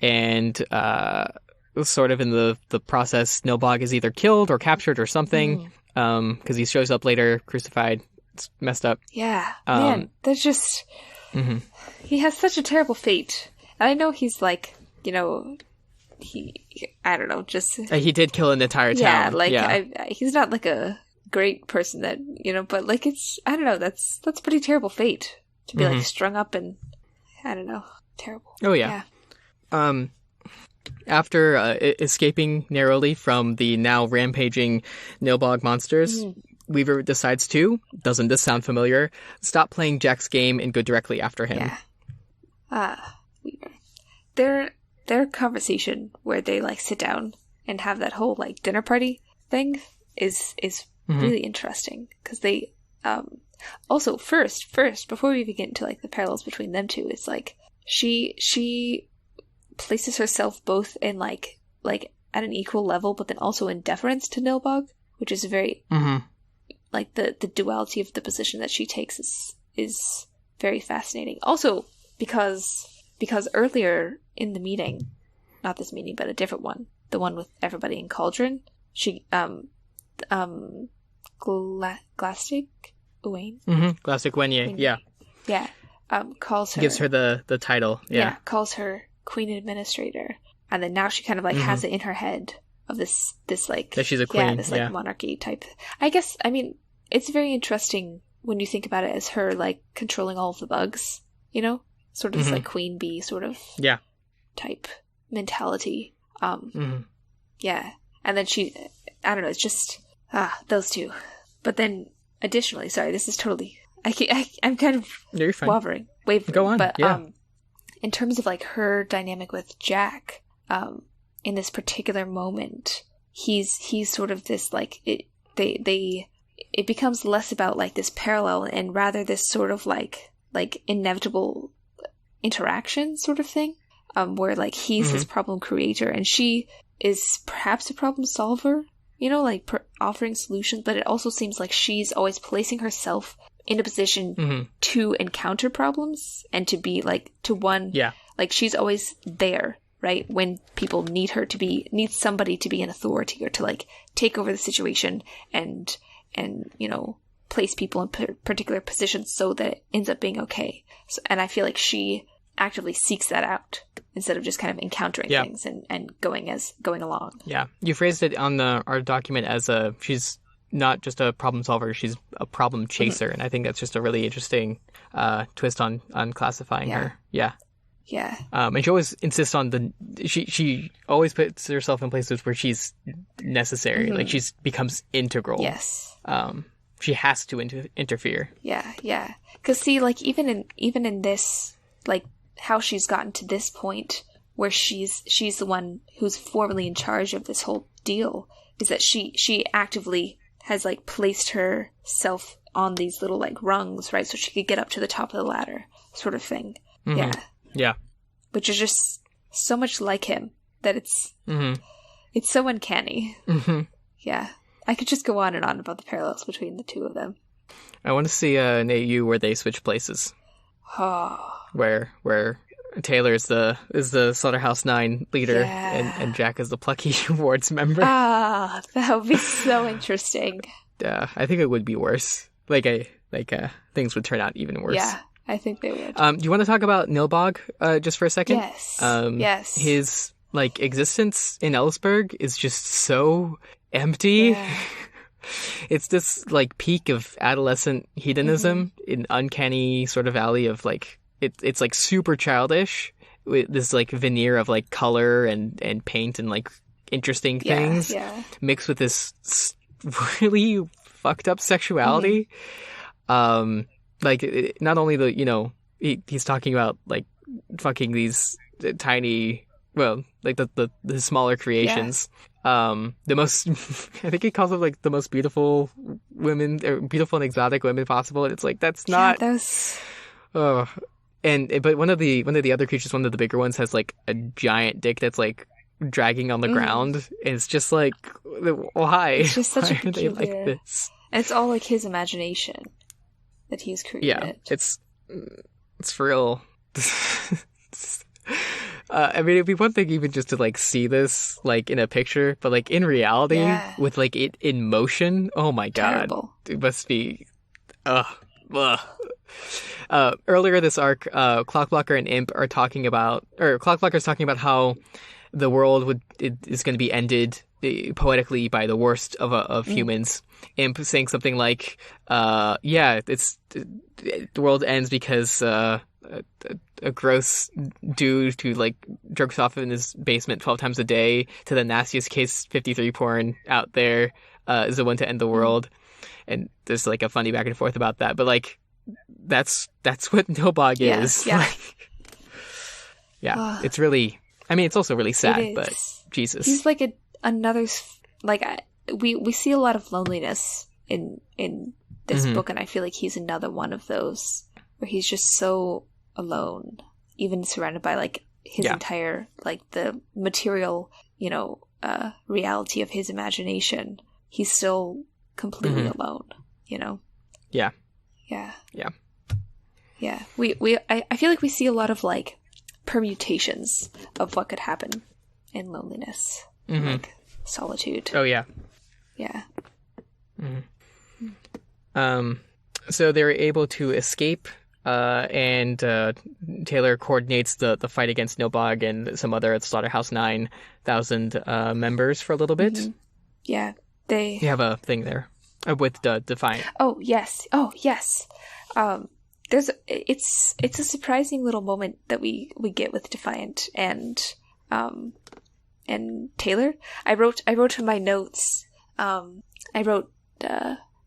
And sort of in the process, Nilbog is either killed or captured or something, because he shows up later, crucified. It's messed up. Yeah, man, that's just... He has such a terrible fate. And I know he's like, I don't know, just... He did kill an entire town. He's not like a great person that, but like it's, I don't know, that's pretty terrible fate. To be like strung up and, I don't know, terrible. Oh yeah. After escaping narrowly from the now rampaging Nilbog monsters, Weaver decides to, doesn't this sound familiar, stop playing Jack's game and go directly after him. Yeah. Weaver. Their conversation where they like sit down and have that whole like dinner party thing is really interesting, because they also first before we even get into like the parallels between them two, it's like she places herself both in like at an equal level, but then also in deference to Nilbog, which is very like the duality of the position that she takes is very fascinating. Also because earlier in the meeting, not this meeting, but a different one, the one with everybody in Cauldron, she, Glastic Uwain? Glastic Wenye, yeah. Yeah. Calls her... Gives her the title, yeah. Calls her Queen Administrator. And then now she kind of like has it in her head of this like... That she's a queen, this like monarchy type. I guess, I mean, it's very interesting when you think about it as her like controlling all of the bugs, Sort of this like queen bee sort of type mentality. Yeah. And then she, I don't know, it's just, those two. But then additionally, sorry, this is totally, I'm kind of wavering. Go on, but in terms of like her dynamic with Jack, in this particular moment, he's sort of this like, it becomes less about like this parallel and rather this sort of like inevitable interaction sort of thing, where like he's his problem creator and she is perhaps a problem solver, offering solutions, but it also seems like she's always placing herself in a position to encounter problems and to be like like she's always there, right, when people need somebody to be an authority or to like take over the situation and place people in particular positions so that it ends up being okay. So, and I feel like she actively seeks that out instead of just kind of encountering things and going along. Yeah. You phrased it on our document as she's not just a problem solver, she's a problem chaser. And I think that's just a really interesting twist on classifying her. Yeah. Yeah. And she always insists on she always puts herself in places where she's necessary. Mm-hmm. Like she's becomes integral. Yes. She has to interfere. Yeah, yeah. Because see, like even in this, like how she's gotten to this point where she's the one who's formally in charge of this whole deal is that she actively has like placed herself on these little like rungs, right, so she could get up to the top of the ladder, sort of thing. Mm-hmm. Yeah. Yeah. Which is just so much like him that it's so uncanny. Mm-hmm. Yeah. I could just go on and on about the parallels between the two of them. I want to see an AU where they switch places. Oh. Where Taylor is the Slaughterhouse 9 leader and Jack is the Plucky Wards member. Ah, that would be so interesting. I think it would be worse. Things would turn out even worse. Yeah, I think they would. Do you want to talk about Nilbog just for a second? Yes. Yes. His existence in Ellisburg is just so empty. Yeah. It's this peak of adolescent hedonism in uncanny sort of alley of it's super childish with this veneer of color and paint and interesting things mixed with this really fucked up sexuality. Not only he's talking about fucking these tiny, the smaller creations. The most I think he calls them the most beautiful women, or beautiful and exotic women possible, and it's that's not those. But one of the other creatures, one of the bigger ones, has a giant dick that's dragging on the ground, and it's just why? It's just such why a peculiar... are they like this? And it's all his imagination that he's created. Yeah, it's for real. I mean, it'd be one thing even just to see this in a picture, but in reality, with it in motion, oh my god, terrible. It must be. Earlier this arc, Clockblocker and Imp are talking about, or Clockblocker's talking about how the world is going to be ended poetically by the worst of humans. Imp saying something like, it's the world ends because a gross dude who jerks off in his basement 12 times a day to the nastiest case 53 porn out there is the one to end the world. And there's a funny back and forth about that, but that's what Nilbog is. It's really, I mean, it's also really sad, but Jesus, he's another we see a lot of loneliness in this book, and I feel like he's another one of those where he's just so alone, even surrounded by his entire the material reality of his imagination. He's still completely alone, Yeah. I feel like we see a lot of permutations of what could happen in loneliness, solitude. Oh yeah. Yeah. So they're able to escape, and Taylor coordinates the fight against Nilbog and some other Slaughterhouse 9,000 members for a little bit. Yeah, You have a thing there with Defiant. Oh yes. It's a surprising little moment that we get with Defiant and Taylor. I wrote in my notes. I wrote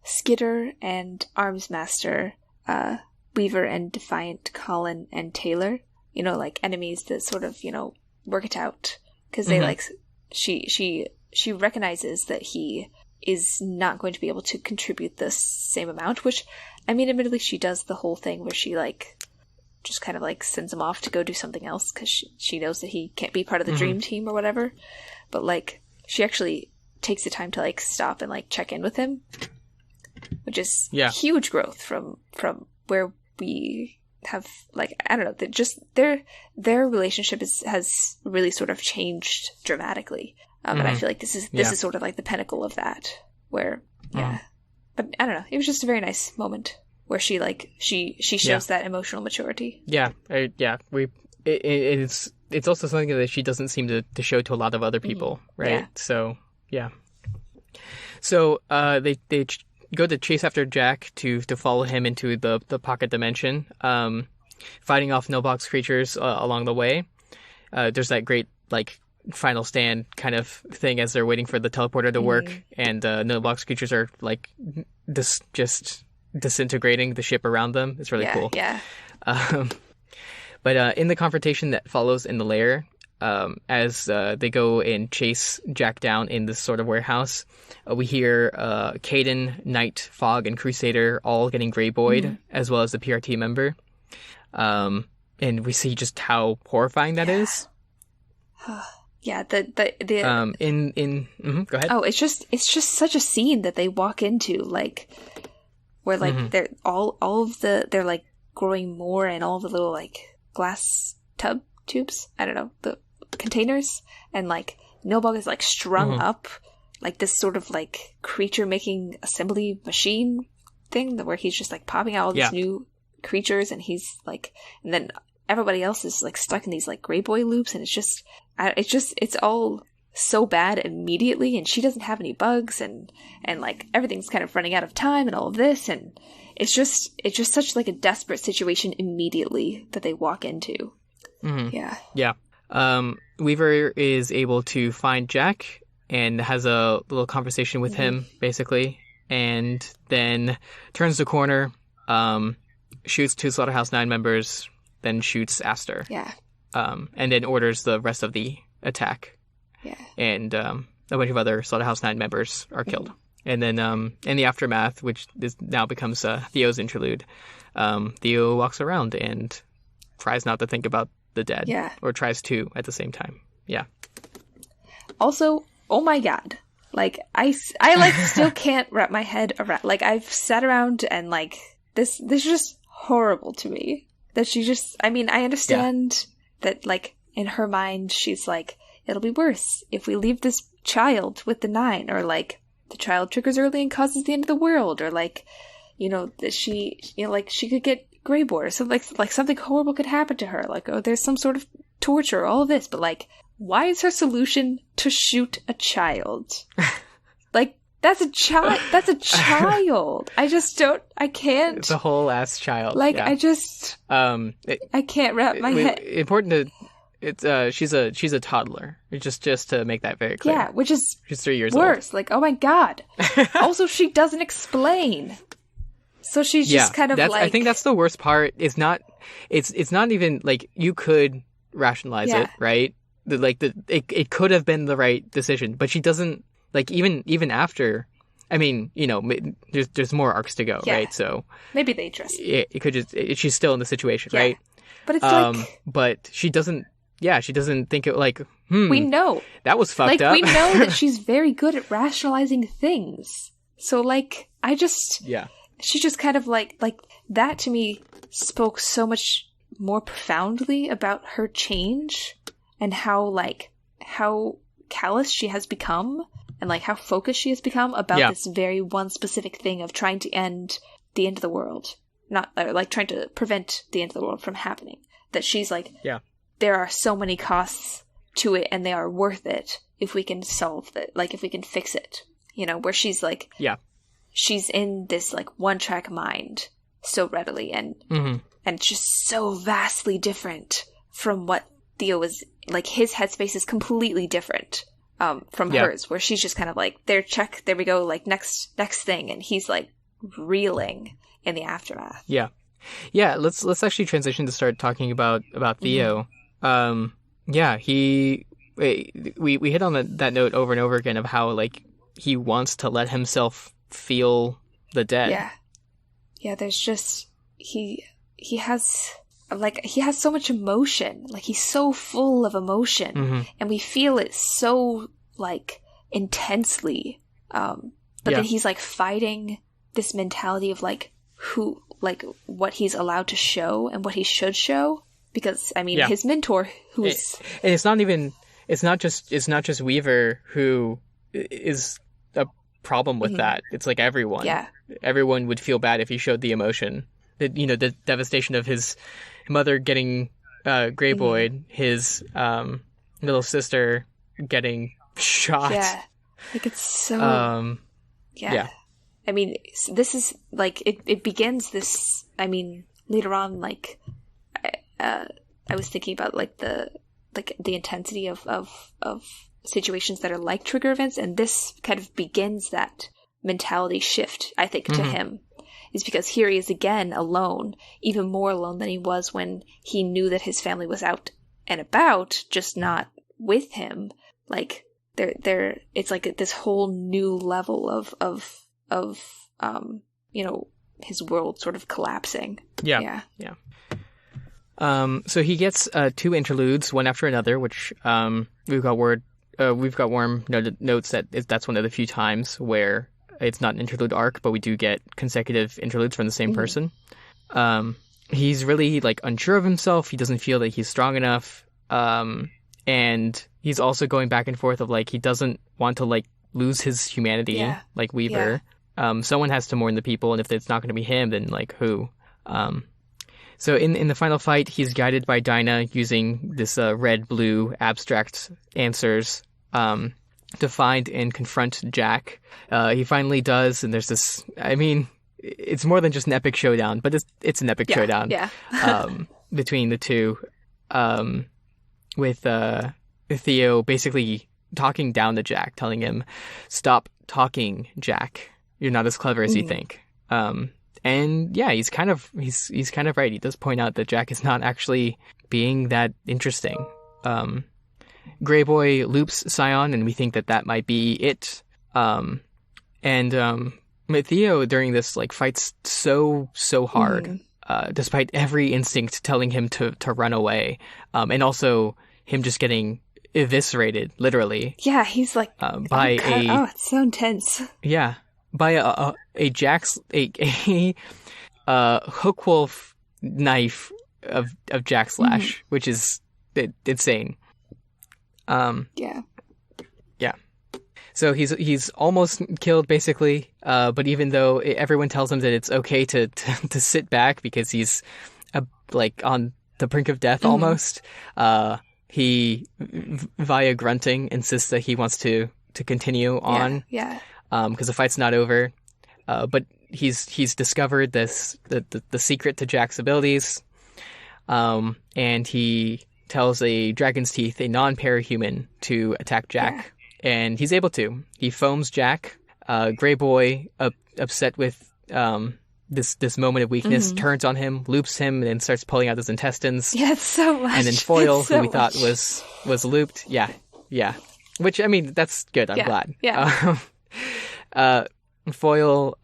Skitter and Armsmaster, Weaver and Defiant, Colin and Taylor. Enemies that sort of work it out because they she recognizes that he is not going to be able to contribute the same amount, which, I mean, admittedly, she does the whole thing where she, just kind of, sends him off to go do something else because she knows that he can't be part of the dream team or whatever. But, she actually takes the time to, stop and, check in with him, which is huge growth from where we have, I don't know, just their relationship has really sort of changed dramatically. And I feel like this is sort of the pinnacle of that, where but I don't know, it was just a very nice moment where she she shows that emotional maturity. It's also something that she doesn't seem to show to a lot of other people, right? So they go to chase after Jack to follow him into the pocket dimension. fighting off no-box creatures along the way. There's that great like final stand kind of thing as they're waiting for the teleporter to work, and no-box creatures are like just disintegrating the ship around them. It's really cool. Yeah. But in the confrontation that follows in the lair, as they go and chase Jack down in this sort of warehouse, we hear Caden, Knight, Fogg, and Crusader all getting Greyboyed, as well as the PRT member. And we see just how horrifying that is. Yeah, go ahead. Oh, it's just such a scene that they walk into, like, where like they're all of the they're like growing more, and all the little like glass tubes, I don't know, the containers, and like Nilbog is like strung up like this sort of like creature making assembly machine thing, where he's just like popping out all these new creatures, and he's like, and then everybody else is like stuck in these like gray boy loops, and it's all so bad immediately, and she doesn't have any bugs, and like everything's kind of running out of time and all of this, and it's just such like a desperate situation immediately that they walk into. Weaver is able to find Jack and has a little conversation with him basically, and then turns the corner, shoots 2 Slaughterhouse 9 members, then shoots Aster, and then orders the rest of the attack. And a bunch of other Slaughterhouse 9 members are killed. And then in the aftermath, which now becomes Theo's interlude, Theo walks around and tries not to think about the dead. Or tries to at the same time. Also, oh my god. Like, I like still can't wrap my head around, like, I've sat around and like, this is just horrible to me. That she just, I mean, I understand that like, in her mind, she's like, it'll be worse if we leave this child with the 9, or like, the child triggers early and causes the end of the world, or like, you know, that she, you know, like, she could get Greyboard, so like something horrible could happen to her, like, oh, there's some sort of torture, all of this, but like, why is her solution to shoot a child? Like, that's a child. That's a child. I can't. It's a whole ass child. Like, I just, I can't wrap my head. Important to, it's, she's a toddler. Just to make that very clear. Yeah, which is she's 3 years worse. old. Like, oh my god. Also, she doesn't explain. So she's just kind of like, I think that's the worst part. It's not even like, you could rationalize it, right? It could have been the right decision, but she doesn't, like, even after, I mean, you know, there's more arcs to go, right? So maybe they trust it could just, she's still in the situation, right? But it's like, but she doesn't think it like, we know that was fucked up. We know that she's very good at rationalizing things. So like, she just kind of like that to me spoke so much more profoundly about her change, and how callous she has become, and like how focused she has become about this very one specific thing of trying to end the end of the world, not like trying to prevent the end of the world from happening. That she's like, there are so many costs to it, and they are worth it if we can solve it, like if we can fix it, you know, where she's like, she's in this like one-track mind so readily, and just so vastly different from what Theo was, like, his headspace is completely different from hers, where she's just kind of like, there we go, like, next thing, and he's like reeling in the aftermath. Let's actually transition to start talking about Theo. We hit on that note over and over again of how, like, he wants to let himself feel the dead. There's just, he has so much emotion, like, he's so full of emotion, and we feel it so, like, intensely, but then he's like fighting this mentality of like what he's allowed to show and what he should show, because I mean his mentor, who's, and it's not just Weaver who is a problem with that. It's like everyone would feel bad if he showed the emotion, the devastation of his mother getting Greyboyed, his little sister getting shot. Like, it's so I mean, this is like, it begins this, I mean, later on, like, I was thinking about like the intensity of situations that are like trigger events, and this kind of begins that mentality shift, I think, to him. Is because here he is again alone, even more alone than he was when he knew that his family was out and about, just not with him. Like it's like this whole new level of his world sort of collapsing. Yeah. So he gets 2 interludes, one after another, which we've got Worm notes that that's one of the few times where it's not an interlude arc, but we do get consecutive interludes from the same person. He's really like unsure of himself. He doesn't feel that he's strong enough. And he's also going back and forth of like, he doesn't want to like lose his humanity like Weaver. Someone has to mourn the people. And if it's not going to be him, then like who? So in the final fight, he's guided by Dinah using this red-blue abstract answers to find and confront Jack. He finally does, and there's this, I mean, it's more than just an epic showdown, but it's an epic showdown between the two, with Theo basically talking down to Jack, telling him, "Stop talking, Jack. You're not as clever as you think." And yeah, he's kind of right. He does point out that Jack is not actually being that interesting. Grey Boy loops Scion, and we think that might be it. Theo during this like fights so hard, despite every instinct telling him to run away, and also him just getting eviscerated, literally. Yeah, he's like by it's so intense. Yeah, by a hook wolf knife of Jack Slash, which is insane. Yeah. So he's almost killed basically, but even though everyone tells him that it's okay to sit back because he's like on the brink of death almost, he via grunting insists that he wants to continue on. Because the fight's not over. But he's discovered the secret to Jack's abilities, and he tells a Dragon's Teeth, a non-parahuman, to attack Jack, and he's able to. He foams Jack. Grey Boy, upset with this moment of weakness, turns on him, loops him, and then starts pulling out his intestines. Yeah, it's so much. And then Foil, who we thought was looped, which I mean that's good. I'm glad. Foil,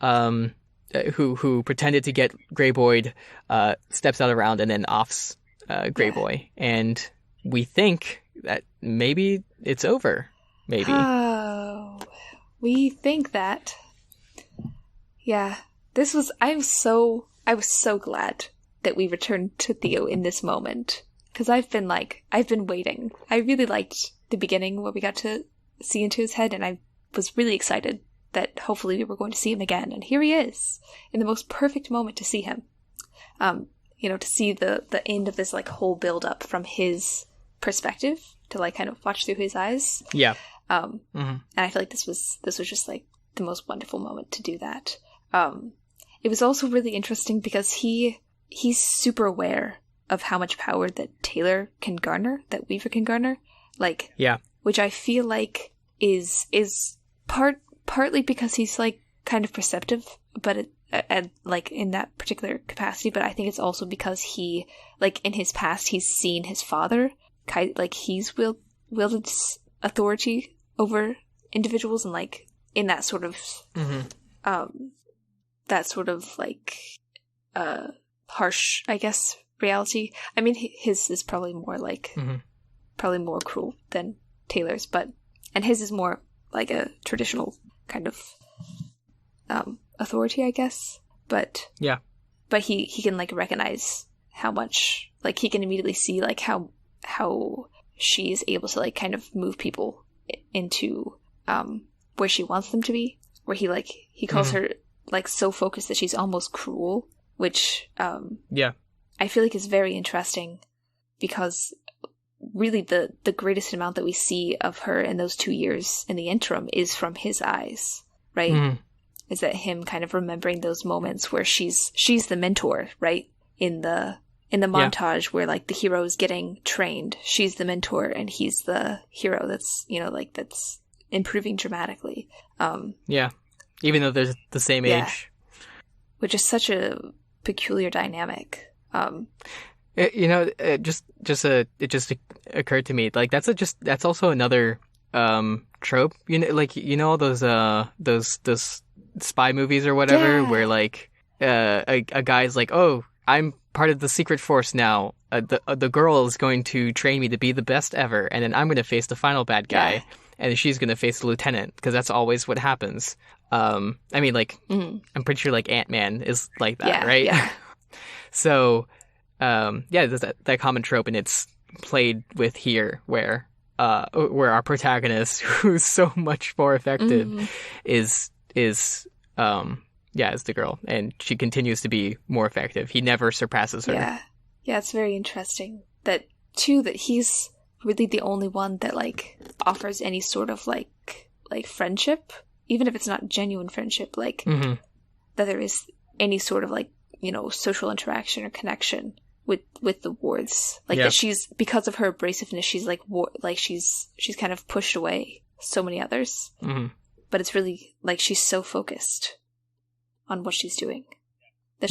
who pretended to get Grey Boy, steps out around and then offs Grey Boy, and we think that maybe it's over. Maybe. Oh, we think that. Yeah, I was so glad that we returned to Theo in this moment, because I've been waiting. I really liked the beginning where we got to see into his head, and I was really excited that hopefully we were going to see him again. And here he is, in the most perfect moment to see him. To see the end of this like whole build up from his perspective, to like kind of watch through his eyes. Yeah. And I feel like this was just like the most wonderful moment to do that. It was also really interesting because he's super aware of how much power that Taylor can garner, that Weaver can garner. Like, which I feel like is partly because he's like kind of perceptive, but like in that particular capacity. But I think it's also because he, like in his past, he's seen his father like he's wielded authority over individuals, and like in that sort of like harsh, I guess, reality. I mean, his is probably more like probably more cruel than Taylor's, and his is more like a traditional kind of authority, I guess. But he can like recognize how much, like he can immediately see like how she is able to like kind of move people into where she wants them to be, where he calls her like so focused that she's almost cruel, which I feel like is very interesting, because really the greatest amount that we see of her in those 2 years in the interim is from his eyes, right? Is that him kind of remembering those moments where she's the mentor, right? In the in the montage where like the hero is getting trained, she's the mentor and he's the hero that's, you know, like that's improving dramatically. Even though they're the same age. Which is such a peculiar dynamic. It just occurred to me, like that's also another trope. All those spy movies or whatever, where like a guy's like, oh, I'm part of the secret force now. The girl is going to train me to be the best ever, and then I'm going to face the final bad guy, and she's going to face the lieutenant, because that's always what happens. I'm pretty sure like Ant-Man is like that, right? Yeah. So, there's that common trope, and it's played with here, where our protagonist, who's so much more effective, is the girl, and she continues to be more effective. He never surpasses her. Yeah, it's very interesting that he's really the only one that like offers any sort of like friendship, even if it's not genuine friendship, like that there is any sort of like, you know, social interaction or connection with the wards, like that she's, because of her abrasiveness, she's like she's kind of pushed away so many others, but it's really like she's so focused on what she's doing that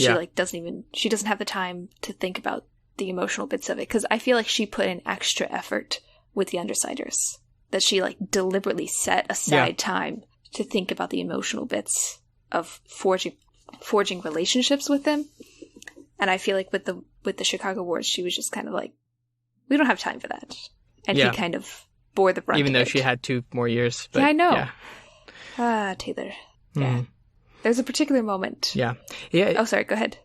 she doesn't have the time to think about the emotional bits of it, because I feel like she put in extra effort with the Undersiders, that she like deliberately set aside time to think about the emotional bits of forging relationships with them. And I feel like with the Chicago Wars, she was just kind of like, we don't have time for that, and he kind of bore the brunt even of though it. she had 2 more years. But, yeah, I know. Taylor. Yeah. There's a particular moment. Yeah. Oh, sorry. Go ahead.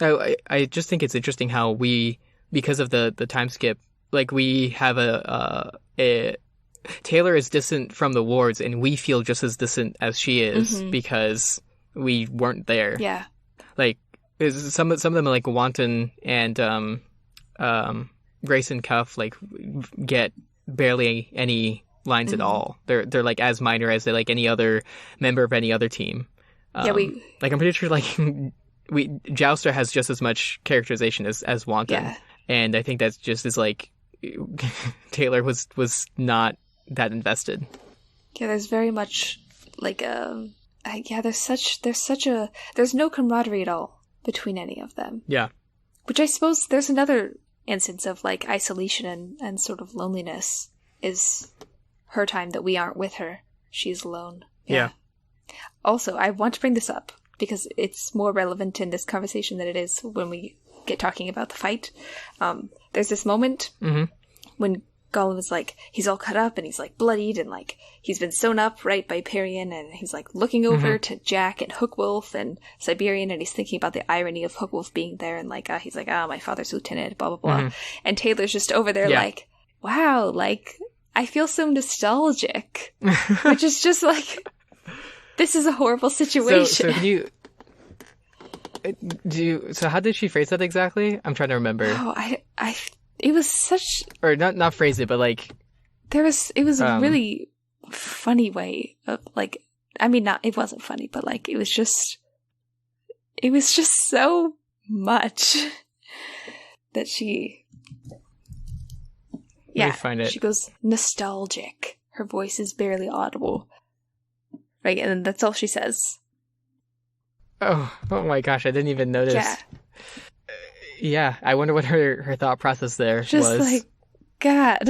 I just think it's interesting how we, because of the time skip, like we have a Taylor is distant from the wards, and we feel just as distant as she is because we weren't there. Yeah. Like some of them, like Wanton and Grace and Cuff, like get barely any lines at all. They're like as minor as like any other member of any other team. I'm pretty sure like Jouster has just as much characterization as Wanton. Yeah. And I think that's just as like Taylor was not that invested. Yeah, there's very much like there's no camaraderie at all between any of them. Yeah. Which I suppose there's another instance of like isolation and sort of loneliness, is her time that we aren't with her. She's alone. Yeah. Also, I want to bring this up because it's more relevant in this conversation than it is when we get talking about the fight. There's this moment when Gollum is like, he's all cut up and he's like bloodied and like he's been sewn up right by Parian, and he's like looking over to Jack and Hookwolf and Siberian, and he's thinking about the irony of Hookwolf being there, and like he's like, my father's lieutenant, blah blah blah, and Taylor's just over there like, wow, like I feel so nostalgic, which is just like, this is a horrible situation. So can you so how did she phrase that exactly? I'm trying to remember. It was such, or not phrase it, but like it was a really funny way of like, I mean, it wasn't funny, but like it was just so much that she find it. She goes nostalgic. Her voice is barely audible, right? And that's all she says. Oh my gosh, I didn't even notice. Yeah, I wonder what her thought process there was. Just like, God.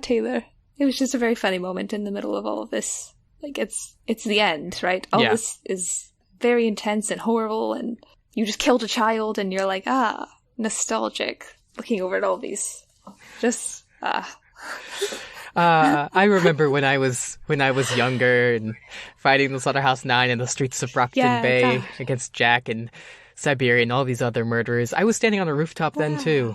Taylor. It was just a very funny moment in the middle of all of this. Like, it's the end, right? All this is very intense and horrible, and you just killed a child, and you're like, nostalgic, looking over at all these. Just, I remember when I was younger and fighting the Slaughterhouse 9 in the streets of Brockton Bay against Jack and Siberian and all these other murderers. I was standing on a rooftop then too.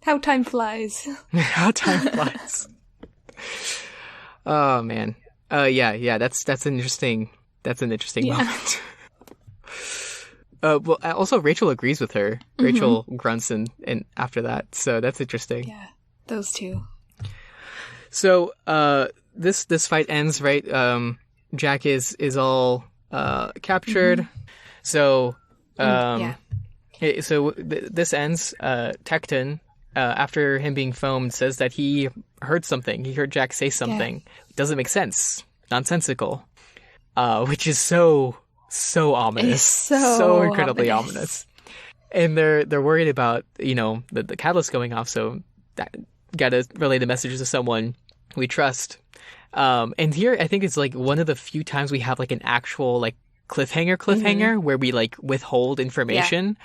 How time flies. How time flies. Oh man. That's an interesting moment. Well, also Rachel agrees with her. Rachel grunts and after that, so that's interesting. Yeah, those two. So this fight ends, right? Jack is all captured. So So this ends. Tecton, after him being foamed, says that he heard something. He heard Jack say something. Yeah. Doesn't make sense. Nonsensical. Which is so ominous. So incredibly ominous. And they're worried about, the catalyst going off, so that gotta relay the messages to someone we trust. And here I think it's like one of the few times we have like an actual like cliffhanger where we like withhold information.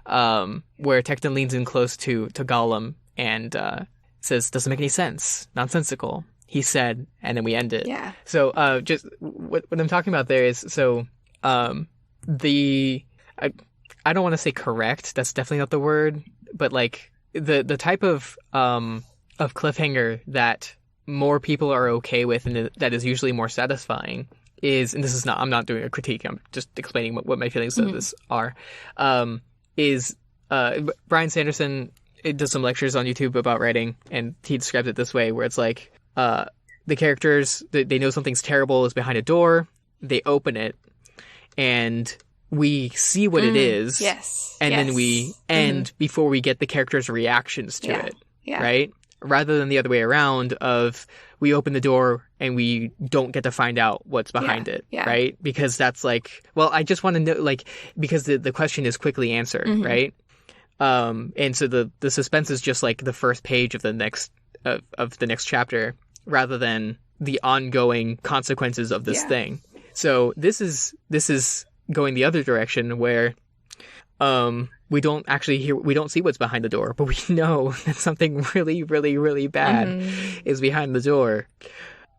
Where Tecton leans in close to Gollum and says, "Doesn't make any sense. Nonsensical." He said, and then we end it. Yeah. So just what I'm talking about there is I don't want to say correct. That's definitely not the word. But like the type of cliffhanger that more people are okay with and that is usually more satisfying is, and this is not, I'm not doing a critique. I'm just explaining what my feelings of this are. Is Brian Sanderson does some lectures on YouTube about writing, and he describes it this way, where it's like the characters, they know something's terrible is behind a door, they open it, and we see what it is, and then we end before we get the characters' reactions to it, right? Rather than the other way around of we open the door and we don't get to find out what's behind it, right? Because that's like, well, I just want to know, like, because the question is quickly answered, right? And so the suspense is just like the first page of the next chapter, rather than the ongoing consequences of this thing. So this is going the other direction, where we don't see what's behind the door, but we know that something really, really, really bad is behind the door.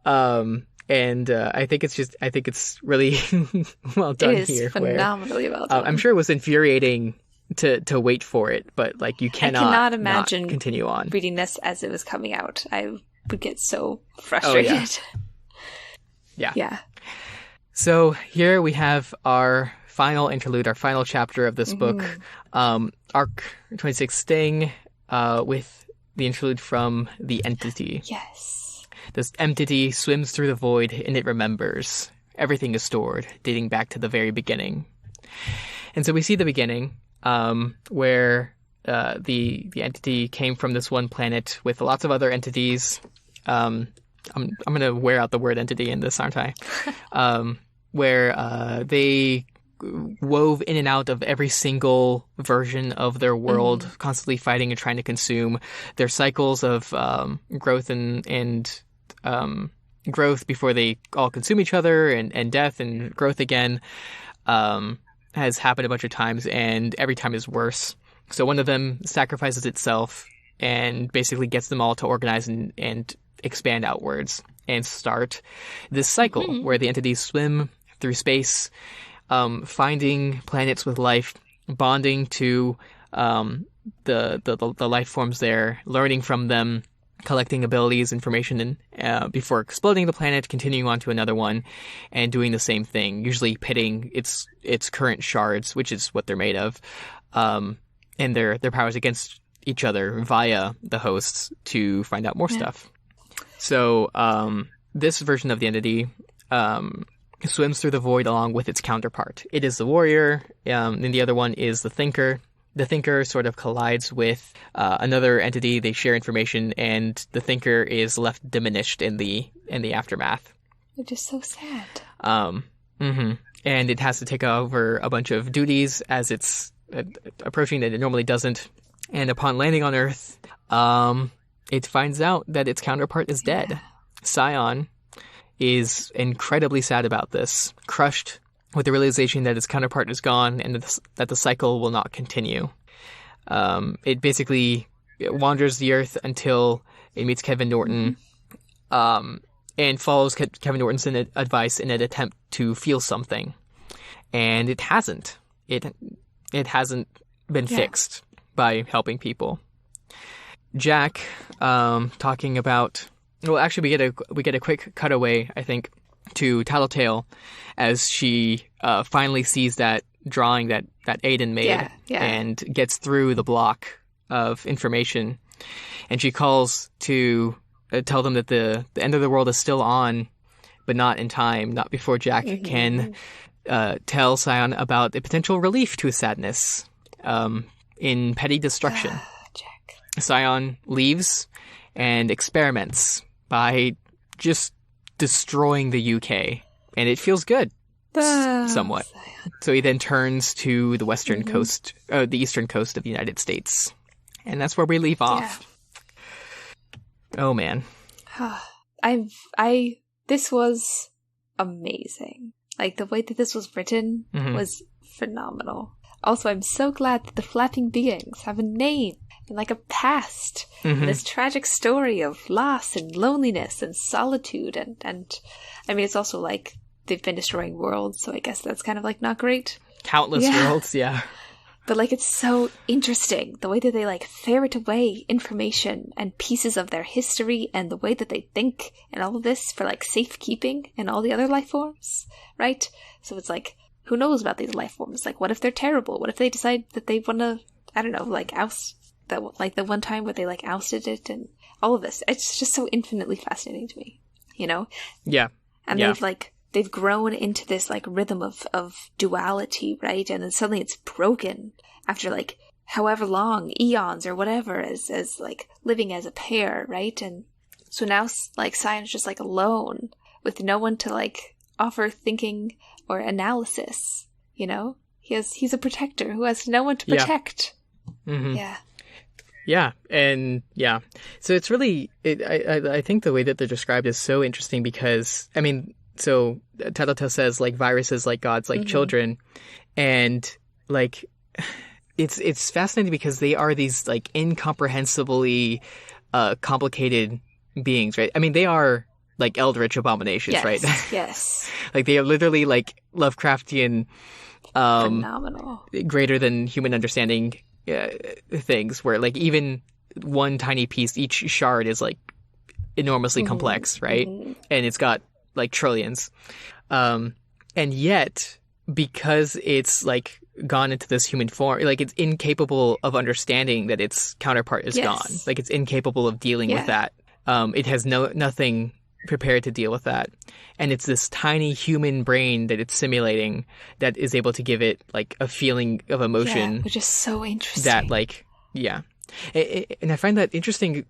And I think it's really well done here. It is phenomenally well done. I'm sure it was infuriating to wait for it, but like you cannot imagine not continue on reading this as it was coming out. I would get so frustrated. Yeah. So here we have our final interlude, our final chapter of this book, Arc 26 Sting, with the interlude from The Entity. Yes. This entity swims through the void and it remembers. Everything is stored, dating back to the very beginning. And so we see the beginning, where the entity came from this one planet with lots of other entities. I'm going to wear out the word entity in this, aren't I? Where they wove in and out of every single version of their world, constantly fighting and trying to consume. Their cycles of growth and growth before they all consume each other, and death and growth again, has happened a bunch of times, and every time is worse. So one of them sacrifices itself and basically gets them all to organize and expand outwards and start this cycle where the entities swim through space, finding planets with life, bonding to the life forms there, learning from them, collecting abilities, information, and before exploding the planet, continuing on to another one, and doing the same thing, usually pitting its current shards, which is what they're made of, and their powers against each other via the hosts to find out more stuff. So this version of the entity swims through the void along with its counterpart. It is the warrior, and the other one is the thinker. The thinker sort of collides with another entity. They share information, and the thinker is left diminished in the aftermath. Which is so sad. And it has to take over a bunch of duties as it's approaching that it normally doesn't. And upon landing on Earth, it finds out that its counterpart is dead. Scion is incredibly sad about this, crushed with the realization that its counterpart is gone and that the cycle will not continue. It basically wanders the Earth until it meets Kevin Norton, and follows Kevin Norton's advice in an attempt to feel something. And it hasn't. It hasn't been fixed by helping people. Jack, talking about... Well, actually, we get a quick cutaway, I think, to Tattletale as she finally sees that drawing that Aiden made and gets through the block of information. And she calls to tell them that the end of the world is still on, but not in time, not before Jack can tell Scion about a potential relief to his sadness. in petty destruction. Jack. Scion leaves and experiments by just destroying the UK, and it feels good, somewhat. Scion. So he then turns to the western coast, the eastern coast of the United States, and that's where we leave off. Yeah. Oh man, this was amazing. Like, the way that this was written was phenomenal. Also, I'm so glad that the flapping beings have a name and like a past. And this tragic story of loss and loneliness and solitude. And I mean, it's also like they've been destroying worlds, so I guess that's kind of like not great. Countless worlds, yeah. But like, it's so interesting the way that they like ferret away information and pieces of their history and the way that they think and all of this for like safekeeping and all the other life forms, right? So it's like, who knows about these life forms? Like, what if they're terrible? What if they decide that they want to, I don't know, like oust that, like the one time where they like ousted it and all of this. It's just so infinitely fascinating to me, you know? Yeah. And they've grown into this like rhythm of duality, right? And then suddenly it's broken after like however long, eons or whatever, as like living as a pair, right? And so now like Sion's just like alone with no one to like offer thinking or analysis, you know? He's a protector who has no one to protect. Yeah. Yeah, and yeah. So it's really, I think the way that they're described is so interesting because, I mean, so Telltale says like viruses like gods like children, and like it's fascinating because they are these like incomprehensibly complicated beings, right? I mean, they are like eldritch abominations, right? Yes. Like they are literally like Lovecraftian, phenomenal, greater than human understanding things, where like even one tiny piece, each shard is like enormously complex, right? And it's got like trillions, and yet because it's like gone into this human form, like it's incapable of understanding that its counterpart is gone. Like it's incapable of dealing with that. It has nothing prepared to deal with that, and it's this tiny human brain that it's simulating that is able to give it like a feeling of emotion, which is so interesting. That like and I find that interesting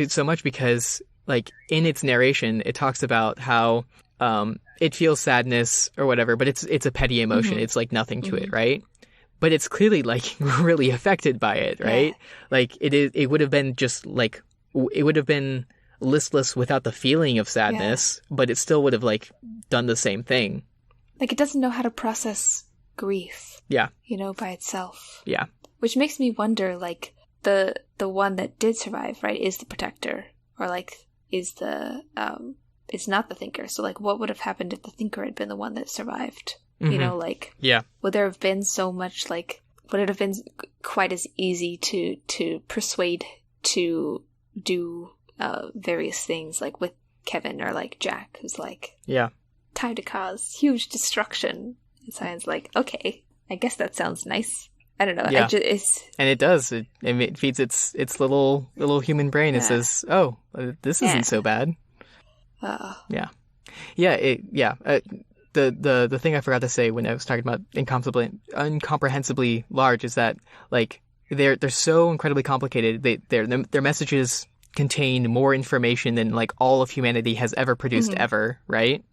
so much because like in its narration it talks about how it feels sadness or whatever, but it's a petty emotion. It's like nothing to it, right? But it's clearly like really affected by it, right? Like it would have been just like, it would have been listless without the feeling of sadness, but it still would have like done the same thing. Like it doesn't know how to process grief. Yeah. You know, by itself. Yeah. Which makes me wonder, like, the one that did survive, right, is the protector, or like is the it's not the thinker. So like, what would have happened if the thinker had been the one that survived? You know, like, would there have been so much, like, would it have been quite as easy to persuade to do various things, like with Kevin or like Jack, who's like time to cause huge destruction, and Sion's like, okay, I guess that sounds nice. I don't know. And it does. It feeds its little human brain. It says, "Oh, this isn't so bad." The thing I forgot to say when I was talking about incomprehensibly large is that like they're so incredibly complicated. Their messages contain more information than like all of humanity has ever produced ever, right?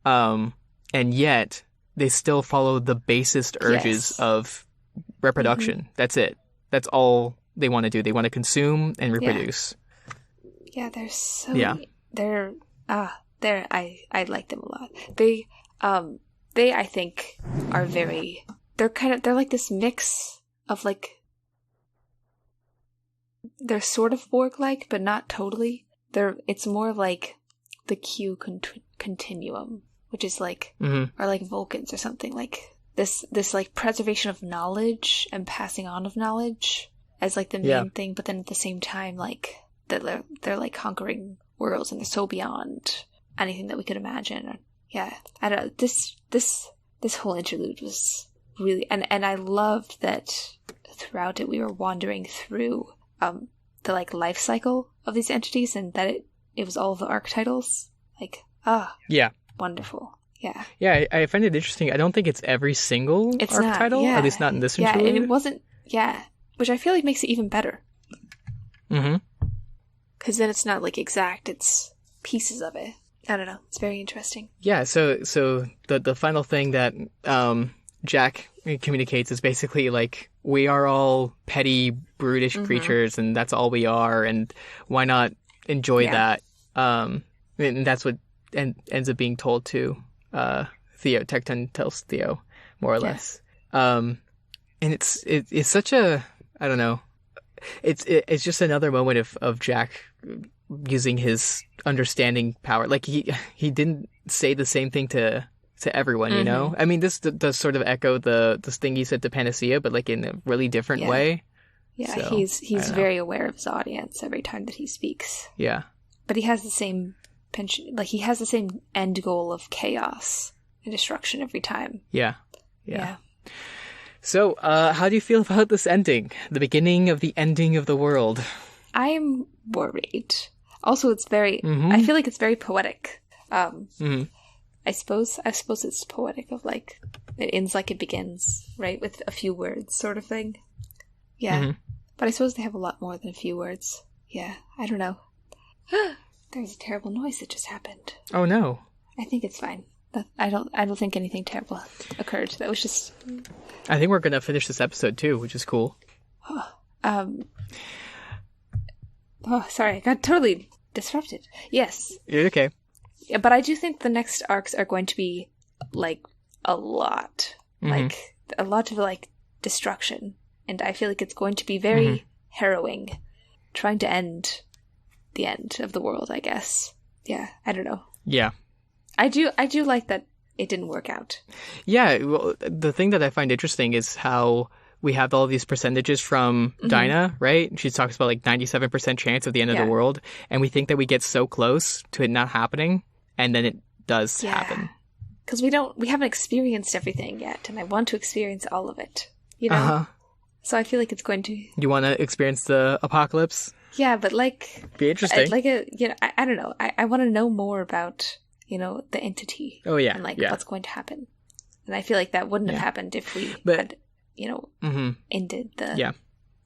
And yet they still follow the basest urges of reproduction. That's it. That's all they want to do. They want to consume and reproduce. Yeah, they're so I like them a lot. They I think are they're like this mix of like, they're sort of Borg-like, but not totally. It's more like the Q continuum, which is like, or like Vulcans or something, like this like preservation of knowledge and passing on of knowledge as like the main thing, but then at the same time, like that they're like conquering worlds and they're so beyond anything that we could imagine. I don't know. This whole interlude was really, and I loved that throughout it we were wandering through the like life cycle of these entities, and that it was all of the archetypes. Like, wonderful. Yeah, I find it interesting. I don't think it's every single archetype, at least not in this interlude. And it wasn't Yeah. Which I feel like makes it even better. Mm-hmm. Because then it's not like exact, it's pieces of it. I don't know. It's very interesting. Yeah, so the final thing that Jack communicates is basically like, we are all petty, brutish creatures, and that's all we are, and why not enjoy that? And that's what ends up being told to Theo. Tecton tells Theo, more or less. And it's such a, I don't know, it's just another moment of Jack using his understanding power. Like he didn't say the same thing to everyone, you know? I mean, this does sort of echo this thing he said to Panacea, but like in a really different way. Yeah, so, he's very aware of his audience every time that he speaks. Yeah. But he has the same he has the same end goal of chaos and destruction every time. Yeah. So, how do you feel about this ending? The beginning of the ending of the world. I'm worried. Also, it's very, I feel like it's very poetic. I suppose it's poetic of like, it ends like it begins, right? With a few words sort of thing. Yeah. But I suppose they have a lot more than a few words. Yeah, I don't know. There's a terrible noise that just happened. Oh no. I think it's fine. I don't think anything terrible occurred. That was just... I think we're gonna finish this episode too, which is cool. Oh, sorry, I got totally disrupted. Yes. You're okay. Yeah, but I do think the next arcs are going to be, like, a lot. Like, a lot of, like, destruction. And I feel like it's going to be very harrowing. Trying to end the end of the world, I guess. Yeah, I don't know. Yeah. I do like that it didn't work out. Yeah, well, the thing that I find interesting is how we have all these percentages from Dinah, right? She talks about like 97% chance of the end of the world, and we think that we get so close to it not happening, and then it does happen. Because we haven't experienced everything yet, and I want to experience all of it, you know? So I feel like it's going to... You want to experience the apocalypse? Yeah, but like... Be interesting. I don't know. I want to know more about, you know, the entity. Oh, yeah. And like what's going to happen. And I feel like that wouldn't have happened if we had, you know, ended the...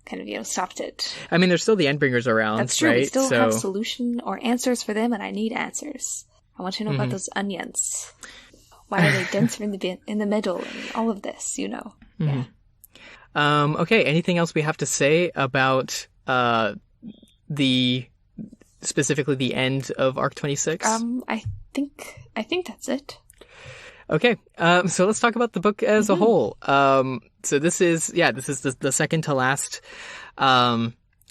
kind of, you know, stopped it. I mean, there's still the Endbringers around, That's true. right? We still have solution or answers for them, and I need answers. I want to know about those onions. Why are they denser in the middle, and all of this, you know? Yeah. Okay, anything else we have to say about specifically the end of Arc 26? I think that's it. Okay, so let's talk about the book as a whole. So this is the second to last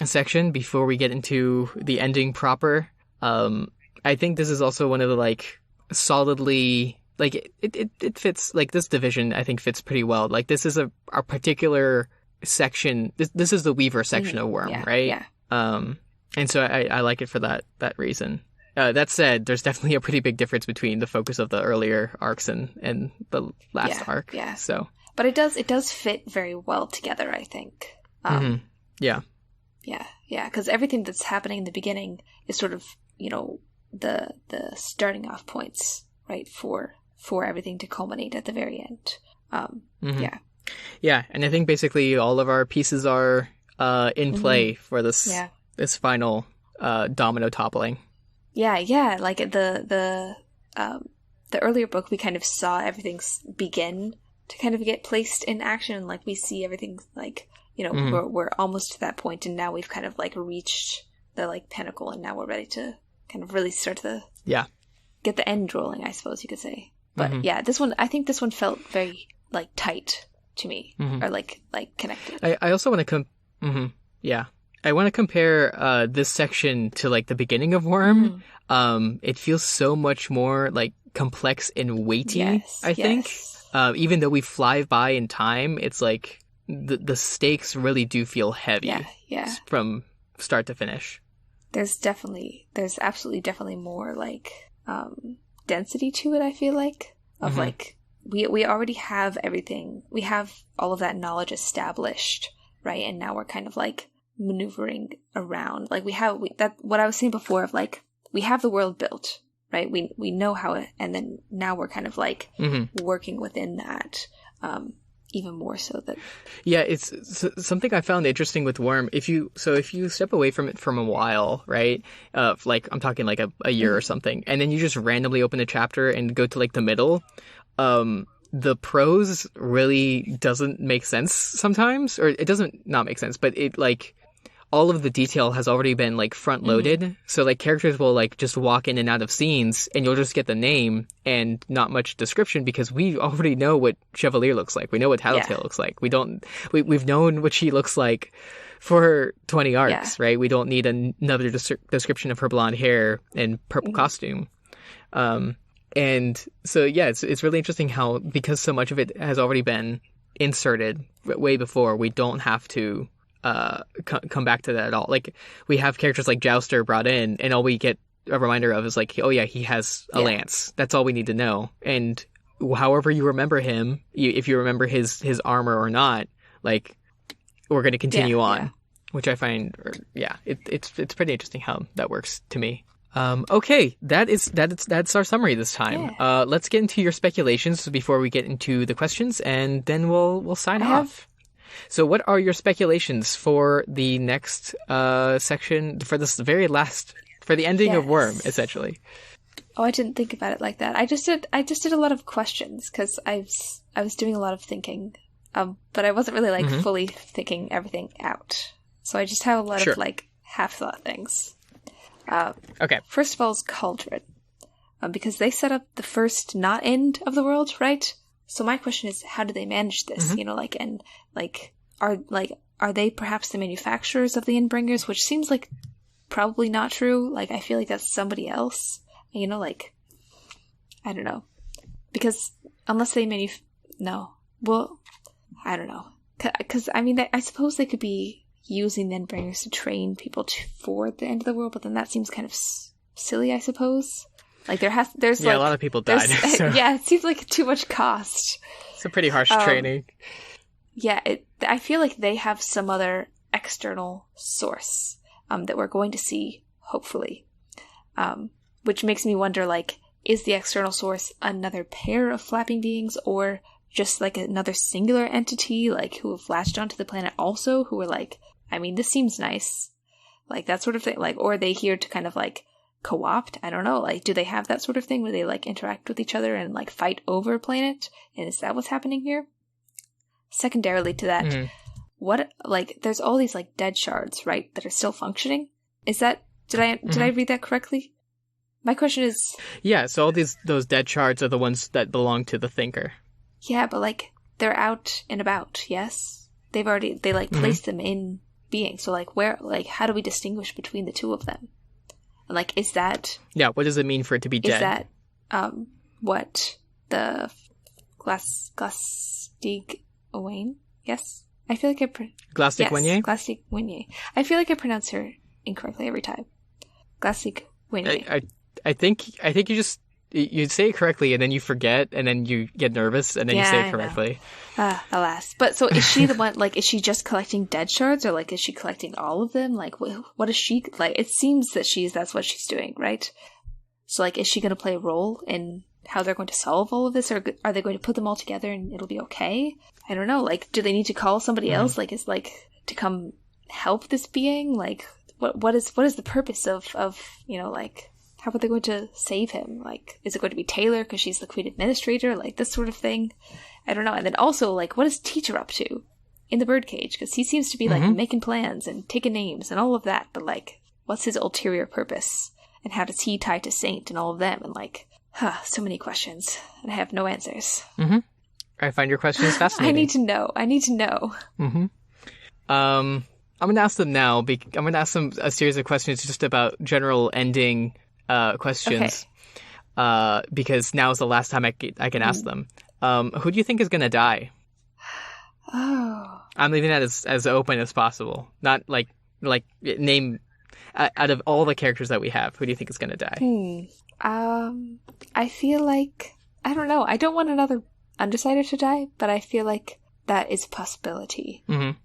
section before we get into the ending proper. I think this is also one of the like solidly like it fits, like this division I think fits pretty well. Like this is a particular section. This is the Weaver section of Worm, right? Yeah. And so I like it for that reason. That said, there's definitely a pretty big difference between the focus of the earlier arcs and the last arc. Yeah. So, but it does fit very well together, I think. Yeah. Yeah. Because everything that's happening in the beginning is sort of, you know, the starting off points, right, for everything to culminate at the very end. Yeah. Yeah, and I think basically all of our pieces are in play for this final domino toppling. Yeah. Like the earlier book, we kind of saw everything begin to kind of get placed in action. Like we see everything like, you know, we're almost to that point, and now we've kind of like reached the like pinnacle, and now we're ready to kind of really start to get the end rolling, I suppose you could say. But I think this one felt very like tight to me, or like connected. I also want to I want to compare this section to like the beginning of Worm. It feels so much more like complex and weighty. I think, even though we fly by in time, it's like the stakes really do feel heavy. Yeah. From start to finish. There's absolutely definitely more like density to it. I feel like of like we already have everything. We have all of that knowledge established, right? And now we're kind of like maneuvering around. Like that what I was saying before of like we have the world built, right? We know how it, and then now we're kind of like working within that. even more so that... Yeah, it's something I found interesting with Worm. If you step away from it from a while, right? Like I'm talking like a year or something, and then you just randomly open a chapter and go to like the middle, the prose really doesn't make sense sometimes, or it doesn't not make sense, but it like all of the detail has already been like front loaded. So like characters will like just walk in and out of scenes and you'll just get the name and not much description because we already know what Chevalier looks like. We know what Tattletale looks like. We've known what she looks like for 20 arcs, right? We don't need another description of her blonde hair and purple costume. And so, yeah, it's really interesting how, because so much of it has already been inserted way before, we don't have to come back to that at all. Like, we have characters like Jouster brought in, and all we get a reminder of is like, oh yeah, he has a lance. That's all we need to know. And however you remember him, if you remember his armor or not, like, we're going to continue on, which I find, it's pretty interesting how that works to me. Okay, that's our summary this time. Yeah. Let's get into your speculations before we get into the questions, and then we'll sign off. So what are your speculations for the next section, for this very last, for the ending of Worm, essentially? Oh, I didn't think about it like that. I just did a lot of questions because I was doing a lot of thinking, but I wasn't really like fully thinking everything out. So I just have a lot of like half thought things. Okay. First of all is Cauldron, because they set up the first not end of the world, right? So my question is, how do they manage this? You know, like, and like, are they perhaps the manufacturers of the Endbringers? Which seems like probably not true. Like, I feel like that's somebody else. You know, like, I don't know, because unless they no, well, I don't know, because I mean, I suppose they could be using the Endbringers to train people for the end of the world, but then that seems kind of silly, I suppose. Like there's like, a lot of people died. So. Yeah, it seems like too much cost. It's a pretty harsh training. Yeah, I feel like they have some other external source that we're going to see, hopefully. Which makes me wonder, like, is the external source another pair of flapping beings, or just like another singular entity, like, who have latched onto the planet also, who are like, I mean, this seems nice, like that sort of thing, like, or are they here to kind of like co-opt? I don't know, like, do they have that sort of thing where they like interact with each other and like fight over a planet? And is that what's happening here? Secondarily to that, what, like, there's all these like dead shards, right, that are still functioning. Is that, did I read that correctly? My question is, yeah, so all those dead shards are the ones that belong to the Thinker. Yeah, but like, they're out and about, yes? They like placed them in being. So like, where, like, how do we distinguish between the two of them? And like, is that... Yeah, what does it mean for it to be dead? Is that, what the Glastig Owain? Yes? I feel like Glastig Wenye? Yes, Glastig Wenye. I feel like I pronounce her incorrectly every time. Glastig Wenye. I think you say it correctly, and then you forget, and then you get nervous, and then you say it correctly. Alas. But so is she the one, like, is she just collecting dead shards, or like, is she collecting all of them? Like, what is she, like, it seems that that's what she's doing, right? So, like, is she going to play a role in how they're going to solve all of this, or are they going to put them all together and it'll be okay? I don't know. Like, do they need to call somebody else, like, is like, to come help this being? Like, what is the purpose of, you know, like, how are they going to save him? Like, is it going to be Taylor because she's the Queen Administrator? Like, this sort of thing. I don't know. And then also, like, what is Teacher up to in the birdcage? Because he seems to be, like, making plans and taking names and all of that. But, like, what's his ulterior purpose? And how does he tie to Saint and all of them? And, like, so many questions. And I have no answers. I find your questions fascinating. I need to know. I'm going to ask them now. I'm going to ask them a series of questions just about general ending questions, because now is the last time I can ask them. Who do you think is going to die? Oh, I'm leaving that as open as possible. Not like name out of all the characters that we have. Who do you think is going to die? I feel like, I don't know. I don't want another Undersider to die, but I feel like that is a possibility. And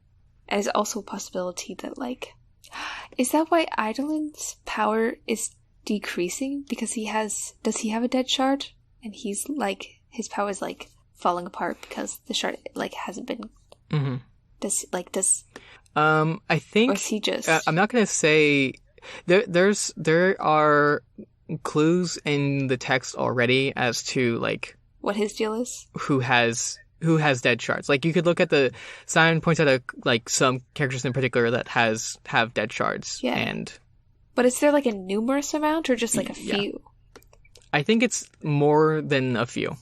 it's also a possibility that, like, is that why Eidolon's power is decreasing? Because does he have a dead shard? And he's like, his power is like falling apart because the shard like hasn't been. Mm-hmm. Does I think, or is he just? I'm not gonna say there are clues in the text already as to like what his deal is. Who has dead shards. Like you could look at the sign points out like some characters in particular that have dead shards. Yeah. And but is there like a numerous amount or just like a few? I think it's more than a few.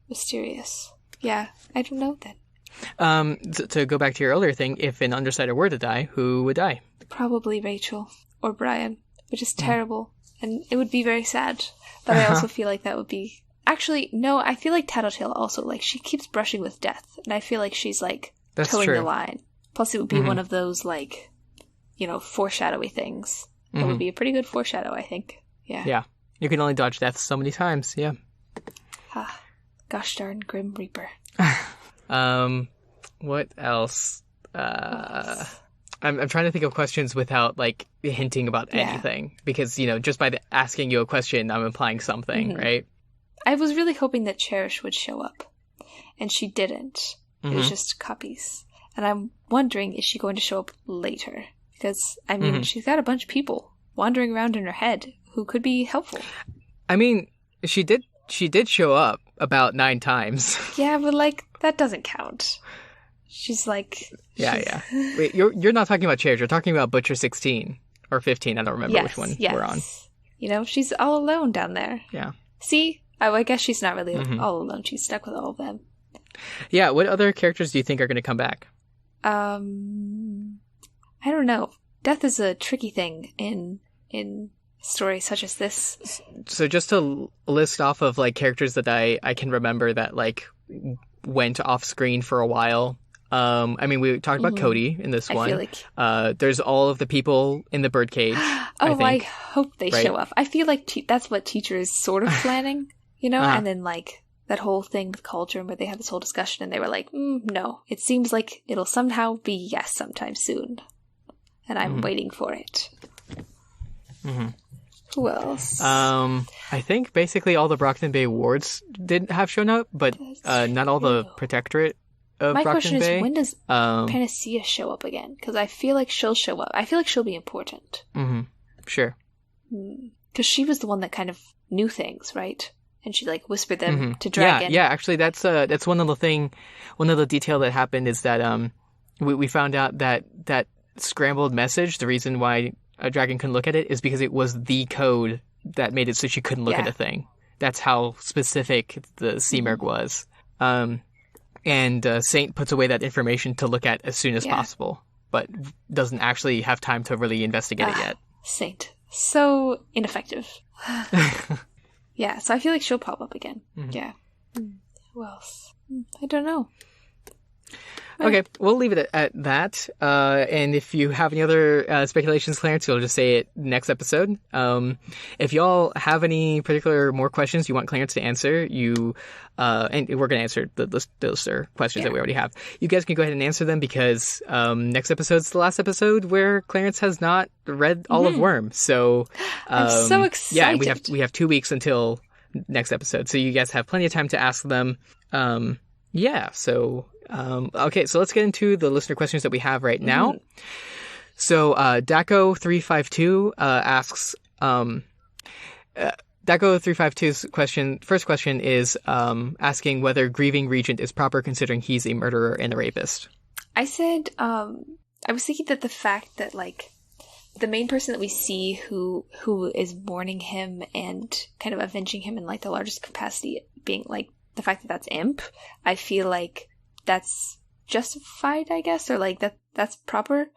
Mysterious. Yeah, I don't know then. To go back to your earlier thing, if an Undersider were to die, who would die? Probably Rachel or Brian, which is terrible. And it would be very sad. But I also feel like that would be... Actually, no, I feel like Tattletale also, like, she keeps brushing with death. And I feel like she's, like, towing the line. Plus, it would be one of those, like, you know, foreshadowy things. That would be a pretty good foreshadow, I think. Yeah. Yeah. You can only dodge death so many times, yeah. Gosh darn Grim Reaper. What else? I'm trying to think of questions without like hinting about anything because just by asking you a question, I'm implying something, right? I was really hoping that Cherish would show up, and she didn't. It was just copies, and I'm wondering, is she going to show up later? Because I mean, she's got a bunch of people wandering around in her head who could be helpful. I mean, she did show up about 9 times. Yeah, but like that doesn't count. She's like... Yeah. Wait, you're not talking about Cherish. You're talking about Butcher 16 or 15. I don't remember which one we're on. She's all alone down there. Yeah. See? I guess she's not really all alone. She's stuck with all of them. Yeah, what other characters do you think are going to come back? I don't know. Death is a tricky thing in stories such as this. So just to list off of like characters that I can remember that like went off screen for a while. I mean, we talked about Cody in this one. I feel like... there's all of the people in the birdcage. I hope they show up. I feel like that's what Teacher is sort of planning, And then like that whole thing with Cauldron where they had this whole discussion and they were like, no, it seems like it'll somehow be yes sometime soon. And I'm waiting for it. Who else? I think basically all the Brockton Bay wards didn't have shown up, but not all the Protectorate of My Brockton question Bay. is, when does Panacea show up again? Because I feel like she'll show up. I feel like she'll be important. Sure. Because she was the one that kind of knew things, right? And she like whispered them to Dragon. Yeah. Actually, that's one of the detail that happened is that we found out that scrambled message. The reason why a Dragon couldn't look at it is because it was the code that made it so she couldn't look at a thing. That's how specific the CMERG was. And Saint puts away that information to look at as soon as possible, but doesn't actually have time to really investigate it yet. Saint. So ineffective. Yeah, so I feel like she'll pop up again. Yeah. Who else? I don't know. Okay, we'll leave it at that. And if you have any other speculations, Clarence, you'll just say it next episode. If y'all have any particular more questions you want Clarence to answer, and we're going to answer those questions that we already have. You guys can go ahead and answer them because next episode's the last episode where Clarence has not read all of Worm. So I'm so excited. Yeah, and we have 2 weeks until next episode, so you guys have plenty of time to ask them. Okay, so let's get into the listener questions that we have right now. So Daco352 asks, Daco352's first question is asking whether Grieving Regent is proper considering he's a murderer and a rapist. I said, I was thinking that the fact that like the main person that we see who is mourning him and kind of avenging him in like the largest capacity being like the fact that that's Imp, I feel like that's justified, I guess, or like that's proper,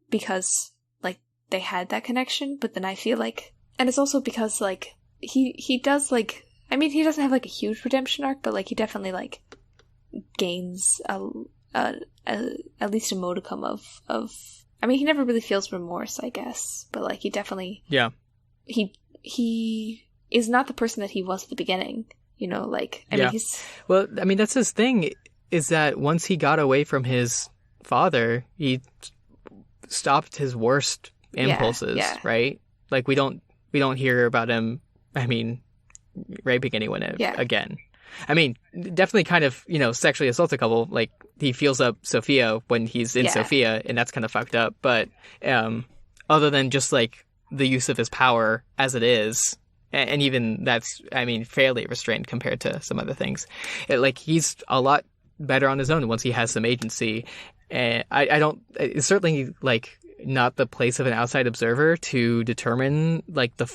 because like they had that connection. But then I feel like, and it's also because like he does like, I mean, he doesn't have like a huge redemption arc, but like he definitely like gains at least a modicum of. I mean, he never really feels remorse, I guess, but like he definitely he is not the person that he was at the beginning. Like, I mean, well, I mean, that's his thing, is that once he got away from his father, he stopped his worst impulses, right? Like, we don't hear about him, I mean, raping anyone again. I mean, definitely kind of, sexually assault a couple. Like, he feels up Sophia when he's in Sophia, and that's kind of fucked up. But other than just, like, the use of his power as it is, and even that's, I mean, fairly restrained compared to some other things. He's a lot better on his own once he has some agency. And it's certainly, like, not the place of an outside observer to determine, like, the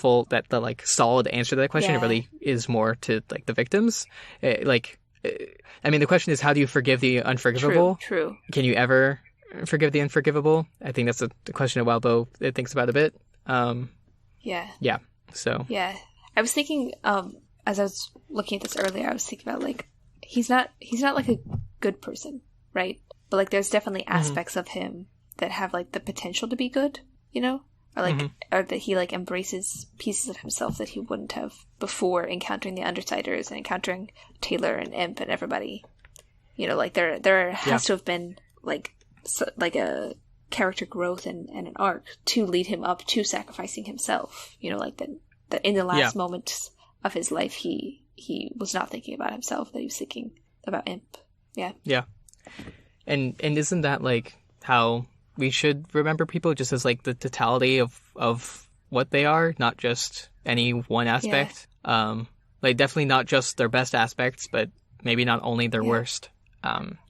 solid answer to that question. It really is more to, like, the victims. I mean, the question is, how do you forgive the unforgivable? True. Can you ever forgive the unforgivable? I think that's the question that Walbo thinks about a bit. Yeah. So. Yeah. I was thinking, as I was looking at this earlier, I was thinking about, like, he's not like a good person, right? But, like, there's definitely aspects of him that have, like, the potential to be good, or, like, or that he, like, embraces pieces of himself that he wouldn't have before encountering the Undersiders and encountering Taylor and Imp and everybody. Like, there has to have been, like, a character growth and an arc to lead him up to sacrificing himself. Like, that in the last moments of his life, he was not thinking about himself, that he was thinking about Imp. Yeah. Yeah. And isn't that, like, how we should remember people, just as, like, the totality of what they are, not just any one aspect? Like, definitely not just their best aspects, but maybe not only their worst.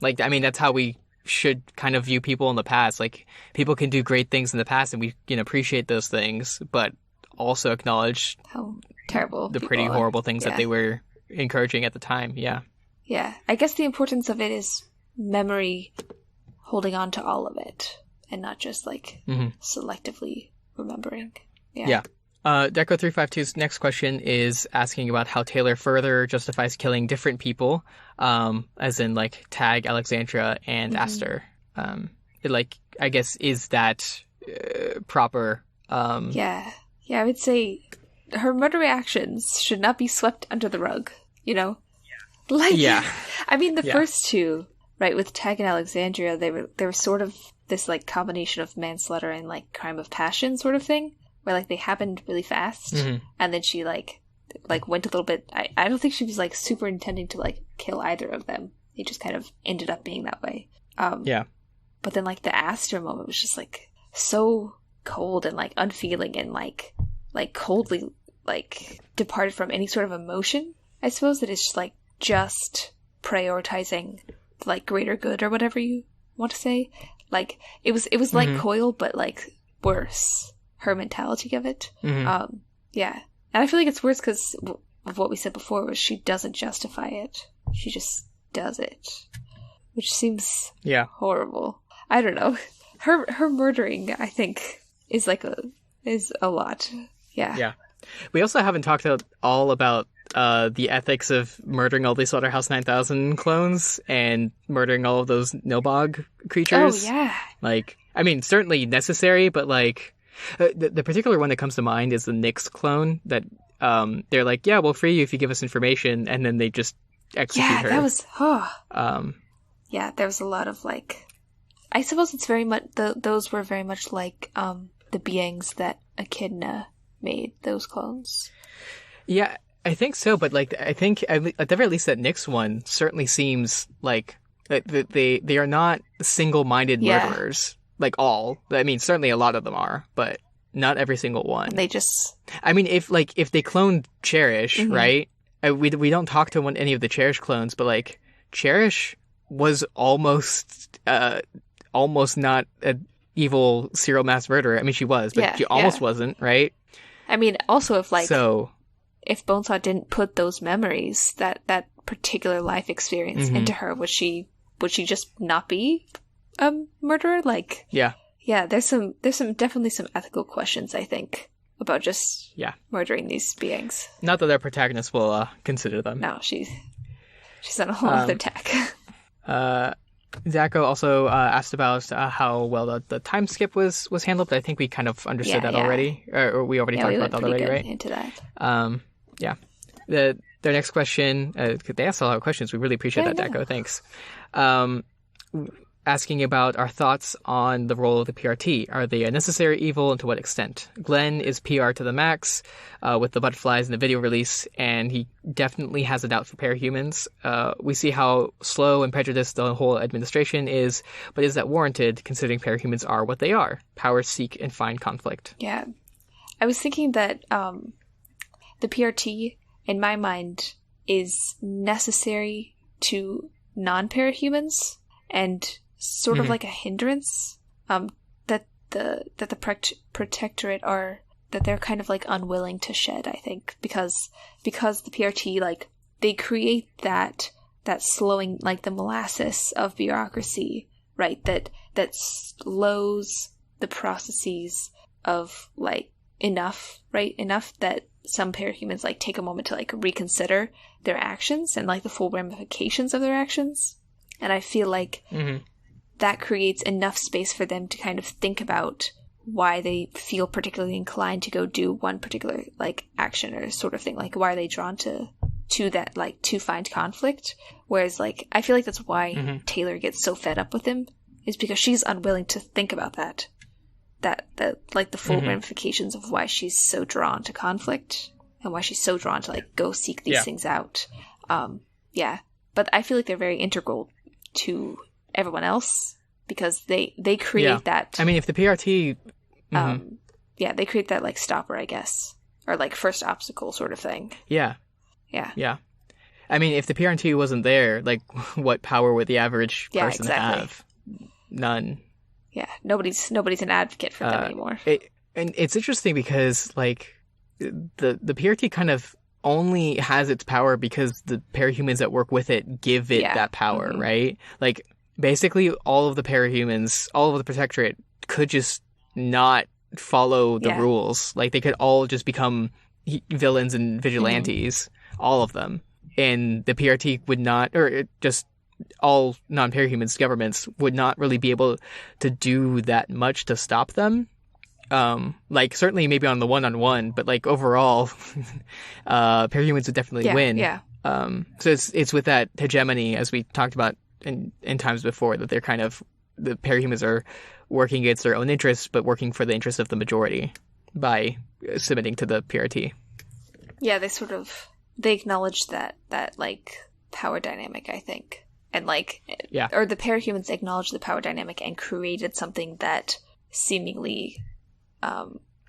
Like, I mean, that's how we should kind of view people in the past. Like, people can do great things in the past, and we can appreciate those things, but also acknowledge how terrible the pretty horrible things that they were encouraging at the time. Yeah. I guess the importance of it is memory, holding on to all of it, and not just, like, selectively remembering. Yeah. Deco352's next question is asking about how Taylor further justifies killing different people, as in, like, Tag, Alexandria, and Aster. I guess, is that proper? Yeah, I would say her murder actions should not be swept under the rug, I mean, the first two, right, with Tag and Alexandria, they were sort of this, like, combination of manslaughter and, like, crime of passion sort of thing, where, like, they happened really fast, and then she, like went a little bit. I don't think she was, like, super intending to, like, kill either of them. It just kind of ended up being that way. But then, like, the Aster moment was just, like, so cold and, like, unfeeling and, like coldly, like, departed from any sort of emotion, I suppose, that it's just prioritizing, like, greater good or whatever you want to say. Like, it was like Coil, but, like, worse. Her mentality of it. And I feel like it's worse because of what we said before, was she doesn't justify it. She just does it. Which seems horrible. I don't know. Her murdering, I think, is a lot. Yeah. We also haven't talked at all about the ethics of murdering all these Slaughterhouse 9000 clones and murdering all of those Nilbog creatures. Oh, yeah. Like, I mean, certainly necessary, but, like, the particular one that comes to mind is the Nyx clone that they're like, yeah, we'll free you if you give us information, and then they just execute her. Yeah, that was... yeah, there was a lot of, like... I suppose it's very much... those were very much like the beings that Echidna made, those clones. Yeah, I think so, but, like, I think at the very least that Nyx one certainly seems like they are not single-minded murderers. Like, all. I mean, certainly a lot of them are, but not every single one. They just... I mean, if they cloned Cherish, right? We don't talk to any of the Cherish clones, but, like, Cherish was almost not an evil serial mass murderer. I mean, she was, but she almost wasn't, right? I mean, also if Bonesaw didn't put those memories, that particular life experience into her, would she just not be a murderer? Like, there's definitely some ethical questions, I think, about just murdering these beings. Not that their protagonists will consider them. No, she's on a whole other tack. Zacho also asked about how well the time skip was handled, but I think we kind of understood that already, or we already talked about that already, right? Into that. Their next question, they asked a lot of questions. We really appreciate that, Zacho. Thanks. asking about our thoughts on the role of the PRT. Are they a necessary evil, and to what extent? Glenn is PR to the max with the butterflies in the video release, and he definitely has a doubt for parahumans. We see how slow and prejudiced the whole administration is, but is that warranted considering parahumans are what they are? Power, seek, and find conflict. Yeah. I was thinking that the PRT, in my mind, is necessary to non-parahumans and sort of like a hindrance that the protectorate are, that they're kind of like unwilling to shed, I think, because the PRT, like, they create that slowing, like the molasses of bureaucracy, right, that slows the processes of, like, enough that some parahumans, like, take a moment to, like, reconsider their actions and, like, the full ramifications of their actions. And I feel like that creates enough space for them to kind of think about why they feel particularly inclined to go do one particular, like, action or sort of thing. Like, why are they drawn to that, like, to find conflict? Whereas, like, I feel like that's why Taylor gets so fed up with him, is because she's unwilling to think about that like, the full ramifications of why she's so drawn to conflict and why she's so drawn to, like, go seek these things out. But I feel like they're very integral to everyone else because they create that. I mean, if the PRT, they create that, like, stopper, I guess, or, like, first obstacle sort of thing. Yeah. I mean, if the PRT wasn't there, like, what power would the average person have? None. Yeah, nobody's an advocate for them anymore. And it's interesting because, like, the PRT kind of only has its power because the parahumans that work with it give it that power, right? Like, basically, all of the parahumans, all of the protectorate could just not follow the rules. Like, they could all just become villains and vigilantes, all of them. And the PRT would not, or just all non-parahumans governments would not really be able to do that much to stop them. Like, certainly maybe on the one-on-one, but, like, overall, parahumans would definitely win. Yeah. So it's with that hegemony, as we talked about in times before, that they're kind of, the parahumans are working against their own interests, but working for the interests of the majority by submitting to the PRT. Yeah, they acknowledge that like, power dynamic, I think. And, like, or the parahumans acknowledged the power dynamic and created something that seemingly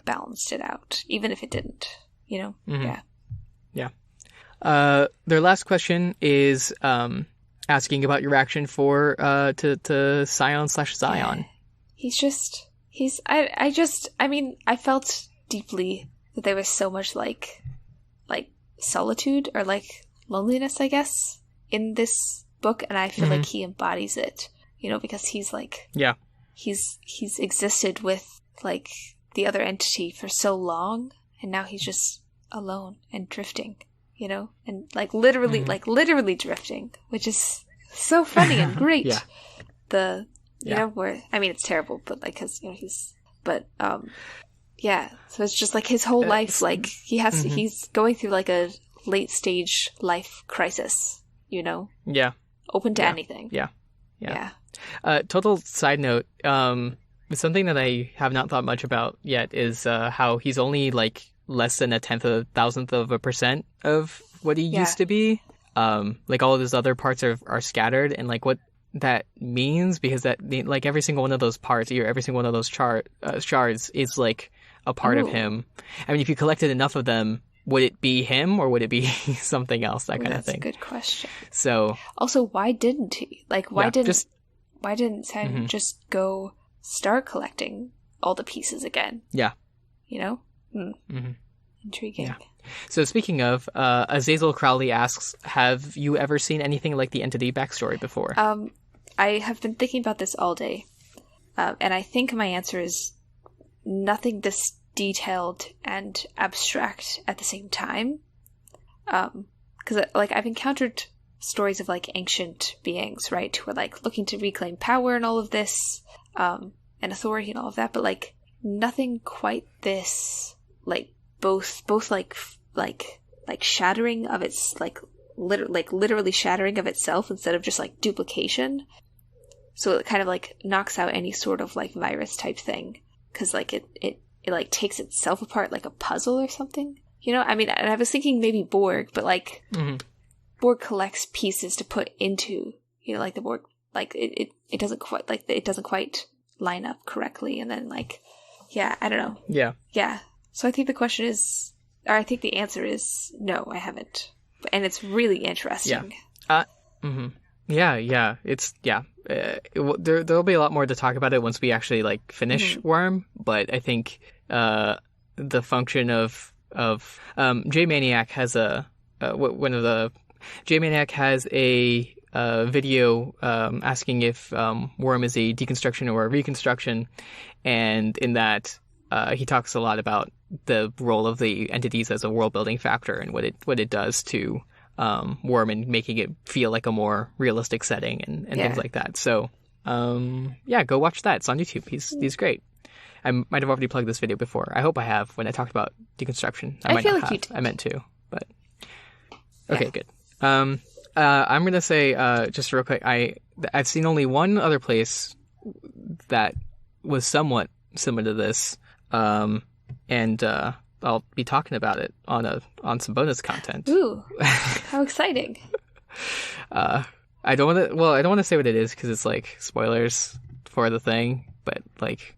balanced it out, even if it didn't, you know? Yeah. Their last question is asking about your reaction to Scion/Zion. I felt deeply that there was so much, like solitude or, like, loneliness, I guess, in this book, and I feel like he embodies it, you know, because he's, like, he's existed with, like, the other entity for so long, and now he's just alone and drifting, you know, and, like, literally drifting, which is so funny and great. You know, where, I mean, it's terrible, but, like, because, you know, so it's just, like, his whole life, like, he's going through, like, a late stage life crisis, you know? Open to anything. Yeah. Total side note, something that I have not thought much about yet is how he's only, like, less than 1/10,000th of a percent of what he used to be. Like, all of his other parts are scattered, and, like, what that means, because that, like, every single one of those parts, or every single one of those shards is, like, a part of him. I mean, if you collected enough of them, would it be him, or would it be something else? That kind of thing. That's a good question. So, also, why didn't he? Like, why didn't Sam just go start collecting all the pieces again? Yeah. You know? Intriguing. Yeah. So, speaking of, Azazel Crowley asks, have you ever seen anything like the Entity backstory before? I have been thinking about this all day. And I think my answer is nothing this detailed and abstract at the same time. Because, like, I've encountered stories of, like, ancient beings, right, who are, like, looking to reclaim power and all of this, and authority and all of that, but, like, nothing quite this, like, both like shattering of its, like, literally shattering of itself instead of just, like, duplication. So it kind of like knocks out any sort of like virus type thing. Because like it like takes itself apart like a puzzle or something. You know, I mean, and I was thinking maybe Borg, but like Borg collects pieces to put into, you know, like the Borg, like it doesn't quite, like it doesn't quite line up correctly. And then like, yeah, I don't know. Yeah. Yeah. So I think the question is, or I think the answer is no, I haven't. And it's really interesting. Yeah. Yeah. It's, yeah. There'll be a lot more to talk about it once we actually like finish Worm, but I think the function of J-Maniac has J-Maniac has a video asking if Worm is a deconstruction or a reconstruction, and in that he talks a lot about the role of the entities as a world building factor and what it does to Worm and making it feel like a more realistic setting and things like that. So go watch that. It's on YouTube. He's great. I might have already plugged this video before. I hope I have when I talked about deconstruction. I might feel not like have. You did. I meant to, but okay, good. I'm gonna say just real quick. I've seen only one other place that was somewhat similar to this, and I'll be talking about it on some bonus content. Ooh, how exciting! I don't want to say what it is because it's like spoilers for the thing, but like.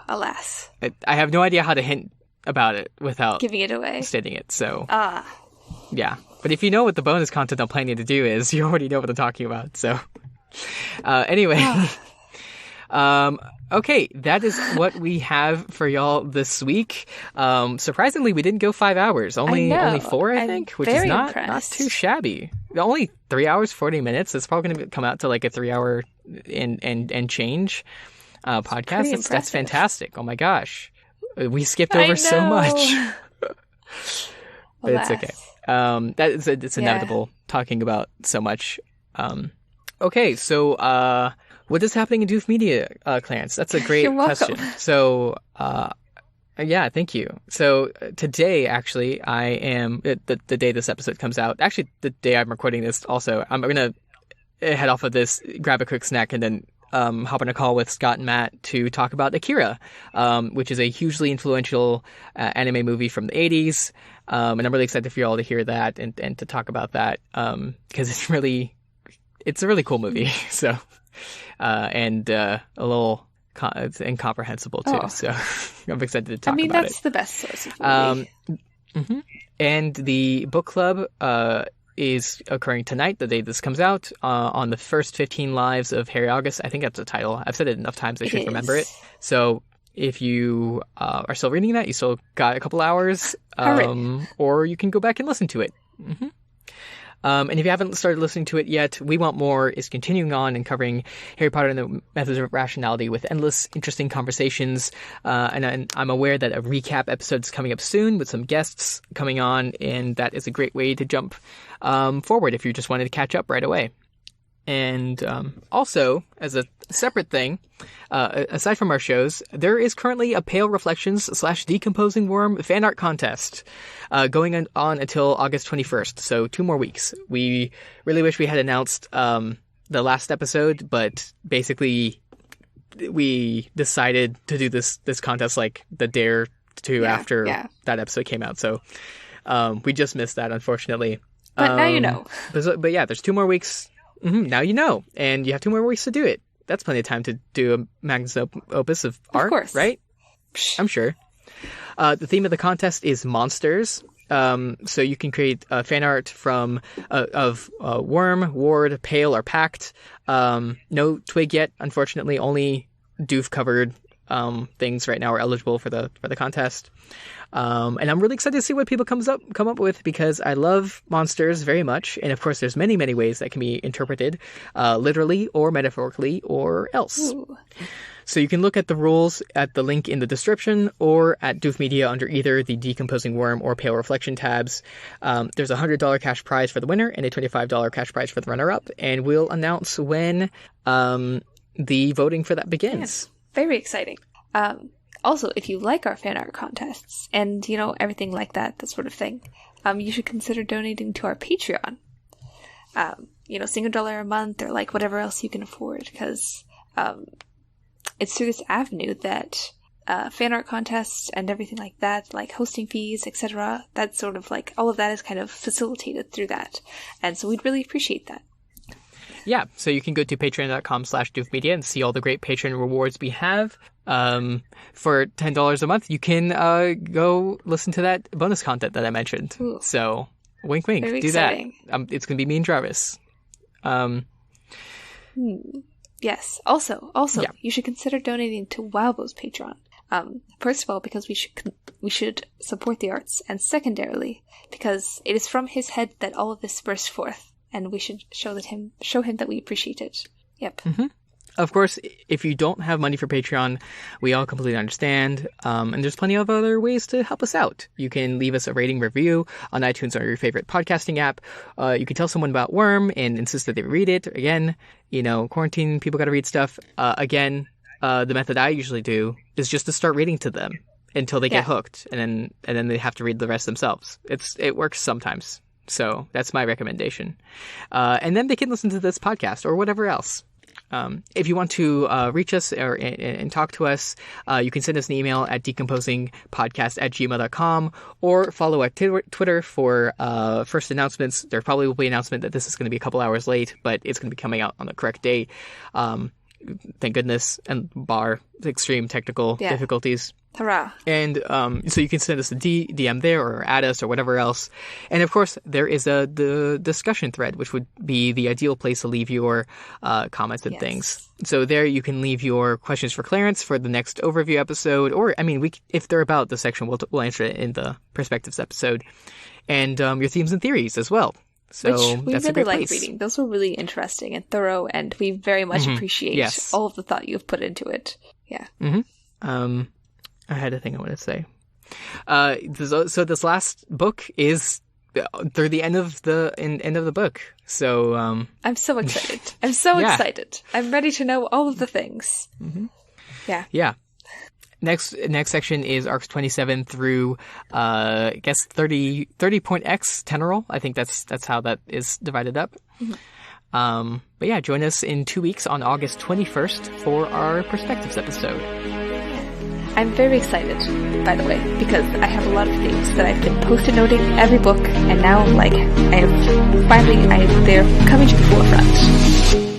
Alas. I have no idea how to hint about it without giving it away, stating it. So, yeah. But if you know what the bonus content I'm planning to do is, you already know what I'm talking about. So, anyway, okay, that is what we have for y'all this week. Surprisingly, we didn't go 5 hours, only 4, I think, which is not too shabby. Only 3 hours 40 minutes. It's probably going to come out to like a 3 hour and change. Podcast. That's fantastic. Oh my gosh. We skipped over so much. But it's okay. It's inevitable talking about so much. Okay, so what is happening in Doof Media, Clarence? That's a great question. So yeah, thank you. So today, actually, I am the day this episode comes out. Actually, the day I'm recording this also, I'm gonna head off of this, grab a quick snack, and then hop on a call with Scott and Matt to talk about Akira, which is a hugely influential anime movie from the 80s. And I'm really excited for you all to hear that and to talk about that because it's a really cool movie. So, and a little it's incomprehensible too. Oh. So I'm excited to talk about it. I mean, that's the best source of movie. And the book club is occurring tonight, the day this comes out, on the first 15 lives of Harry August. I think that's the title. I've said it enough times I should remember it. So if you are still reading that, you still got a couple hours, or you can go back and listen to it. And if you haven't started listening to it yet, We Want More is continuing on and covering Harry Potter and the Methods of Rationality with endless, interesting conversations. And I'm aware that a recap episode is coming up soon with some guests coming on, and that is a great way to jump forward if you just wanted to catch up right away. And also, as a separate thing, aside from our shows, there is currently a Pale Reflections / Decomposing Worm fan art contest going on until August 21st, so 2 more weeks. We really wish we had announced the last episode, but basically we decided to do this contest like the day or two after that episode came out, so we just missed that, unfortunately. But now you know. But yeah, there's 2 more weeks. Now you know, and you have 2 more weeks to do it. That's plenty of time to do a magnum opus of art, course. Right? I'm sure. The theme of the contest is monsters. So you can create fan art from of Worm, Ward, Pale, or Pact. No Twig yet, unfortunately. Only Doof covered things right now are eligible for the contest. And I'm really excited to see what people come up with, because I love monsters very much. And of course, there's many, many ways that can be interpreted, literally or metaphorically or else. Ooh. So you can look at the rules at the link in the description or at Doof Media under either the Decomposing Worm or Pale Reflection tabs. There's a $100 cash prize for the winner and a $25 cash prize for the runner-up. And we'll announce when the voting for that begins. Yes, very exciting. Also, if you like our fan art contests and, everything like that sort of thing, you should consider donating to our Patreon. single $1 a month or like whatever else you can afford, because it's through this avenue that fan art contests and everything like that, like hosting fees, etc., that's sort of like all of that is kind of facilitated through that. And so we'd really appreciate that. Yeah, so you can go to patreon.com/doofmedia and see all the great Patreon rewards we have. For $10 a month, you can go listen to that bonus content that I mentioned. Ooh. So, wink, wink, Very do exciting. that. It's going to be me and Jarvis. Yes. Also, Yeah. you should consider donating to Wowbo's Patreon. First of all, because we should support the arts, and secondarily, because it is from his head that all of this burst forth, and we should show him that we appreciate it. Yep. Mm-hmm. Of course, if you don't have money for Patreon, we all completely understand. And there's plenty of other ways to help us out. You can leave us a rating review on iTunes or your favorite podcasting app. You can tell someone about Worm and insist that they read it. Again, quarantine, people got to read stuff. The method I usually do is just to start reading to them until they get hooked, and then they have to read the rest themselves. It works sometimes. So that's my recommendation. And then they can listen to this podcast or whatever else. If you want to reach us and talk to us, you can send us an email at decomposingpodcast@gmail.com or follow at Twitter for first announcements. There probably will be an announcement that this is going to be a couple hours late, but it's going to be coming out on the correct day. Thank goodness, and bar extreme technical difficulties. Hurrah. And so you can send us a DM there or add us or whatever else. And of course, there is the discussion thread, which would be the ideal place to leave your comments and things. So there you can leave your questions for Clarence for the next overview episode. Or, if they're about the section, we'll answer it in the perspectives episode. And your themes and theories as well. So which we that's really a great like place. reading. Those were really interesting and thorough, and we very much appreciate all of the thought you've put into it. Yeah. Mm-hmm. I had a thing I want to say. So this last book is through the end of the book. So I'm so excited. I'm so excited. I'm ready to know all of the things. Mm-hmm. Yeah. Yeah. Next section is arcs 27 through I guess 30.x Tenorol. I think that's how that is divided up. Mm-hmm. But yeah, join us in 2 weeks on August 21st for our perspectives episode. I'm very excited, by the way, because I have a lot of things that I've been post-it noting every book, and now they're coming to the forefront.